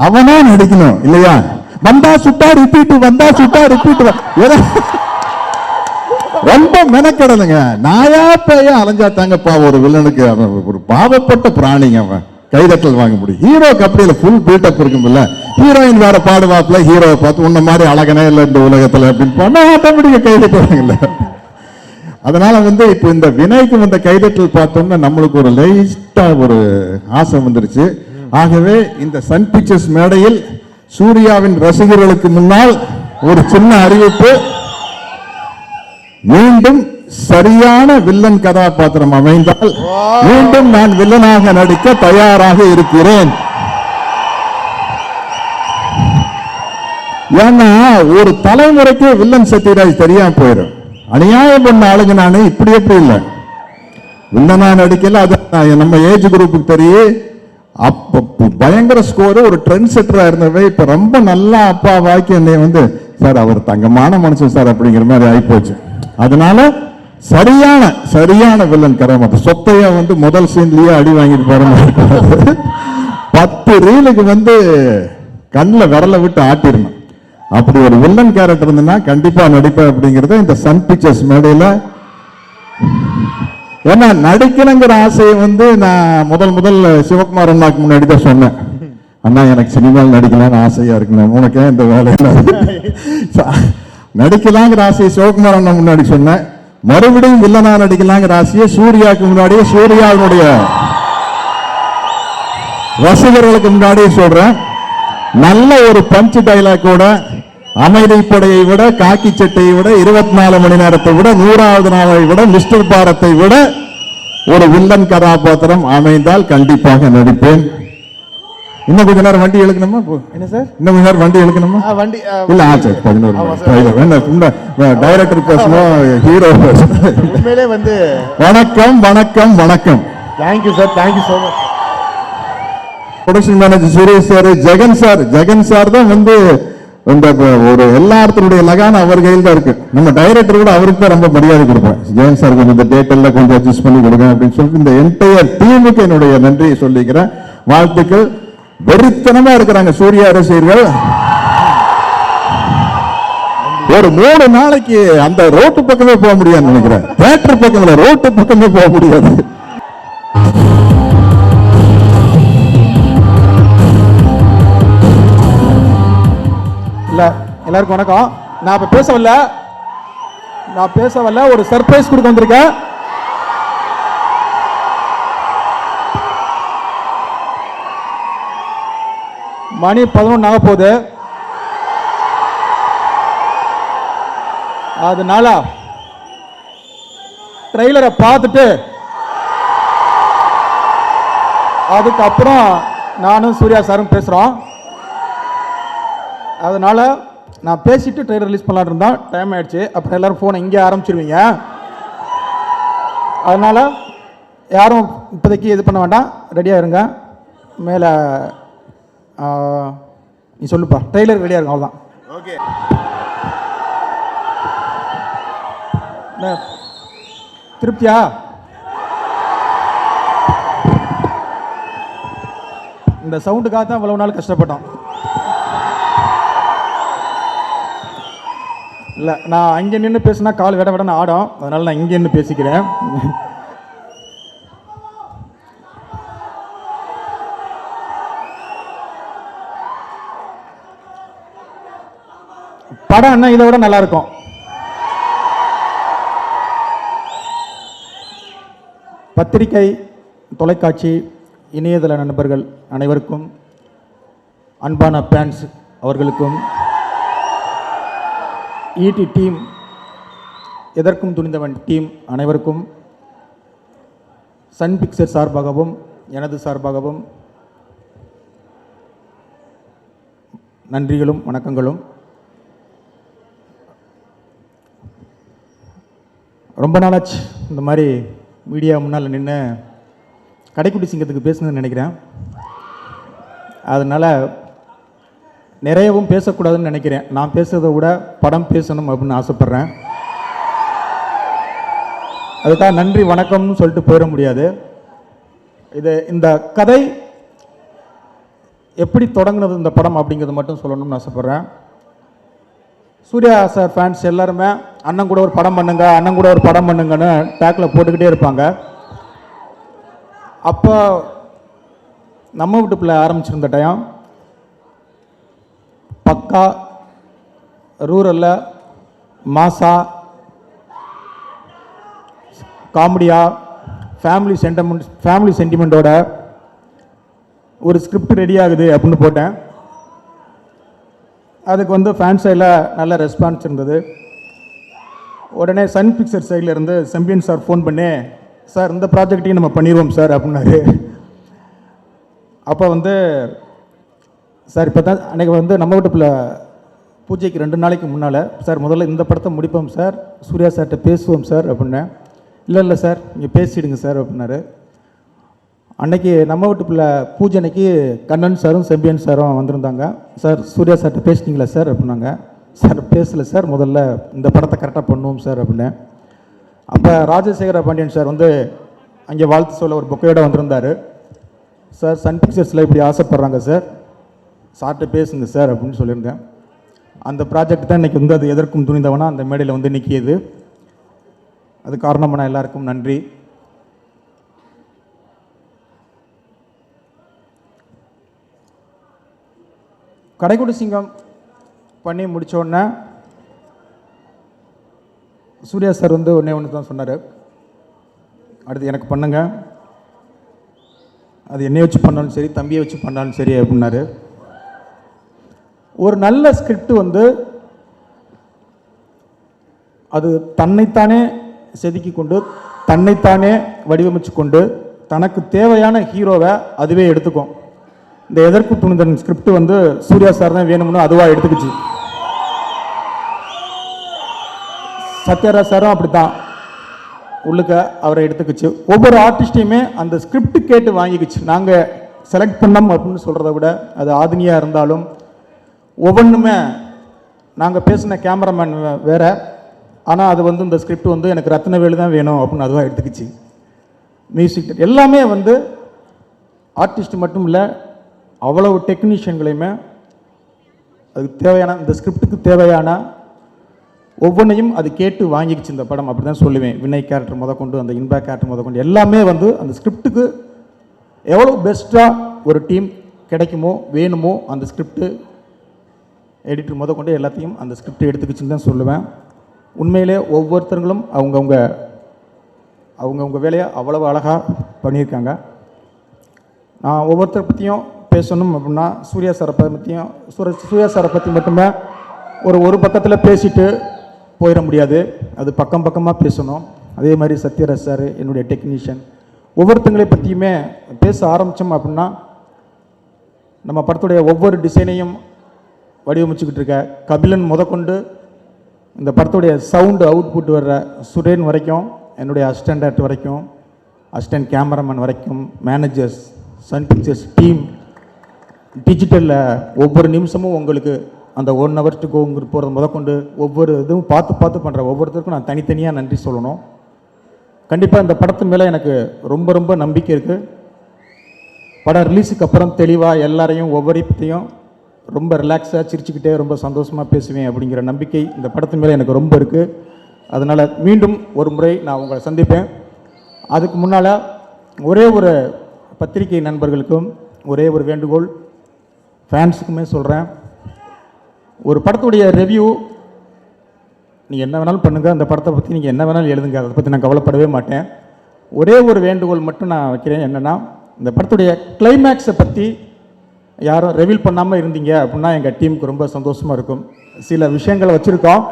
அவனா நடிக்கணும் இல்லையா? வந்தா சுட்டா ரிப்பீட், வந்தா சுட்டா ரிப்பீட். ரொம்ப மெனக்கடலுங்க. நாயா பேயா அலைஞ்சாத்தாங்கப்பா ஒரு வில்லனுக்கு. அவன் ஒரு பாவப்பட்ட பிராணிங்க. அவன் கைதட்டல் வாங்க முடியும். ஹீரோக்கு அப்படி இல்லை, ஃபுல் பில்டப் இருக்கும்ல. ஹீரோயின் வேற பாடுவாப்புல, ஹீரோவை பார்த்து உன்ன மாதிரி அழகனே இல்லை இந்த உலகத்துல அப்படின்னு போனா ஆட்டோமேட்டிக்கா கைதட்டுவாங்கல்ல. அதனால வந்து இப்போ இந்த வினய்க்கு வந்த கைதட்டல் பார்த்தோம்னா நம்மளுக்கு ஒரு லைட்டா ஒரு ஆசை வந்துருச்சு. ஆகவே இந்த சன் பிக்சர்ஸ் மேடையில் சூர்யாவின் ரசிகர்களுக்கு முன்னால் ஒரு சின்ன அறிவிப்பு. மீண்டும் சரியான வில்லன் கதாபாத்திரம் அமைந்தால் மீண்டும் நான் வில்லனாக நடிக்க தயாராக இருக்கிறேன். ஏன்னா ஒரு தலைமுறைக்கு வில்லன் சத்யராஜ் தெரியாம போயிடும். அநியாயம் பண்ண ஆளுங்க நானு இப்படி எப்படி இல்லை வில்லனா நடிக்கல. அது நம்ம ஏஜ் குரூப்புக்கு தெரியும். அப்ப பயங்கர ஸ்கோர், ஒரு ட்ரெண்ட் செட்டரா இருந்தவை இப்ப ரொம்ப நல்லா அப்பா வாக்கி என்னை வந்து சார் அவர் தங்கமான மனுஷன் சார் அப்படிங்கிற மாதிரி ஆயிப்போச்சு. அதனால சரியான வில்லன் கராமத்து சொத்தையா வந்து முதல் சீன்லயே அடி வாங்கிட்டு போற மாதிரி 10 ரீலுக்கு வந்து கண்ணில் விரல விட்டு ஆட்டிடணும். அப்படி ஒரு வில்லன் கேரக்டர் இருந்ததுன்னா கண்டிப்பா நடிப்பேன் அப்படிங்கறது இந்த சன் பிக்சர்ஸ் மேடையில. ஏன்னா நடிக்கணுங்கிற ஆசையை வந்து நான் முதல் சிவகுமார் அண்ணாக்கு முன்னாடி தான் சொன்னேன். அண்ணா எனக்கு சினிமாவில் நடிக்கலாம்னு ஆசையா இருக்குண்ணே, உனக்கே இந்த வேலையில நடிக்கலாங்கிற ஆசையை சிவகுமார் அண்ணா முன்னாடி சொன்னேன். மறுபடியும் வில்லனா நடிக்கலாங்கிற ஆசையை சூர்யாவுக்கு முன்னாடியே சூர்யாவுடைய ரசிகர்களுக்கு முன்னாடியே சொல்றேன். நல்ல ஒரு பஞ்ச் டைலாக்கோட அமைதிப்படையை விட, காக்கி சட்டையை விட, 24 மணி நேரத்தை விட, 100வது நாளை விட, மிஸ்டர் பாரத்தை விட ஒரு வில்லன் கதாபாத்திரம் அமைந்தால் கண்டிப்பாக நடிப்பேன். இன்னும் கொஞ்ச நேரம் வண்டி எழுக்கணுமா? என்ன சார்? இன்னும் கொஞ்ச நேரம் வண்டி எழுக்கணுமா? வண்டி இல்ல ஆச்சு 11 டைரக்டர் பேசணும், ஹீரோ பேசணும். உண்மையிலே வந்து வணக்கம் வணக்கம் வணக்கம். Thank you sir, thank you so much. Production manager Suresh sir, Jagan sir தான் வந்து இந்த ஒரு எல்லா இடத்தினுடைய லகான அவர் கையில் தான் இருக்கு. நம்ம டைரக்டர் கூட அவருக்கு தான் ரொம்ப மரியாதை கொடுப்பேன். ஜெகன் சார் கொஞ்சம் இந்த டேட் எல்லாம் கொஞ்சம் அட்ஜஸ்ட் பண்ணி கொடுங்க அப்படின்னு சொல்லிட்டு இந்த என்டையர் டீமுக்கு என்னுடைய நன்றியை சொல்லிக்கிறேன். வாழ்த்துக்கள். வெறித்தனமா இருக்கிறாங்க சூர்யா ரசிகர்கள். ஒரு 3 நாளைக்கு அந்த ரோட்டு பக்கமே போக முடியாதுன்னு நினைக்கிறேன். தியேட்டர் பக்கம் இல்ல, ரோட்டு பக்கமே போக முடியாது. இல்ல எல்லாருக்கும் வணக்கம். நான் இப்ப பேச வரல, ஒரு சர்ப்ரைஸ் கொடுக்க வந்திருக்கேன். மணி 11 ஆக போகுது. அதனால ட்ரெய்லரை பார்த்துட்டு அதுக்கப்புறம் நானும் சூர்யா சாரும் பேசுறோம். அதனால நான் பேசிட்டு ட்ரெய்லர் ரிலீஸ் பண்ணலான்னு இருந்தா டைம் ஆயிடுச்சு. அப்புறம் எல்லாரும் ஃபோனை இங்கே ஆரம்பிச்சிருவீங்க. அதனால யாரும் இப்போதைக்கு இது பண்ண வேண்டாம், ரெடியாக இருங்க. மேலே நீ சொல்லுப்பா, ட்ரெய்லர் ரெடியாக இருக்கும், அவ்வளோதான். ஓகே. திருப்தியா? இந்த சவுண்டுக்காக தான் இவ்வளவு நாள் கஷ்டப்பட்டோம். இல்லை, நான் அங்கே நின்று பேசினா கால் விட விடன்னு ஆடும். அதனால நான் இங்கே நின்று பேசிக்கிறேன். படம் என்ன இதை விட நல்லா இருக்கும். பத்திரிகை, தொலைக்காட்சி, இணையதள நண்பர்கள் அனைவருக்கும், அன்பான ஃபேன்ஸ் அவர்களுக்கும், ஈடி டீம், எதற்கும் துணிந்தவன் டீம் அனைவருக்கும் சன் பிக்சர் சார்பாகவும் எனது சார்பாகவும் நன்றிகளும் வணக்கங்களும். ரொம்ப நாளாச்சு இந்த மாதிரி மீடியா முன்னால் நின்று கடைக்குட்டி சிங்கத்துக்கு பேசணும்னு நினைக்கிறேன். அதனால் நிறையவும் பேசக்கூடாதுன்னு நினைக்கிறேன். நான் பேசுறதை விட படம் பேசணும் அப்படின்னு ஆசைப்பட்றேன். அதுக்காக நன்றி வணக்கம்னு சொல்லிட்டு போயிட முடியாது. இந்த கதை எப்படி தொடங்குனது இந்த படம் அப்படிங்கிறது மட்டும் சொல்லணும்னு ஆசைப்பட்றேன். சூர்யா சார் ஃபேன்ஸ் எல்லாருமே அண்ணன் கூட ஒரு படம் பண்ணுங்க, அண்ணன் கூட ஒரு படம் பண்ணுங்கன்னு டேக்கில் போட்டுக்கிட்டே இருப்பாங்க. அப்போ நம்ம வீட்டு பிள்ளை ஆரம்பிச்சிருந்த டைம் பக்கா ரூரலில் மாசா காமெடியாக ஃபேமிலி சென்டிமெண்ட்டோட ஒரு ஸ்கிரிப்ட் ரெடி ஆகுது அப்படின்னு போட்டேன். அதுக்கு வந்து ஃபேன் சைடில் நல்ல ரெஸ்பான்ஸ் இருந்தது. உடனே சன் பிக்சர் சைடில் இருந்து செம்பியன் சார் ஃபோன் பண்ணி, சார் இந்த ப்ராஜெக்டையும் நம்ம பண்ணிடுவோம் சார் அப்படின்னாரு. அப்போ வந்து சார் இப்போ தான் அன்றைக்கி வந்து நம்ம வீட்டுக்குள்ள பூஜைக்கு 2 நாளைக்கு முன்னால், சார் முதல்ல இந்த படத்தை முடிப்போம் சார், சூர்யா சார்கிட்ட பேசுவோம் சார் அப்படின்னேன். இல்லை சார் நீங்கள் பேசிடுங்க சார் அப்படின்னாரு. அன்னைக்கு நம்ம வீட்டுக்குள்ள பூஜை அன்னைக்கு கண்ணன் சாரும் செம்பியன் சாரும் வந்திருந்தாங்க. சார் சூர்யா சார்கிட்ட பேசிட்டீங்களா சார் அப்படின்னாங்க. சார் பேசலை சார், முதல்ல இந்த படத்தை கரெக்டாக பண்ணுவோம் சார் அப்படின்னேன். அப்போ ராஜசேகர பாண்டியன் சார் வந்து அங்கே வாழ்த்து சொல்ல ஒரு புக்கையோட வந்திருந்தார். சார் சன் பிக்சர்ஸில் இப்படி ஆசைப்பட்றாங்க சார், சார்கிட்ட பேசுங்க சார் அப்படின்னு சொல்லியிருந்தேன். அந்த ப்ராஜெக்ட் தான் இன்றைக்கி வந்து அது எதற்கும் துணிந்தவனா அந்த மேடையில் வந்து நிற்கியது. அது காரணமான எல்லாருக்கும் நன்றி. கடைக்குடி சிங்கம் பண்ணி முடித்தோடனே சூர்யா சார் வந்து ஒன்று தான் சொன்னார், அடுத்து எனக்கு பண்ணுங்க, அது என்னையை வச்சு பண்ணாலும் சரி தம்பியை வச்சு பண்ணாலும் சரி அப்படின்னாரு. ஒரு நல்ல ஸ்கிரிப்ட் வந்து அது தன்னைத்தானே செதுக்கி கொண்டு தன்னைத்தானே வடிவமைச்சு கொண்டு தனக்கு தேவையான ஹீரோவை அதுவே எடுத்துக்கும். இந்த எதற்கு துணிந்தன் ஸ்கிரிப்ட் வந்து சூர்யா சார் தான் வேணும்னு அதுவாக எடுத்துக்கிச்சு. சத்யராஜ் சாரும் அப்படித்தான் உள்ளுக்க அவரை எடுத்துக்கிச்சு. ஒவ்வொரு ஆர்டிஸ்டையுமே அந்த ஸ்கிரிப்ட் கேட்டு வாங்கிக்கிச்சு. நாங்கள் செலக்ட் பண்ணோம் அப்படின்னு சொல்கிறத விட அது ஆதினியாக இருந்தாலும் ஒவ்வொன்றுமே நாங்கள் பேசின கேமராமேன் வேறு, ஆனால் அது வந்து இந்த ஸ்கிரிப்ட் வந்து எனக்கு ரத்னவேலு தான் வேணும் அப்படின்னு அதுவாக எடுத்துக்கிச்சு. மியூசிக் எல்லாமே வந்து ஆர்டிஸ்ட் மட்டும் இல்லை, அவ்வளவு டெக்னீஷியன்களையுமே அதுக்கு தேவையான இந்த ஸ்கிரிப்டுக்கு தேவையான ஒவ்வொன்றையும் அது கேட்டு வாங்கிக்கிச்சு இந்த படம். அப்படி தான் சொல்லுவேன். வினய் கேரக்டர் முதற்கொண்டு அந்த இன்பேக் கேரக்டர் முதற்கொண்டு எல்லாமே வந்து அந்த ஸ்கிரிப்டுக்கு எவ்வளோ பெஸ்ட்டாக ஒரு டீம் கிடைக்குமோ வேணுமோ அந்த ஸ்கிரிப்டு எடிட்டர் முதற்கொண்டு எல்லாத்தையும் அந்த ஸ்கிரிப்ட் எடுத்துக்கிச்சுன்னு தான் சொல்லுவேன். உண்மையிலே ஒவ்வொருத்தர்களும் அவங்கவுங்க வேலையை அவ்வளவு அழகாக பண்ணியிருக்காங்க. நான் ஒவ்வொருத்தரை பற்றியும் பேசணும் அப்படின்னா சூர்யா சாரை பற்றியும் சூர்யா சாரை பற்றி மட்டுமே ஒரு பக்கத்தில் பேசிட்டு போயிட முடியாது, அது பக்கம் பக்கமாக பேசணும். அதே மாதிரி சத்யராஜ் சார் என்னுடைய டெக்னீஷியன் ஒவ்வொருத்தங்களை பற்றியுமே பேச ஆரம்பித்தோம் அப்படின்னா நம்ம படத்துடைய ஒவ்வொரு டிசைனையும் வடிவமைச்சுக்கிட்டு இருக்க கபிலன் முதற்கொண்டு இந்த படத்துடைய சவுண்டு அவுட்புட் வர்ற சுரேன் வரைக்கும், என்னுடைய அசிஸ்டன்ட் டேரக்டர் வரைக்கும், அசிஸ்டன்ட் கேமராமேன் வரைக்கும், மேனேஜர்ஸ், சன் பிக்சர்ஸ் டீம், டிஜிட்டலில் ஒவ்வொரு நிமிஷமும் உங்களுக்கு அந்த 1 hour to go போகிறது முதற்கொண்டு ஒவ்வொரு இதுவும் பார்த்து பண்ணுற ஒவ்வொருத்தருக்கும் நான் தனித்தனியாக நன்றி சொல்லணும். கண்டிப்பாக இந்த படத்து மேலே எனக்கு ரொம்ப ரொம்ப நம்பிக்கை இருக்குது. படம் ரிலீஸுக்கு அப்புறம் தெளிவாக எல்லாரையும் ஒவ்வொருத்தையும் ரொம்ப ரிலாக்ஸாக சிரிச்சுக்கிட்டே ரொம்ப சந்தோஷமாக பேசுவேன் அப்படிங்கிற நம்பிக்கை இந்த படத்து மேலே எனக்கு ரொம்ப இருக்குது. அதனால் மீண்டும் ஒரு முறை நான் உங்களை சந்திப்பேன். அதுக்கு முன்னால் ஒரே ஒரு பத்திரிகை நண்பர்களுக்கும் ஒரே ஒரு வேண்டுகோள், ஃபேன்ஸுக்குமே சொல்கிறேன். ஒரு படத்துடைய ரிவ்யூ நீங்கள் என்ன வேணாலும் பண்ணுங்கள், அந்த படத்தை பற்றி நீங்கள் என்ன வேணாலும் எழுதுங்க, அதை பற்றி நான் கவலைப்படவே மாட்டேன். ஒரே ஒரு வேண்டுகோள் மட்டும் நான் வைக்கிறேன். என்னென்னா, இந்த படத்துடைய கிளைமேக்ஸை பற்றி யாரும் ரிவீல் பண்ணாமல் இருந்தீங்க அப்படின்னா எங்கள் டீமுக்கு ரொம்ப சந்தோஷமாக இருக்கும். சில விஷயங்களை வச்சுருக்கோம்,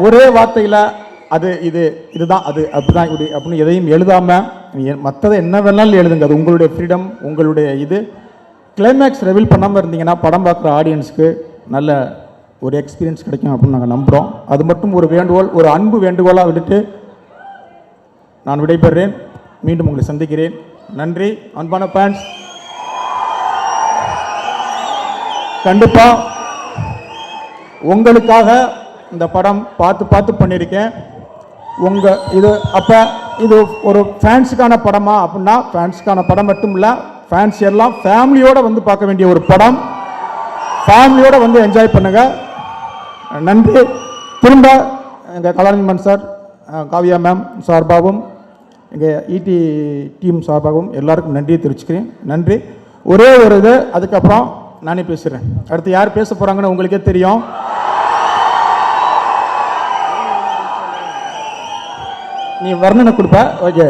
ஒரே வார்த்தையில் அது இதுதான் அது அப்படிதான் இப்படி அப்படின்னு எதையும் எழுதாமல் மற்றதை என்ன வேணாலும் எழுதுங்க, அது உங்களுடைய ஃப்ரீடம், உங்களுடைய இது. கிளைமேக்ஸ் ரிவீல் பண்ணாமல் இருந்தீங்கன்னா படம் பார்க்குற ஆடியன்ஸுக்கு நல்ல ஒரு எக்ஸ்பீரியன்ஸ் கிடைக்கும் அப்படின்னு நாங்கள் நம்புகிறோம். அது மட்டும் ஒரு வேண்டுகோள், ஒரு அன்பு வேண்டுகோளாக விட்டுட்டு நான் விடைபெறுறேன். மீண்டும் உங்களை சந்திக்கிறேன். நன்றி. அன்பான ஃபேன்ஸ், கண்டிப்பாக உங்களுக்காக இந்த படம் பார்த்து பண்ணியிருக்கேன். இது ஒரு ஃபேன்ஸுக்கான படமா அப்படின்னா ஃபேன்ஸுக்கான படம் மட்டும் இல்லை, ஃபேன்ஸ் எல்லாம் ஃபேமிலியோடு வந்து பார்க்க வேண்டிய ஒரு படம். ஃபேமிலியோடு வந்து என்ஜாய் பண்ணுங்க. நன்றி. திரும்ப எங்கள் கலாநிதிமன் சார், காவியா மேம் சார்பாகவும் எங்கள் இடி டீம் சார்பாகவும் எல்லாருக்கும் நன்றியை தெரிவிச்சுக்கிறேன். நன்றி. ஒரே ஒரு இது, அதுக்கப்புறம் நானே பேசுகிறேன். அடுத்து யார் பேச போகிறாங்கன்னு உங்களுக்கே தெரியும். நீ வர்ணனை கொடுப்ப ஓகே.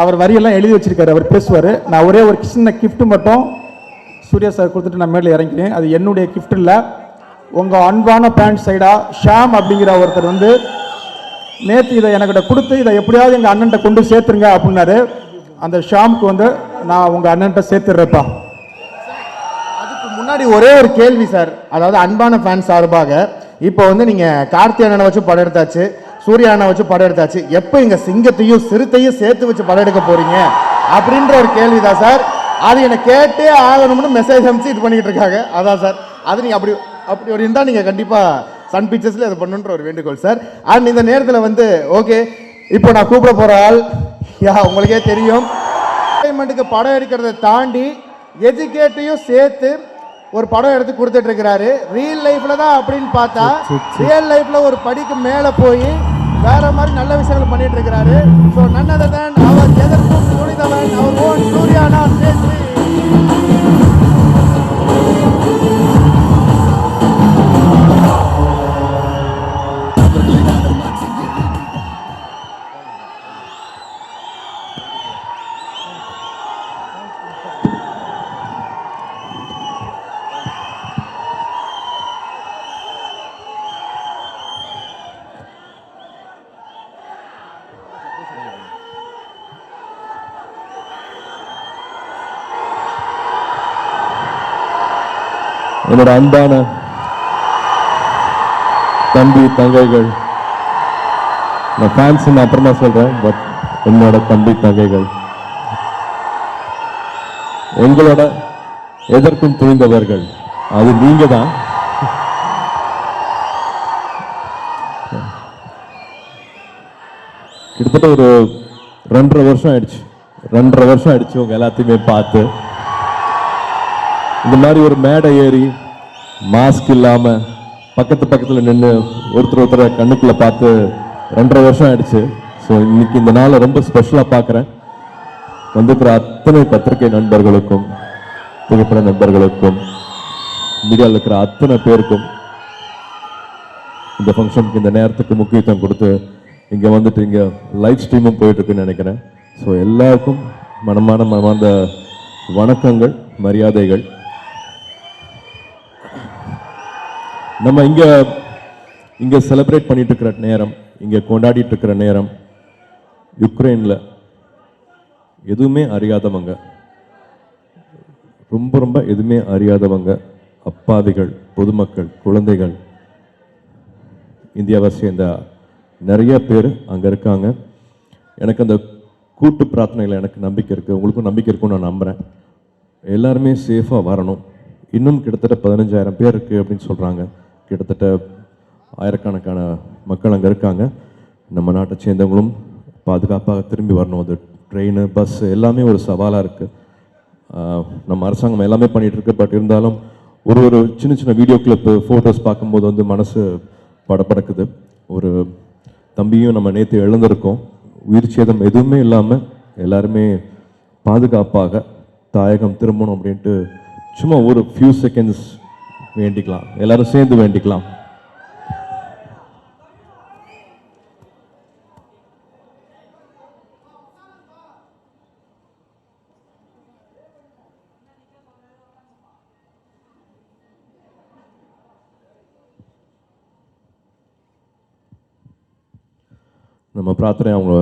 அவர் வரியெல்லாம் எழுதி வச்சிருக்காரு, அவர் பேசுவார். நான் ஒரே ஒரு சின்ன கிஃப்ட் மட்டும் சூர்யா சார் கொடுத்துட்டு நான் மேலே இறங்கினேன். அது என்னுடைய கிஃப்ட் இல்லை, உங்கள் அன்பான பேண்ட் சைடா ஷாம் அப்படிங்கிற ஒருத்தர் வந்து நேற்று இதை என்கிட்ட கொடுத்து இதை எப்படியாவது எங்கள் அண்ணன்ட்ட கொண்டு சேர்த்துருங்க அப்படின்னாரு. அந்த ஷாமுக்கு வந்து நான் உங்கள் அண்ணன்ட்ட சேர்த்துடுறேப்பா. அதுக்கு முன்னாடி ஒரே ஒரு கேள்வி சார், அதாவது அன்பான ஃபேன் சார்பாக, இப்போ வந்து நீங்கள் கார்த்தி அண்ணனை வச்சு படம் எடுத்தாச்சு, சூர்யா அண்ணனை வச்சு படம் எடுத்தாச்சு, எப்போ இங்கே சிங்கத்தையும் சிறுத்தையும் சேர்த்து வச்சு படம் எடுக்க போறீங்க அப்படின்ற ஒரு கேள்வி தான் சார். அது என்னை கேட்டே ஆகணும்னு மெசேஜ் அனுப்பிச்சு இது பண்ணிக்கிட்டு இருக்காங்க. அதான் சார், அது நீங்கள் அப்படி ஒரு இருந்தால் நீங்கள் கண்டிப்பாக சன் பிக்சர்ஸில் அதை பண்ணுன்ற ஒரு வேண்டுகோள் சார். அண்ட் இந்த நேரத்தில் வந்து ஓகே, இப்போ நான் கூப்பிட போகிற ஆள் உங்களுக்கே தெரியும், என்டர்டைன்மெண்ட்டுக்கு படம் எடுக்கிறத தாண்டி எஜுகேட்டையும் சேர்த்து ஒரு படம் எடுத்து கொடுத்துட்டு இருக்கிறாரு. ரியல் லைஃப்ல தான் அப்படின்னு பார்த்தா ரியல் லைஃப்ல ஒரு படிக்கு மேலே போய் வேற மாதிரி நல்ல விஷயங்கள் பண்ணிட்டு இருக்கிறாரு. ஸோ none other than அவர் எதற்கும் துணிந்தவன், அவர் ஓன் சூர்யானா பேசி என்னோட அன்பான தம்பி தங்கைகள், நான் ஃபேன்ஸ் அப்புறமா சொல்றேன், பட் என்னோட தம்பி தங்கைகள், உங்களோட எதற்கும் துணிந்தவர்கள் அது நீங்க தான். கிட்டத்தட்ட ஒரு 2.5 வருஷம் ஆயிடுச்சு உங்க எல்லாத்தையுமே பார்த்து. இந்த மாதிரி ஒரு மேடை ஏறி மாஸ்க் இல்லாம பக்கத்துல நின்று ஒருத்தரை கண்ணுக்குள்ள பார்த்து 2.5 வருஷம் ஆயிடுச்சு. ஸோ இன்னைக்கு இந்த நாளை ரொம்ப ஸ்பெஷலா பார்க்குறேன். வந்திருக்கிற அத்தனை பத்திரிகை நண்பர்களுக்கும், புகைப்பட நண்பர்களுக்கும், மீடியாவில் இருக்கிற அத்தனை பேருக்கும், இந்த ஃபங்க்ஷனுக்கு இந்த நேரத்துக்கு முக்கியத்துவம் கொடுத்து இங்க வந்துட்டு இங்க லைவ் ஸ்ட்ரீமும் போயிட்டு இருக்குன்னு நினைக்கிறேன். ஸோ எல்லாருக்கும் மனமார்ந்த வணக்கங்கள், மரியாதைகள். நம்ம இங்க செலிப்ரேட் பண்ணிட்டு இருக்கிற நேரம், இங்க கொண்டாடிட்டு இருக்கிற நேரம், யுக்ரைன்ல எதுவுமே அறியாதவங்க, ரொம்ப எதுவுமே அறியாதவங்க, அப்பாவிகள், பொதுமக்கள், குழந்தைகள், இந்தியாவை சேர்ந்த நிறைய பேர் அங்க இருக்காங்க. எனக்கு அந்த கூட்டு பிரார்த்தனையில் எனக்கு நம்பிக்கை இருக்கு, உங்களுக்கும் நம்பிக்கை இருக்கும்னு நான் நம்புறேன். எல்லாருமே சேஃபா வரணும். இன்னும் கிட்டத்தட்ட 15,000 பேர் இருக்கு அப்படின்னு சொல்றாங்க. கிட்டத்தட்ட ஆயிரக்கணக்கான மக்கள் அங்கே இருக்காங்க. நம்ம நாட்டை சேர்ந்தவங்களும் பாதுகாப்பாக திரும்பி வரணும். அது ட்ரெயின், பஸ் எல்லாமே ஒரு சவாலாக இருக்குது. நம்ம அரசாங்கம் எல்லாமே பண்ணிகிட்டு இருக்கு. பட் இருந்தாலும் ஒரு சின்ன வீடியோ கிளிப்பு, ஃபோட்டோஸ் பார்க்கும்போது வந்து மனசு படப்படக்குது. ஒரு தம்பியும் நம்ம நேற்று இழந்திருக்கோம். உயிர் சேதம் எதுவுமே இல்லாமல் எல்லாருமே பாதுகாப்பாக தாயகம் திரும்பணும் அப்படின்ட்டு சும்மா ஒரு ஃபியூ செகண்ட்ஸ் வேண்டிக்கலாம், எல்லாரும் சேர்ந்து வேண்டிக்கலாம். நம்ம பிரார்த்தனை அவங்க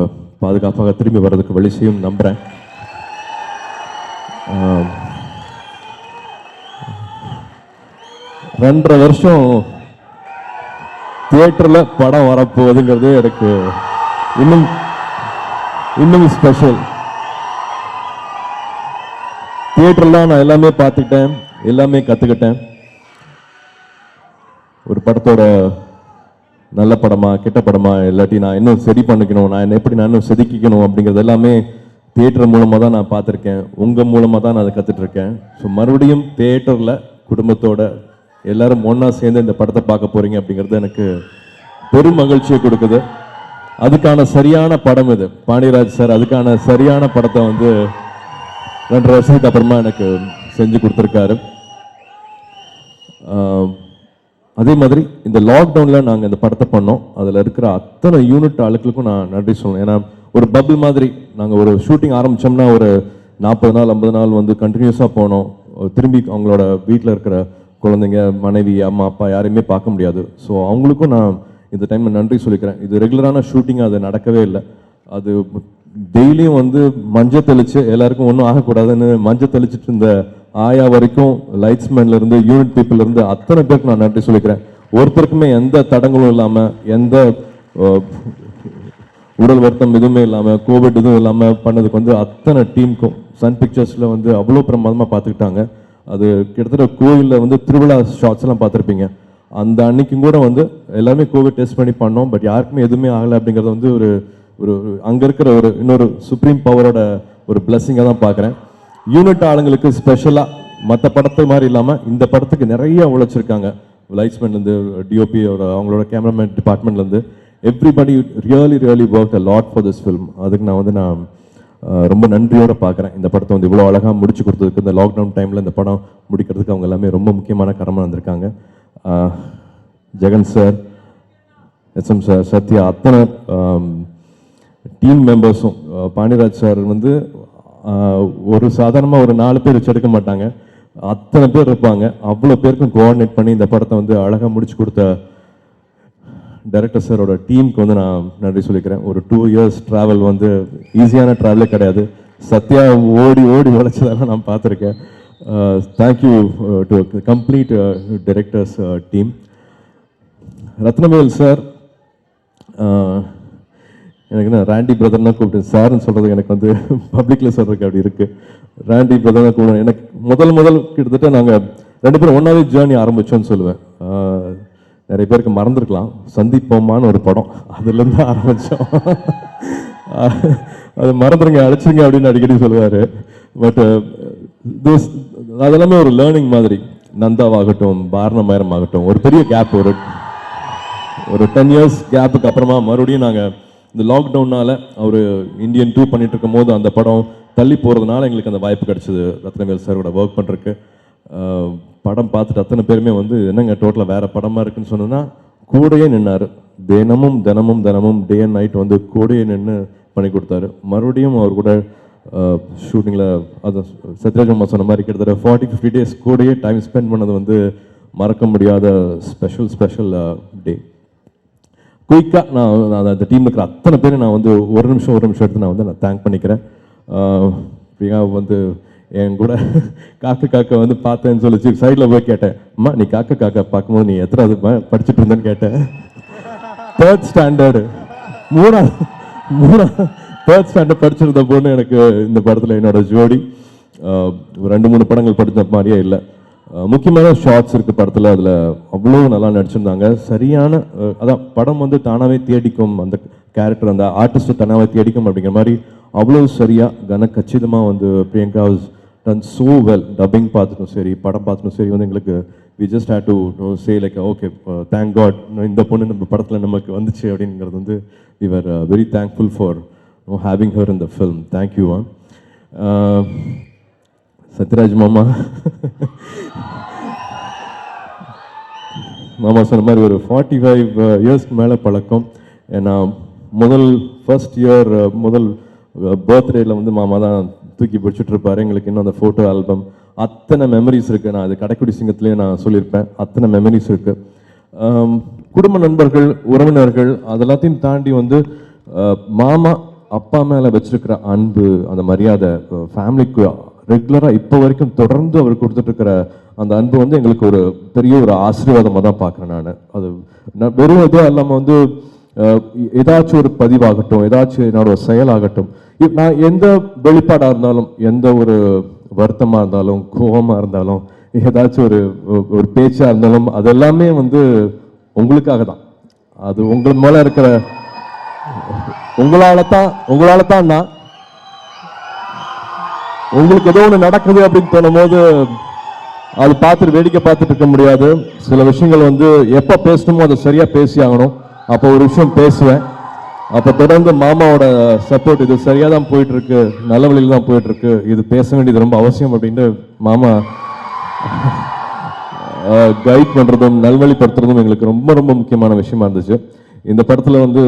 பாதுகாப்பாக திரும்பி வர்றதுக்கு வழி செய்யும் நம்புறேன். ரெண்டரை வருஷம் தியேட்டர்ல படம் வரப்போகுதுங்கிறது எனக்கு இன்னும் ஸ்பெஷல். தியேட்டர்ல நான் எல்லாமே பார்த்துக்கிட்டேன், எல்லாமே கத்துக்கிட்டேன். ஒரு படத்தோட நல்ல படமா கெட்ட படமா இல்லாட்டி நான் இன்னும் சரி பண்ணிக்கணும், நான் இன்னும் செதுக்கிக்கணும் அப்படிங்கிறது எல்லாமே தியேட்டர் மூலமாக தான் நான் பார்த்துருக்கேன். உங்கள் மூலமாக தான் நான் அதை கற்றுட்ருக்கேன். ஸோ மறுபடியும் தியேட்டரில் குடும்பத்தோட எல்லாரும் ஒன்றா சேர்ந்து இந்த படத்தை பார்க்க போகிறீங்க அப்படிங்கிறது எனக்கு பெரும் மகிழ்ச்சியை கொடுக்குது. அதுக்கான சரியான படம் இது. பாண்டியராஜ் சார் அதுக்கான சரியான படத்தை வந்து 2.5 வருஷத்துக்கு அப்புறமா எனக்கு செஞ்சு கொடுத்துருக்காரு. அதே மாதிரி இந்த லாக்டவுனில் நாங்கள் இந்த படத்தை பண்ணோம். அதில் இருக்கிற அத்தனை யூனிட் ஆளுக்களுக்கும் நான் நன்றி சொல்லணும். ஏன்னா ஒரு பபிள் மாதிரி நாங்கள் ஒரு ஷூட்டிங் ஆரம்பித்தோம்னா ஒரு 40 நாள் 50 நாள் வந்து கண்டினியூஸாக போனோம். திரும்பி அவங்களோட வீட்டில் இருக்கிற குழந்தைங்க, மனைவி, அம்மா, அப்பா யாரையுமே பார்க்க முடியாது. ஸோ அவங்களுக்கும் நான் இந்த டைமில் நன்றி சொல்லிக்கிறேன். இது ரெகுலரான ஷூட்டிங், அது நடக்கவே இல்லை. அது டெய்லியும் வந்து மஞ்சள் தெளித்து எல்லாருக்கும் ஒன்றும் ஆகக்கூடாதுன்னு மஞ்சள் தெளிச்சிட்டு இருந்த ஆயா வரைக்கும், லைட்ஸ்மேன்லேருந்து யூனிட் பீப்புள்லேருந்து அத்தனை பேருக்கு நான் நன்றி சொல்லிக்கிறேன். ஒருத்தருக்குமே எந்த தடங்களும் இல்லாமல், எந்த உடல் வருத்தம் எதுவுமே இல்லாமல், கோவிட் எதுவும் இல்லாமல் பண்ணதுக்கு வந்து அத்தனை டீமுக்கும் சன் பிக்சர்ஸில் வந்து அவ்வளோ பிரமாதமாக பார்த்துக்கிட்டாங்க. அது கிட்டத்தட்ட கோவிலில் வந்து திருவிழா ஷாட்ஸ்லாம் பார்த்துருப்பீங்க. அந்த அன்னைக்கும் கூட வந்து எல்லாருமே கோவிட் டெஸ்ட் பண்ணி பண்ணோம். பட் யாருக்குமே எதுவுமே ஆகலை அப்படிங்கிறது வந்து ஒரு ஒரு அங்கே இருக்கிற ஒரு இன்னொரு சுப்ரீம் பவரோட ஒரு பிளெஸிங்காக தான் பார்க்குறேன். யூனிட் ஆளுங்களுக்கு ஸ்பெஷலாக மற்ற படத்தை மாதிரி இல்லாமல் இந்த படத்துக்கு நிறைய உழைச்சிருக்காங்க. லைட்ஸ்மேன்லேருந்து டிஓபி அவங்களோட கேமராமேன் டிபார்ட்மெண்ட்லேருந்து everybody really work a lot for this film. அதுக்கு நான் ரொம்ப நன்றியோடு பார்க்குறேன். இந்த படத்தை வந்து இவ்வளோ அழகாக முடிச்சு கொடுத்ததுக்கு, இந்த லாக்டவுன் டைமில் இந்த படம் முடிக்கிறதுக்கு அவங்க எல்லாமே ரொம்ப முக்கியமான கடமை வந்திருக்காங்க. Jagan sir, SM sir, Sathya, அத்தனை டீம் மெம்பர்ஸும். பாண்டியராஜ் சார் வந்து ஒரு சாதாரணமாக ஒரு 4 பேர் வச்சு எடுக்க மாட்டாங்க, அத்தனை பேர் இருப்பாங்க. அவ்வளோ பேருக்கும் கோஆர்டினேட் பண்ணி இந்த படத்தை வந்து அழகாக முடிச்சு கொடுத்த டைரக்டர் சாரோட டீமுக்கு வந்து நான் நன்றி சொல்லிக்கிறேன். ஒரு 2 இயர்ஸ் ட்ராவல் வந்து ஈஸியான ட்ராவலே கிடையாது. சத்யா ஓடி உழைச்சதெல்லாம் நான் பார்த்துருக்கேன். Thank you to complete directors team. Rathnavel sir, எனக்கு என்ன ராண்டி பிரதர்னா கூப்பிட்டு சார்ன்னு சொல்கிறது எனக்கு வந்து பப்ளிக்கில் சொல்கிறதுக்கு அப்படி இருக்குது. ராண்டி பிரதர்னா கூப்பிடுவேன். எனக்கு முதல் கிட்டத்தட்ட நாங்கள் 2 பேரும் ஒன்றாவே ஜேர்னி ஆரம்பித்தோன்னு சொல்லுவேன். நிறைய பேருக்கு மறந்துருக்கலாம், சந்திப்போமான்னு ஒரு படம், அதுலேருந்து ஆரம்பித்தோம். அது மறந்துடுங்க, அழைச்சிருங்க அப்படின்னு அடிக்கடி சொல்லுவார். பட் அதெல்லாமே ஒரு லேர்னிங் மாதிரி. நந்தாவாகட்டும், பாரணமயரம் ஆகட்டும், ஒரு பெரிய கேப், ஒரு 10 இயர்ஸ் கேப்புக்கு அப்புறமா மறுபடியும் நாங்கள் இந்த லாக்டவுனால் அவர் இந்தியன் 2 பண்ணிட்டு இருக்கும் போது அந்த படம் தள்ளி போகிறதுனால எங்களுக்கு அந்த வாய்ப்பு கிடச்சிது ரத்னவேல் சாரோட ஒர்க் பண்ணுறதுக்கு. படம் பார்த்துட்டு அத்தனை பேருமே வந்து என்னங்க டோட்டலாக வேறு படமாக இருக்குன்னு சொன்னோன்னா கூடையே நின்னார். தினமும் டே அண்ட் நைட் வந்து கூடையே நின்று பண்ணி கொடுத்தாரு. மறுபடியும் அவர் கூட ஷூட்டிங்கில் அது சத்யராஜ் அம்மா சொன்ன மாதிரி கிட்டத்தட்ட 40-50 டேஸ் கூடையே டைம் ஸ்பெண்ட் பண்ணது வந்து மறக்க முடியாத ஸ்பெஷல் டே. குயிக்காக நான் அந்த டீமில் இருக்கிற அத்தனை பேரும் நான் வந்து ஒரு நிமிஷம் எடுத்து நான் தேங்க் பண்ணிக்கிறேன். பிரியா வந்து என் கூட காக்க வந்து பார்த்தேன்னு சொல்லிச்சு. சைடில் போய் கேட்டேன், அம்மா நீ காக்க பார்க்கும்போது நீ எத்தனாவது படிச்சுட்டு இருந்தேன்னு கேட்டேன். 3rd ஸ்டாண்டர்டு 3rd ஸ்டாண்டர்ட் படிச்சிருந்த பொண்ணு எனக்கு இந்த படத்தில் என்னோட ஜோடி. 2-3 படங்கள் படித்த மாதிரியே இல்லை. முக்கியமான ஷார்ட்ஸ் இருக்குது படத்தில், அதில் அவ்வளோ நல்லா நடிச்சிருந்தாங்க. சரியான அதான் படம் வந்து தானாகவே தேடிக்கும், அந்த கேரக்டர் அந்த ஆர்டிஸ்ட்டை தானாகவே தேடிக்கும் அப்படிங்கிற மாதிரி அவ்வளோ சரியாக கச்சிதமாக வந்து Priyanka was done so well. Dubbing பார்த்துட்டும் சரி, படம் பார்த்துட்டும் சரி, வந்து எங்களுக்கு we just had to say like okay thank God இந்த பொண்ணு நம்ம படத்தில் நமக்கு வந்துச்சு அப்படிங்கிறது வந்து we are very thankful for having her in the film. Thank you. Sathyaraj மாமா சொன்ன மாதிரி ஒரு 45 இயர்ஸ்க்கு மேலே பழக்கம். ஏன்னா ஃபர்ஸ்ட் இயர் முதல் பர்த்டேயில் வந்து மாமா தான் தூக்கி பிடிச்சிட்டு இருப்பாரு. எங்களுக்கு இன்னும் அந்த ஃபோட்டோ ஆல்பம் அத்தனை மெமரிஸ் இருக்குது. நான் அது கடைக்குடி சிங்கத்திலே நான் சொல்லியிருப்பேன், அத்தனை மெமரிஸ் இருக்குது. குடும்ப நண்பர்கள், உறவினர்கள், அதெல்லாத்தையும் தாண்டி வந்து மாமா அப்பா மேலே வச்சிருக்கிற அன்பு, அந்த மரியாதை, ஃபேமிலிக்கு ரெகுலராக இப்போ வரைக்கும் தொடர்ந்து அவர் கொடுத்துட்ருக்கிற அந்த அன்பு வந்து எங்களுக்கு ஒரு பெரிய ஒரு ஆசீர்வாதமாக தான் பார்க்குறேன் நான். அது வெறும் இதுவும் இல்லாமல் வந்து ஏதாச்சும் ஒரு பதிவாகட்டும், ஏதாச்சும் என்னோட செயலாகட்டும், நான் எந்த வெளிப்பாடாக இருந்தாலும், எந்த ஒரு வருத்தமாக இருந்தாலும், கோபமாக இருந்தாலும், ஏதாச்சும் ஒரு பேச்சாக இருந்தாலும், அதெல்லாமே வந்து உங்களுக்காக தான். அது உங்கள் மேலே இருக்கிற உங்களால தான் நான் உங்களுக்கு ஏதோ ஒன்று நடக்குது அப்படின்னு தோணும் போது அது பார்த்துட்டு வேடிக்கை பார்த்துட்டு இருக்க முடியாது. சில விஷயங்கள் வந்து எப்போ பேசணுமோ அதை சரியாக பேசி ஆகணும். அப்போ ஒரு விஷயம் பேசுவேன். அப்போ தொடர்ந்து மாமாவோட சப்போர்ட், இது சரியாக தான் போயிட்டுருக்கு, நல்ல வழியில் தான் போயிட்டுருக்கு, இது பேச வேண்டியது ரொம்ப அவசியம் அப்படின்னு மாமா கைட் பண்ணுறதும் நல்வழிப்படுத்துறதும் எங்களுக்கு ரொம்ப ரொம்ப முக்கியமான விஷயமா இருந்துச்சு. இந்த படத்தில் வந்து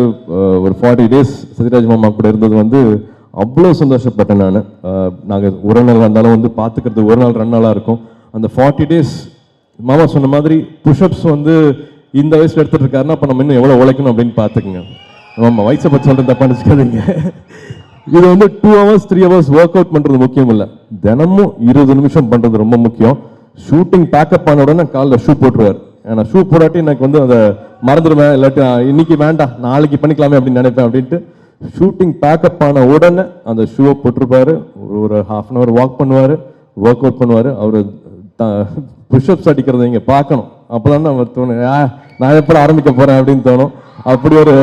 ஒரு 40 days சத்யராஜ் மாமா கூட இருந்தது வந்து அவ்வளோ சந்தோஷப்பட்டேன் நான். நாங்கள் ஒரு நாள் வந்தாலும் வந்து பார்த்துக்கிறது ஒரு நாள் 2 நாளாக இருக்கும். அந்த 40 days மாமா சொன்ன மாதிரி புஷ்அப்ஸ் வந்து இந்த வயசில் எடுத்துகிட்டு இருக்காருன்னா அப்போ நம்ம இன்னும் எவ்வளோ உழைக்கணும் அப்படின்னு பார்த்துக்குங்க. ஆமாம், வயசை பற்றி சொல்கிறேன், தப்பாக நினச்சிக்காதீங்க. இது வந்து 2 hours 3 hours ஒர்க் அவுட் பண்ணுறது முக்கியம் இல்லை, தினமும் 20 நிமிஷம் பண்ணுறது ரொம்ப முக்கியம். ஷூட்டிங் பேக்கப் ஆன உடனே காலில் ஷூ போட்டுருவார். ஏன்னா ஷூ போடாட்டி எனக்கு வந்து அதை மறந்துடுவேன், இல்லாட்டி இன்னைக்கு வேண்டாம் நாளைக்கு பண்ணிக்கலாமே அப்படின்னு நினைப்பேன். அப்படின்ட்டு ஷூட்டிங் பேக்கப் ஆன உடனே அந்த ஷூவை போட்டிருப்பாரு. ஒரு 1/2 hour வாக் பண்ணுவார், ஒர்க் அவுட் பண்ணுவார். அவர் புஷ்அப்ஸ் அடிக்கிறத இங்கே பார்க்கணும், அப்போ தான் நம்ம தோணும் நான் எப்போ ஆரம்பிக்க போகிறேன் அப்படின்னு தோணும். அப்படி ஒரு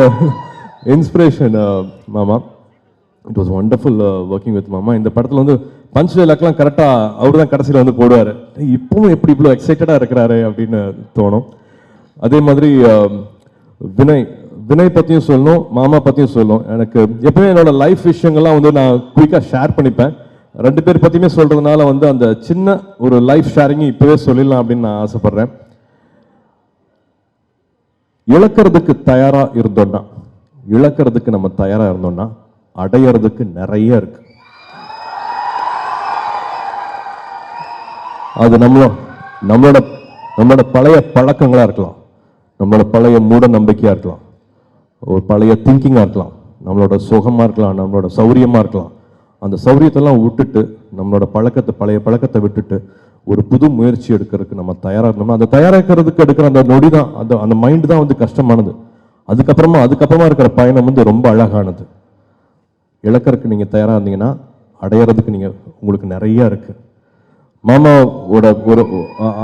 இன்ஸ்பிரேஷன் மாமா. It was wonderful working with மாமா. இந்த படத்தில் வந்து பஞ்ச் டைலாக்லாம் கரெக்டாக அவர் தான் கடைசியில் வந்து போடுவார். இப்பவும் எப்படி இவ்வளோ எக்ஸைட்டடாக இருக்கிறாரு அப்படின்னு தோணும். அதே மாதிரி வினய் பற்றியும் சொல்லணும், மாமா பற்றியும் சொல்லணும். எனக்கு எப்பவுமே என்னோட லைஃப் விஷயங்கள்லாம் வந்து நான் குயிக்காக ஷேர் பண்ணிப்பேன். 2 பேர் பற்றியுமே சொல்கிறதுனால வந்து அந்த சின்ன ஒரு லைஃப் ஷேரிங் இப்போவே சொல்லிடலாம் அப்படின்னு நான் ஆசைப்பட்றேன். இழக்கிறதுக்கு தயாராக இருந்தோம்னா, இழக்கிறதுக்கு நம்ம தயாராக இருந்தோம்னா அடையிறதுக்கு நிறைய இருக்கு. அது நம்மளோட பழைய பழக்கங்களா இருக்கலாம், நம்மளோட பழைய மூட நம்பிக்கையா இருக்கலாம், ஒரு பழைய திங்கிங்கா இருக்கலாம், நம்மளோட சுகமா இருக்கலாம், நம்மளோட சௌரியமா இருக்கலாம். அந்த சௌரியத்தெல்லாம் விட்டுட்டு நம்மளோட பழைய பழக்கத்தை விட்டுட்டு ஒரு புது முயற்சி எடுக்கிறதுக்கு நம்ம தயாரா இருந்தோம்னா, அந்த தயாராக்கிறதுக்கு எடுக்கிற அந்த நொடி தான், அந்த மைண்ட் தான் வந்து கஷ்டமானது. அதுக்கப்புறமா இருக்கிற பயணம் வந்து ரொம்ப அழகானது. இழக்கிறதுக்கு நீங்க தயாரா இருந்தீங்கன்னா அடையிறதுக்கு உங்களுக்கு நிறைய இருக்கு. மாமாவோட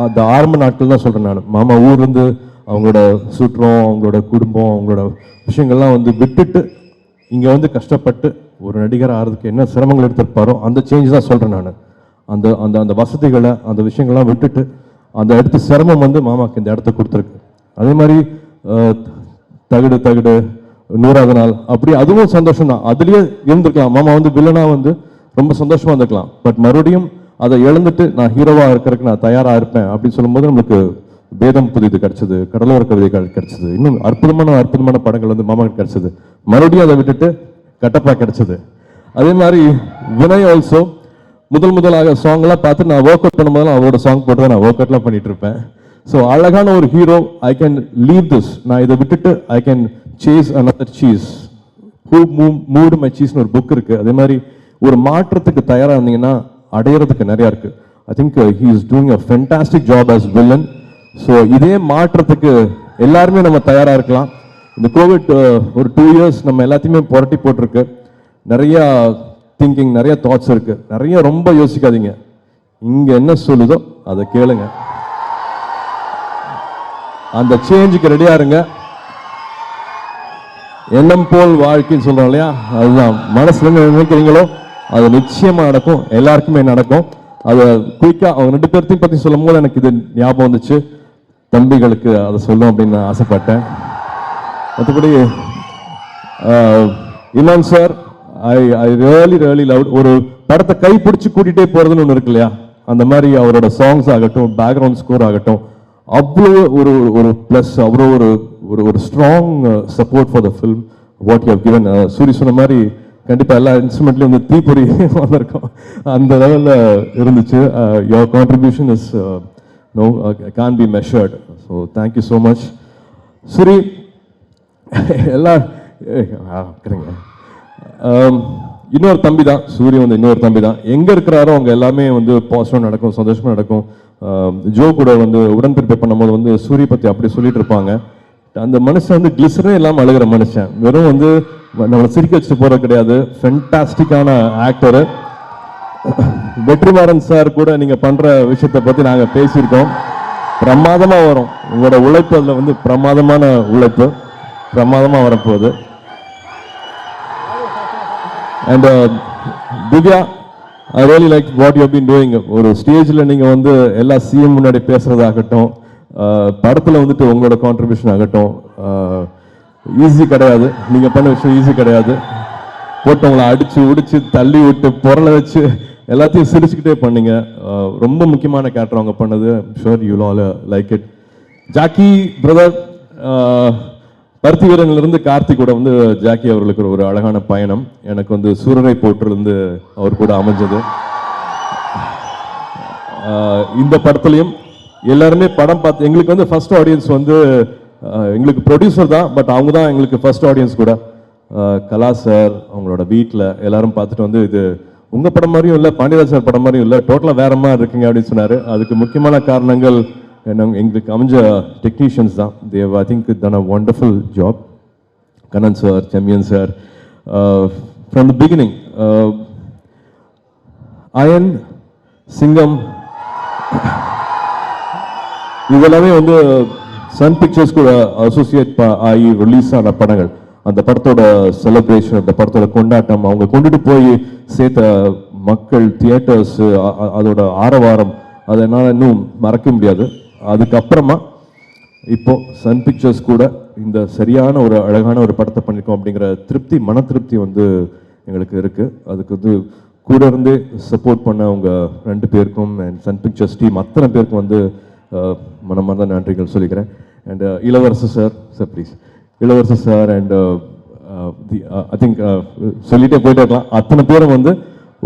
அந்த ஆரம்ப நாட்கள் தான் சொல்றேன் நான். மாமா ஊர்லேருந்து அவங்களோட சுற்றம், அவங்களோட குடும்பம், அவங்களோட விஷயங்கள்லாம் வந்து விட்டுட்டு இங்கே வந்து கஷ்டப்பட்டு ஒரு நடிகர் ஆகிறதுக்கு என்ன சிரமங்கள் எடுத்திருப்பாரோ அந்த சேஞ்ச் தான் சொல்கிறேன் நான். அந்த அந்த அந்த வசதிகளை அந்த விஷயங்கள்லாம் விட்டுட்டு அந்த இடத்து சிரமம் வந்து மாமாவுக்கு இந்த இடத்த கொடுத்துருக்கு. அதே மாதிரி தகுடு 100வது நாள் அப்படி அதுவும் சந்தோஷம் தான். அதுலேயே இருந்திருக்கலாம், மாமா வந்து வில்லனா வந்து ரொம்ப சந்தோஷமா இருந்திருக்கலாம். பட் மறுபடியும் அதை இழந்துட்டு நான் ஹீரோவா இருக்கிறதுக்கு நான் தயாரா இருப்பேன் அப்படின்னு சொல்லும்போது நம்மளுக்கு வேதம் புதிது கிடைச்சது, கடலோர கவிதைகள் கிடைச்சது, இன்னும் அற்புதமான படங்கள் வந்து மாமா கிடைச்சது. மறுபடியும் அதை விட்டுட்டு கட்டப்பா கிடைச்சது. அதே மாதிரி வினய் ஆல்சோ முதலாக சாங்லாம் பார்த்து நான் ஒர்க் அவுட் பண்ணும்போது அவரோட சாங் போட்டு தான் நான் ஒர்க் அவுட்லாம் பண்ணிட்டு இருப்பேன். ஸோ அழகான ஒரு hero. I can leave this, நான் இதை விட்டுட்டு I can chase another cheese. Who moved my cheese ஒரு புக் இருக்கு. அதே மாதிரி ஒரு மாற்றத்துக்கு தயாராக இருந்தீங்கன்னா அடையிறதுக்கு நிறையா இருக்கு. I think he is doing a fantastic job as villain. So இதே மாற்றத்துக்கு எல்லாருமே நம்ம தயாராக இருக்கலாம். இந்த கோவிட் ஒரு 2 years நம்ம எல்லாத்தையுமே புரட்டி போட்டிருக்கு. நிறையா திங்கிங், நிறைய தாட்ஸ் இருக்கு. நிறைய ரொம்ப யோசிக்காதீங்க, இங்க என்ன சொல்லுதோ அதை கேளுங்க. அந்த சேஞ்சுக்கு ரெடியா இருங்க. எண்ணம் போல் வாழ்க்கைன்னு சொல்றோம் இல்லையா, அதுதான். மனசுல என்ன நினைக்கிறீங்களோ அது நிச்சயமா நடக்கும், எல்லாருக்குமே நடக்கும். அதை குயிக்கா அவங்க 2 பேர்த்தையும் பத்தி சொல்லும் போது எனக்கு இது ஞாபகம் வந்துச்சு. தம்பிகளுக்கு அதை சொல்லும் அப்படின்னு நான் ஆசைப்பட்டேன். மற்றபடி Imman sir, I really love. ஒரு படத்தை கைப்பிடிச்சு கூட்டிகிட்டே போகிறதுன்னு ஒன்று இருக்கு இல்லையா, அந்த மாதிரி அவரோட சாங்ஸ் ஆகட்டும், பேக்ரவுண்ட் ஸ்கோர் ஆகட்டும், அவ்வளோ ஒரு ப்ளஸ், அவ்வளோ ஒரு strong support for the film what you have given. Soori சொன்ன மாதிரி கண்டிப்பாக எல்லா இன்ஸ்ட்ருமெண்ட்லையும் வந்து தீப்பொறி வந்திருக்கோம், அந்த லெவலில் இருந்துச்சு. Your contribution is no can be measured. So thank you so much Soori. எல்லாம் கிடைங்க. இன்னொரு தம்பி தான் சூரிய, வந்து இன்னொரு தம்பி தான். எங்கே இருக்கிறாரோ அவங்க எல்லாமே வந்து பாசிட்டிவாக நடக்கும், சந்தோஷமாக நடக்கும். ஜோ கூட வந்து உடன்பிறப்பை பண்ணும்போது வந்து சூரிய பற்றி அப்படி சொல்லிட்டு இருப்பாங்க. அந்த மனுஷன் வந்து கிளிசரே இல்லாமல் அழுகிற மனுஷன், வெறும் வந்து நம்மளை சிரிக்க வச்சுட்டு போகிறது கிடையாது. ஃபென்டாஸ்டிக்கான ஆக்டரு. வெற்றிமாறன் சார் கூட நீங்கள் பண்ணுற விஷயத்தை பற்றி நாங்கள் பேசியிருக்கோம். பிரமாதமாக வரும் உங்களோட உழைப்பு, அதில் வந்து பிரமாதமான உழைப்பு, பிரமாதமாக வரப்போகுது. And Divya, I really like what you been doing. ஒரு ஸ்டேஜில் நீங்கள் வந்து எல்லா சிஎம் முன்னாடி பேசுகிறதாகட்டும், படத்தில் வந்துட்டு உங்களோட கான்ட்ரிபியூஷன் ஆகட்டும், ஈஸி கிடையாது. நீங்கள் பண்ண விஷயம் ஈஸி கிடையாது. போட்டவங்களை அடித்து உடிச்சு தள்ளி விட்டு பொருளை வச்சு எல்லாத்தையும் சிரிச்சுக்கிட்டே பண்ணீங்க. ரொம்ப முக்கியமான கேரக்டர் அவங்க பண்ணது. Sure you all like it. Jackie brother, பருத்தி வீரனிலிருந்து கார்த்திக் கூட வந்து ஜாக்கி அவர்களுக்கு ஒரு அழகான பயணம். எனக்கு வந்து சூரரை போற்றிலிருந்து அவர் கூட அமைஞ்சது. இந்த படத்துலையும் எல்லாருமே படம் பார்த்து எங்களுக்கு வந்து ஃபர்ஸ்ட் ஆடியன்ஸ் வந்து எங்களுக்கு ப்ரொடியூசர் தான், பட் அவங்க தான் எங்களுக்கு ஃபர்ஸ்ட் ஆடியன்ஸ் கூட. கலா சார் அவங்களோட வீட்டில் எல்லாரும் பார்த்துட்டு வந்து இது உங்கள் படம் மாதிரியும் இல்லை, பாண்டியராஜ் சார் படம் மாதிரியும் இல்லை, டோட்டலாக வேற மாதிரி இருக்குங்க அப்படின்னு சொன்னார். அதுக்கு முக்கியமான காரணங்கள் எங்களுக்கு அமைஞ்ச டெக்னீஷியன்ஸ் தான். Dev I think done a wonderful job. Kannan sir, Sembiyan sir, from the beginning Ayan, Singam இதெல்லாமே வந்து சன் பிக்சர்ஸ் கூட அசோசியேட் ஆகி ரிலீஸ் ஆன படங்கள். அந்த படத்தோட செலிப்ரேஷன், அந்த படத்தோட கொண்டாட்டம், அவங்க கொண்டுட்டு போய் சேர்த்த மக்கள், தியேட்டர்ஸ், அதோட ஆரவாரம், அதை என்னால் இன்னும் மறக்க முடியாது. அதுக்கப்புறமா இப்போ சன் பிக்சர்ஸ் கூட இந்த சரியான ஒரு அழகான ஒரு படத்தை பண்ணியிருக்கோம் அப்படிங்கிற திருப்தி, மன திருப்தி வந்து எங்களுக்கு இருக்குது. அதுக்கு வந்து கூட இருந்து சப்போர்ட் பண்ண அவங்க 2 பேருக்கும் அண்ட் சன் பிக்சர்ஸ் டீம் அத்தனை பேருக்கும் வந்து மனமார்ந்த நன்றிகள் சொல்லிக்கிறேன். And Ilavarasu sir, please Ilavarasu sir and I think சொல்லிட்டே போயிட்டே இருக்கலாம். அத்தனை பேரும் வந்து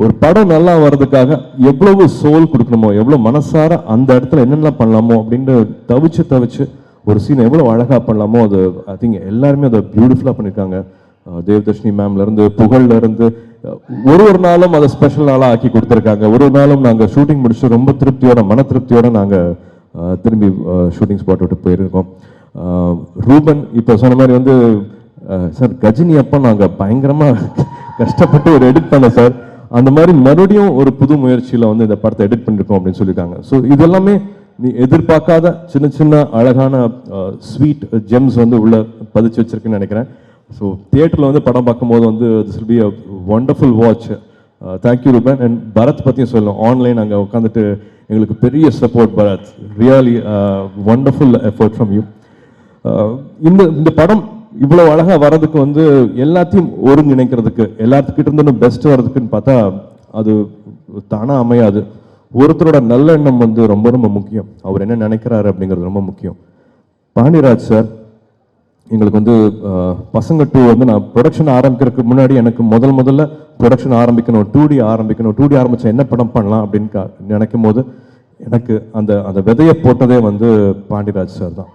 ஒரு படம் நல்லா வர்றதுக்காக எவ்வளவு சோல் கொடுக்கணுமோ, எவ்வளோ மனசார அந்த இடத்துல என்னென்னலாம் பண்ணலாமோ அப்படின்னு தவிச்சு ஒரு சீன் எவ்வளோ அழகாக பண்ணலாமோ அது ஐ திங்க் எல்லாருமே அதை பியூட்டிஃபுல்லாக பண்ணியிருக்காங்க. தேவதர்ஷினி மேம்லேருந்து புகழ்லேருந்து ஒரு நாளும் அதை ஸ்பெஷல் நாளாக ஆக்கி கொடுத்துருக்காங்க. ஒரு நாளும் நாங்கள் ஷூட்டிங் முடிச்சு ரொம்ப திருப்தியோட, மன திருப்தியோட நாங்கள் திரும்பி ஷூட்டிங் ஸ்பாட் விட்டு போயிருக்கோம். ரூபன் இப்போ சொன்ன மாதிரி வந்து சார் கஜினி அப்போ நாங்கள் பயங்கரமாக கஷ்டப்பட்டு ஒரு எடிட் பண்ண சார், அந்த மாதிரி மறுபடியும் ஒரு புது முயற்சியில் வந்து இந்த படத்தை எடிட் பண்ணியிருக்கோம் அப்படின்னு சொல்லியிருக்காங்க. ஸோ இதெல்லாமே நீ எதிர்பார்க்காத சின்ன சின்ன அழகான ஸ்வீட் ஜெம்ஸ் வந்து உள்ள பதிச்சு வச்சிருக்குன்னு நினைக்கிறேன். ஸோ தியேட்டரில் வந்து படம் பார்க்கும்போது வந்து this will be a wonderful watch. Thank you Ruban. And Bharath பற்றியும் சொல்லணும். ஆன்லைன் அங்கே உட்காந்துட்டு எங்களுக்கு பெரிய support Bharath. Really wonderful effort from you. இந்த படம் இவ்வளோ அழகாக வர்றதுக்கு வந்து எல்லாத்தையும் ஒருங்கிணைக்கிறதுக்கு, எல்லாத்துக்கிட்ட இருந்து பெஸ்ட் வர்றதுக்குன்னு பார்த்தா அது தானாக அமையாது. ஒருத்தரோட நல்ல எண்ணம் வந்து ரொம்ப ரொம்ப முக்கியம். அவர் என்ன நினைக்கிறாரு அப்படிங்கிறது ரொம்ப முக்கியம். பாண்டியராஜ் சார் எங்களுக்கு வந்து பசங்க 2 வந்து நான் ப்ரொடக்ஷன் ஆரம்பிக்கிறதுக்கு முன்னாடி எனக்கு முதல்ல ப்ரொடக்ஷன் ஆரம்பிக்கணும், 2D ஆரம்பிக்கணும், 2D ஆரம்பித்தா என்ன படம் பண்ணலாம் அப்படின்னு நினைக்கும் போது எனக்கு அந்த விதையை போட்டதே வந்து பாண்டியராஜ் சார் தான்.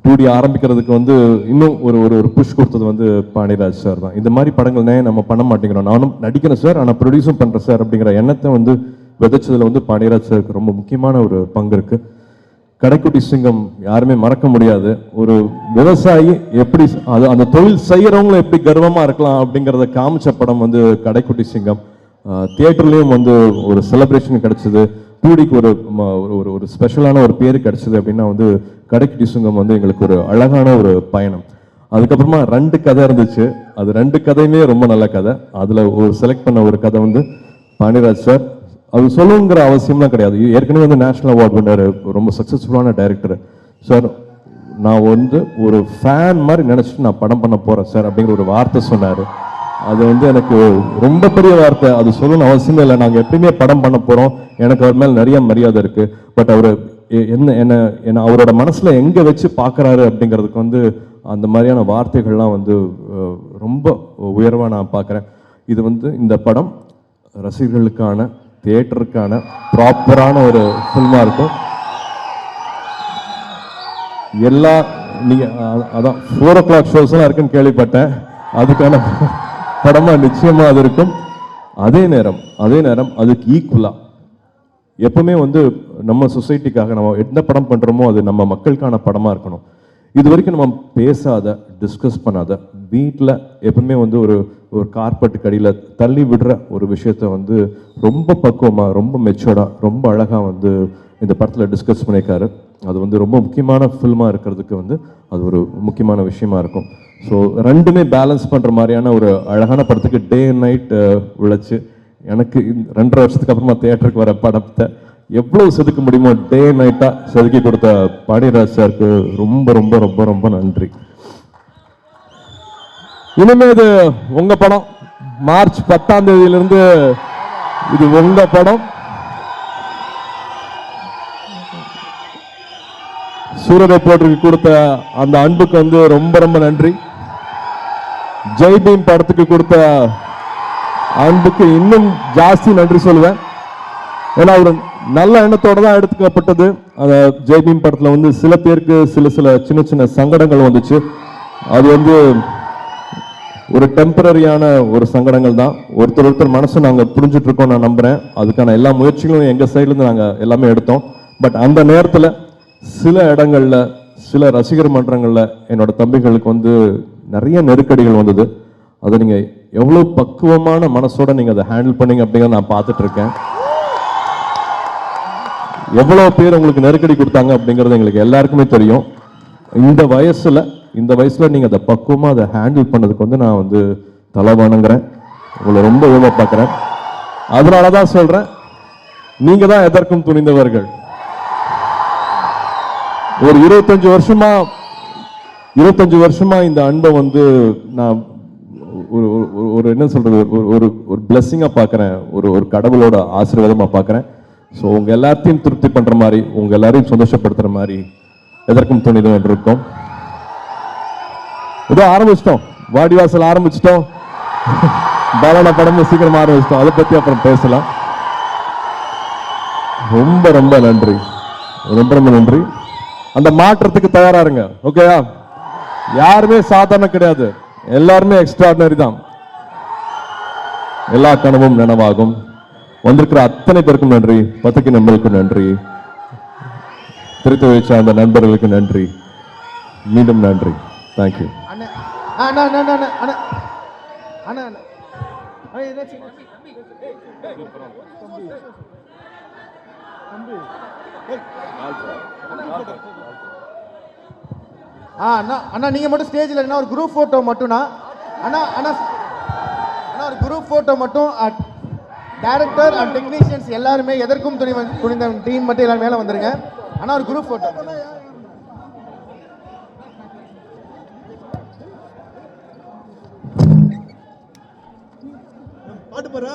2D ஆரம்பிக்கிறதுக்கு வந்து இன்னும் ஒரு புஷ் கொடுத்தது வந்து பாண்டியராஜ் சார் தான். இந்த மாதிரி படங்கள் நம்ம பண்ண மாட்டேங்கிறோம், நானும் நடிக்கிறேன் சார் ஆனால் ப்ரொடியூஸும் பண்ணுறேன் சார் அப்படிங்கிற எண்ணத்தை வந்து விதைச்சதில் வந்து பாண்டியராஜ் சாருக்கு ரொம்ப முக்கியமான ஒரு பங்கு இருக்குது. கடைக்குட்டி சிங்கம் யாருமே மறக்க முடியாது. ஒரு விவசாயி எப்படி அந்த தொழில் செய்கிறவங்களும் எப்படி கர்வமாக இருக்கலாம் அப்படிங்கிறத காமிச்ச படம் வந்து கடைக்குட்டி சிங்கம். தியேட்டர்லேயும் வந்து ஒரு செலிப்ரேஷன் கிடைச்சிது. 2Dக்கு ஒரு ஸ்பெஷலான ஒரு பேர் கிடைச்சிது அப்படின்னா வந்து கடைக்குட்டி சிங்கம் வந்து எங்களுக்கு ஒரு அழகான ஒரு பயணம். அதுக்கப்புறமா 2 கதை இருந்துச்சு. அது 2 கதையுமே ரொம்ப நல்ல கதை. அதில் ஒரு செலக்ட் பண்ண ஒரு கதை வந்து பாண்டியராஜ் சார். அது சொல்லணுங்கிற அவசியம்லாம் கிடையாது. ஏற்கனவே வந்து நேஷனல் அவார்ட் வின்னர், ரொம்ப சக்ஸஸ்ஃபுல்லான டைரக்டர் சார். நான் வந்து ஒரு ஃபேன் மாதிரி நினச்சிட்டு நான் படம் பண்ண போகிறேன் சார் அப்படிங்கிற ஒரு வார்த்தை சொன்னார். அது வந்து எனக்கு ரொம்ப பெரிய வார்த்தை. அது சொல்லணும்னு அவசியமே இல்லை. நாங்கள் எப்பயுமே படம் பண்ண போகிறோம். எனக்கு அவர் மேலே நிறைய மரியாதை இருக்குது. பட் அவர் என்ன அவரோட மனசில் எங்கே வச்சு பார்க்குறாரு அப்படிங்கிறதுக்கு வந்து அந்த மாதிரியான வார்த்தைகள்லாம் வந்து ரொம்ப உயர்வாக நான் பார்க்குறேன். இது வந்து இந்த படம் ரசிகர்களுக்கான, தியேட்டருக்கான ப்ராப்பரான ஒரு ஃபில்மாக இருக்கும். எல்லா நீங்கள் அதான் 4 o'clock ஷோஸ்லாம் இருக்குன்னு கேள்விப்பட்டேன். அதுக்கான படமாக நிச்சயமாக அது இருக்கும். அதே நேரம் அதுக்கு ஈக்குவலாக எப்பவுமே வந்து நம்ம சொசைட்டிக்காக நம்ம எந்த படம் பண்ணுறோமோ அது நம்ம மக்களுக்கான படமாக இருக்கணும். இது வரைக்கும் நம்ம பேசாத, டிஸ்கஸ் பண்ணாத, வீட்டில் எப்பவுமே வந்து ஒரு கார்பெட்டுக்கு அடியில் தள்ளி விடுற ஒரு விஷயத்த வந்து ரொம்ப பக்குவமாக, ரொம்ப மெச்சூர்டாக, ரொம்ப அழகாக வந்து இந்த படத்தில் டிஸ்கஸ் பண்ணியிருக்காரு. அது வந்து ரொம்ப முக்கியமான ஃபில்மாக இருக்கிறதுக்கு வந்து அது ஒரு முக்கியமான விஷயமா இருக்கும். ஸோ ரெண்டுமே பேலன்ஸ் பண்ணுற மாதிரியான ஒரு அழகான படத்துக்கு டே அண்ட் நைட் உழைச்சி எனக்கு 2.5 வருஷத்துக்கு அப்புறமா தியேட்டருக்கு வர படத்தை எவ்வளோ செதுக்க முடியுமோ டே நைட்டாக செதுக்கி கொடுத்த பாண்டியராஜ் சாருக்கு ரொம்ப ரொம்ப ரொம்ப ரொம்ப நன்றி. இனிமே இது உங்க படம். மார்ச் 10ஆம் தேதியிலிருந்து இது உங்க படம். சூரரை போட்டுக்கு கொடுத்த அந்த அன்புக்கு வந்து ரொம்ப ரொம்ப நன்றி. ஜெய்பீம் படத்துக்கு கொடுத்த அன்புக்கு இன்னும் ஜாஸ்தி நன்றி சொல்லுவேன். ஏன்னா ஒரு நல்ல எண்ணத்தோட தான் எடுத்துக்கப்பட்டது. அந்த ஜெய்பீம் படத்தில் வந்து சில பேருக்கு சில சின்ன சின்ன சங்கடங்கள் வந்துச்சு. அது வந்து ஒரு டெம்பரரியான ஒரு சங்கடங்கள் தான். ஒருத்தர் மனசை நாங்கள் புரிஞ்சுட்டு இருக்கோம் நான் நம்புகிறேன். அதுக்கான எல்லா முயற்சிகளும் எங்கள் சைட்லேருந்து நாங்கள் எல்லாமே எடுத்தோம். பட் அந்த நேரத்தில் சில இடங்களில் சில ரசிகர் மன்றங்களில் என்னோட தம்பிகளுக்கு வந்து நிறைய நெருக்கடிகள் வந்தது. அதை நீங்கள் எவ்வளோ பக்குவமான மனசோட நீங்கள் அதை ஹேண்டில் பண்ணீங்க அப்படிங்கிறத நான் பார்த்துட்டு இருக்கேன். எவ்வளோ பேர் உங்களுக்கு நெருக்கடி கொடுத்தாங்க அப்படிங்கிறது எங்களுக்கு எல்லாருக்குமே தெரியும். இந்த வயசில் நீங்கள் அதை பக்குவமாக அதை ஹேண்டில் பண்ணதுக்கு வந்து நான் வந்து தலை வணங்குறேன். உங்களை ரொம்ப உயர்வாக பார்க்குறேன். அதனால தான் சொல்கிறேன், நீங்கள் தான் எதற்கும் துணிந்தவர்கள். ஒரு 25 வருஷமா இந்த அன்பை வந்து நான் ஒரு என்ன சொல்றது, ஒரு பிளெஸ்ஸிங்கா பார்க்குறேன், ஒரு கடவுளோட ஆசீர்வாதமா பார்க்குறேன். ஸோ உங்க எல்லாத்தையும் திருப்தி பண்ற மாதிரி, உங்க எல்லாரையும் சந்தோஷப்படுத்துற மாதிரி எதற்கும் துணிதம் இருக்கும். ஏதோ ஆரம்பிச்சிட்டோம், வாடிவாசல் ஆரம்பிச்சிட்டோம், பாலான படமும் சீக்கிரம் ஆரம்பிச்சிட்டோம். அதை பத்தி அப்புறம் பேசலாம். ரொம்ப ரொம்ப நன்றி, ரொம்ப ரொம்ப நன்றி. அந்த மாற்றத்துக்கு தயாரா இருங்க, ஓகேயா? யாருமே சாதாரண கிடையாது, எல்லாருமே எக்ஸ்ட்ராடினரி தான். எல்லா கனவும் நனவாகும். வந்திருக்கிற அத்தனை பேருக்கும் நன்றி, பத்திரிகை நண்பர்களுக்கும் நன்றி, திருத்த வைச்ச அந்த நண்பர்களுக்கு நன்றி, மீண்டும் நன்றி. தேங்க்யூ. அண்ணா நீங்க மட்டும் ஸ்டேஜ்ல என்ன ஒரு குரூப் போட்டோ மட்டும்னா அண்ணா அண்ணா அண்ணா ஒரு குரூப் போட்டோ மட்டும். டைரக்டர் அண்ட் டெக்னீஷியன்ஸ் எல்லாருமே எதற்கும் துணிந்த டீம் மட்டும் எல்லாரும் மேல வந்துருங்க. அண்ணா ஒரு குரூப் போட்டோ. பாட்டு பாரு.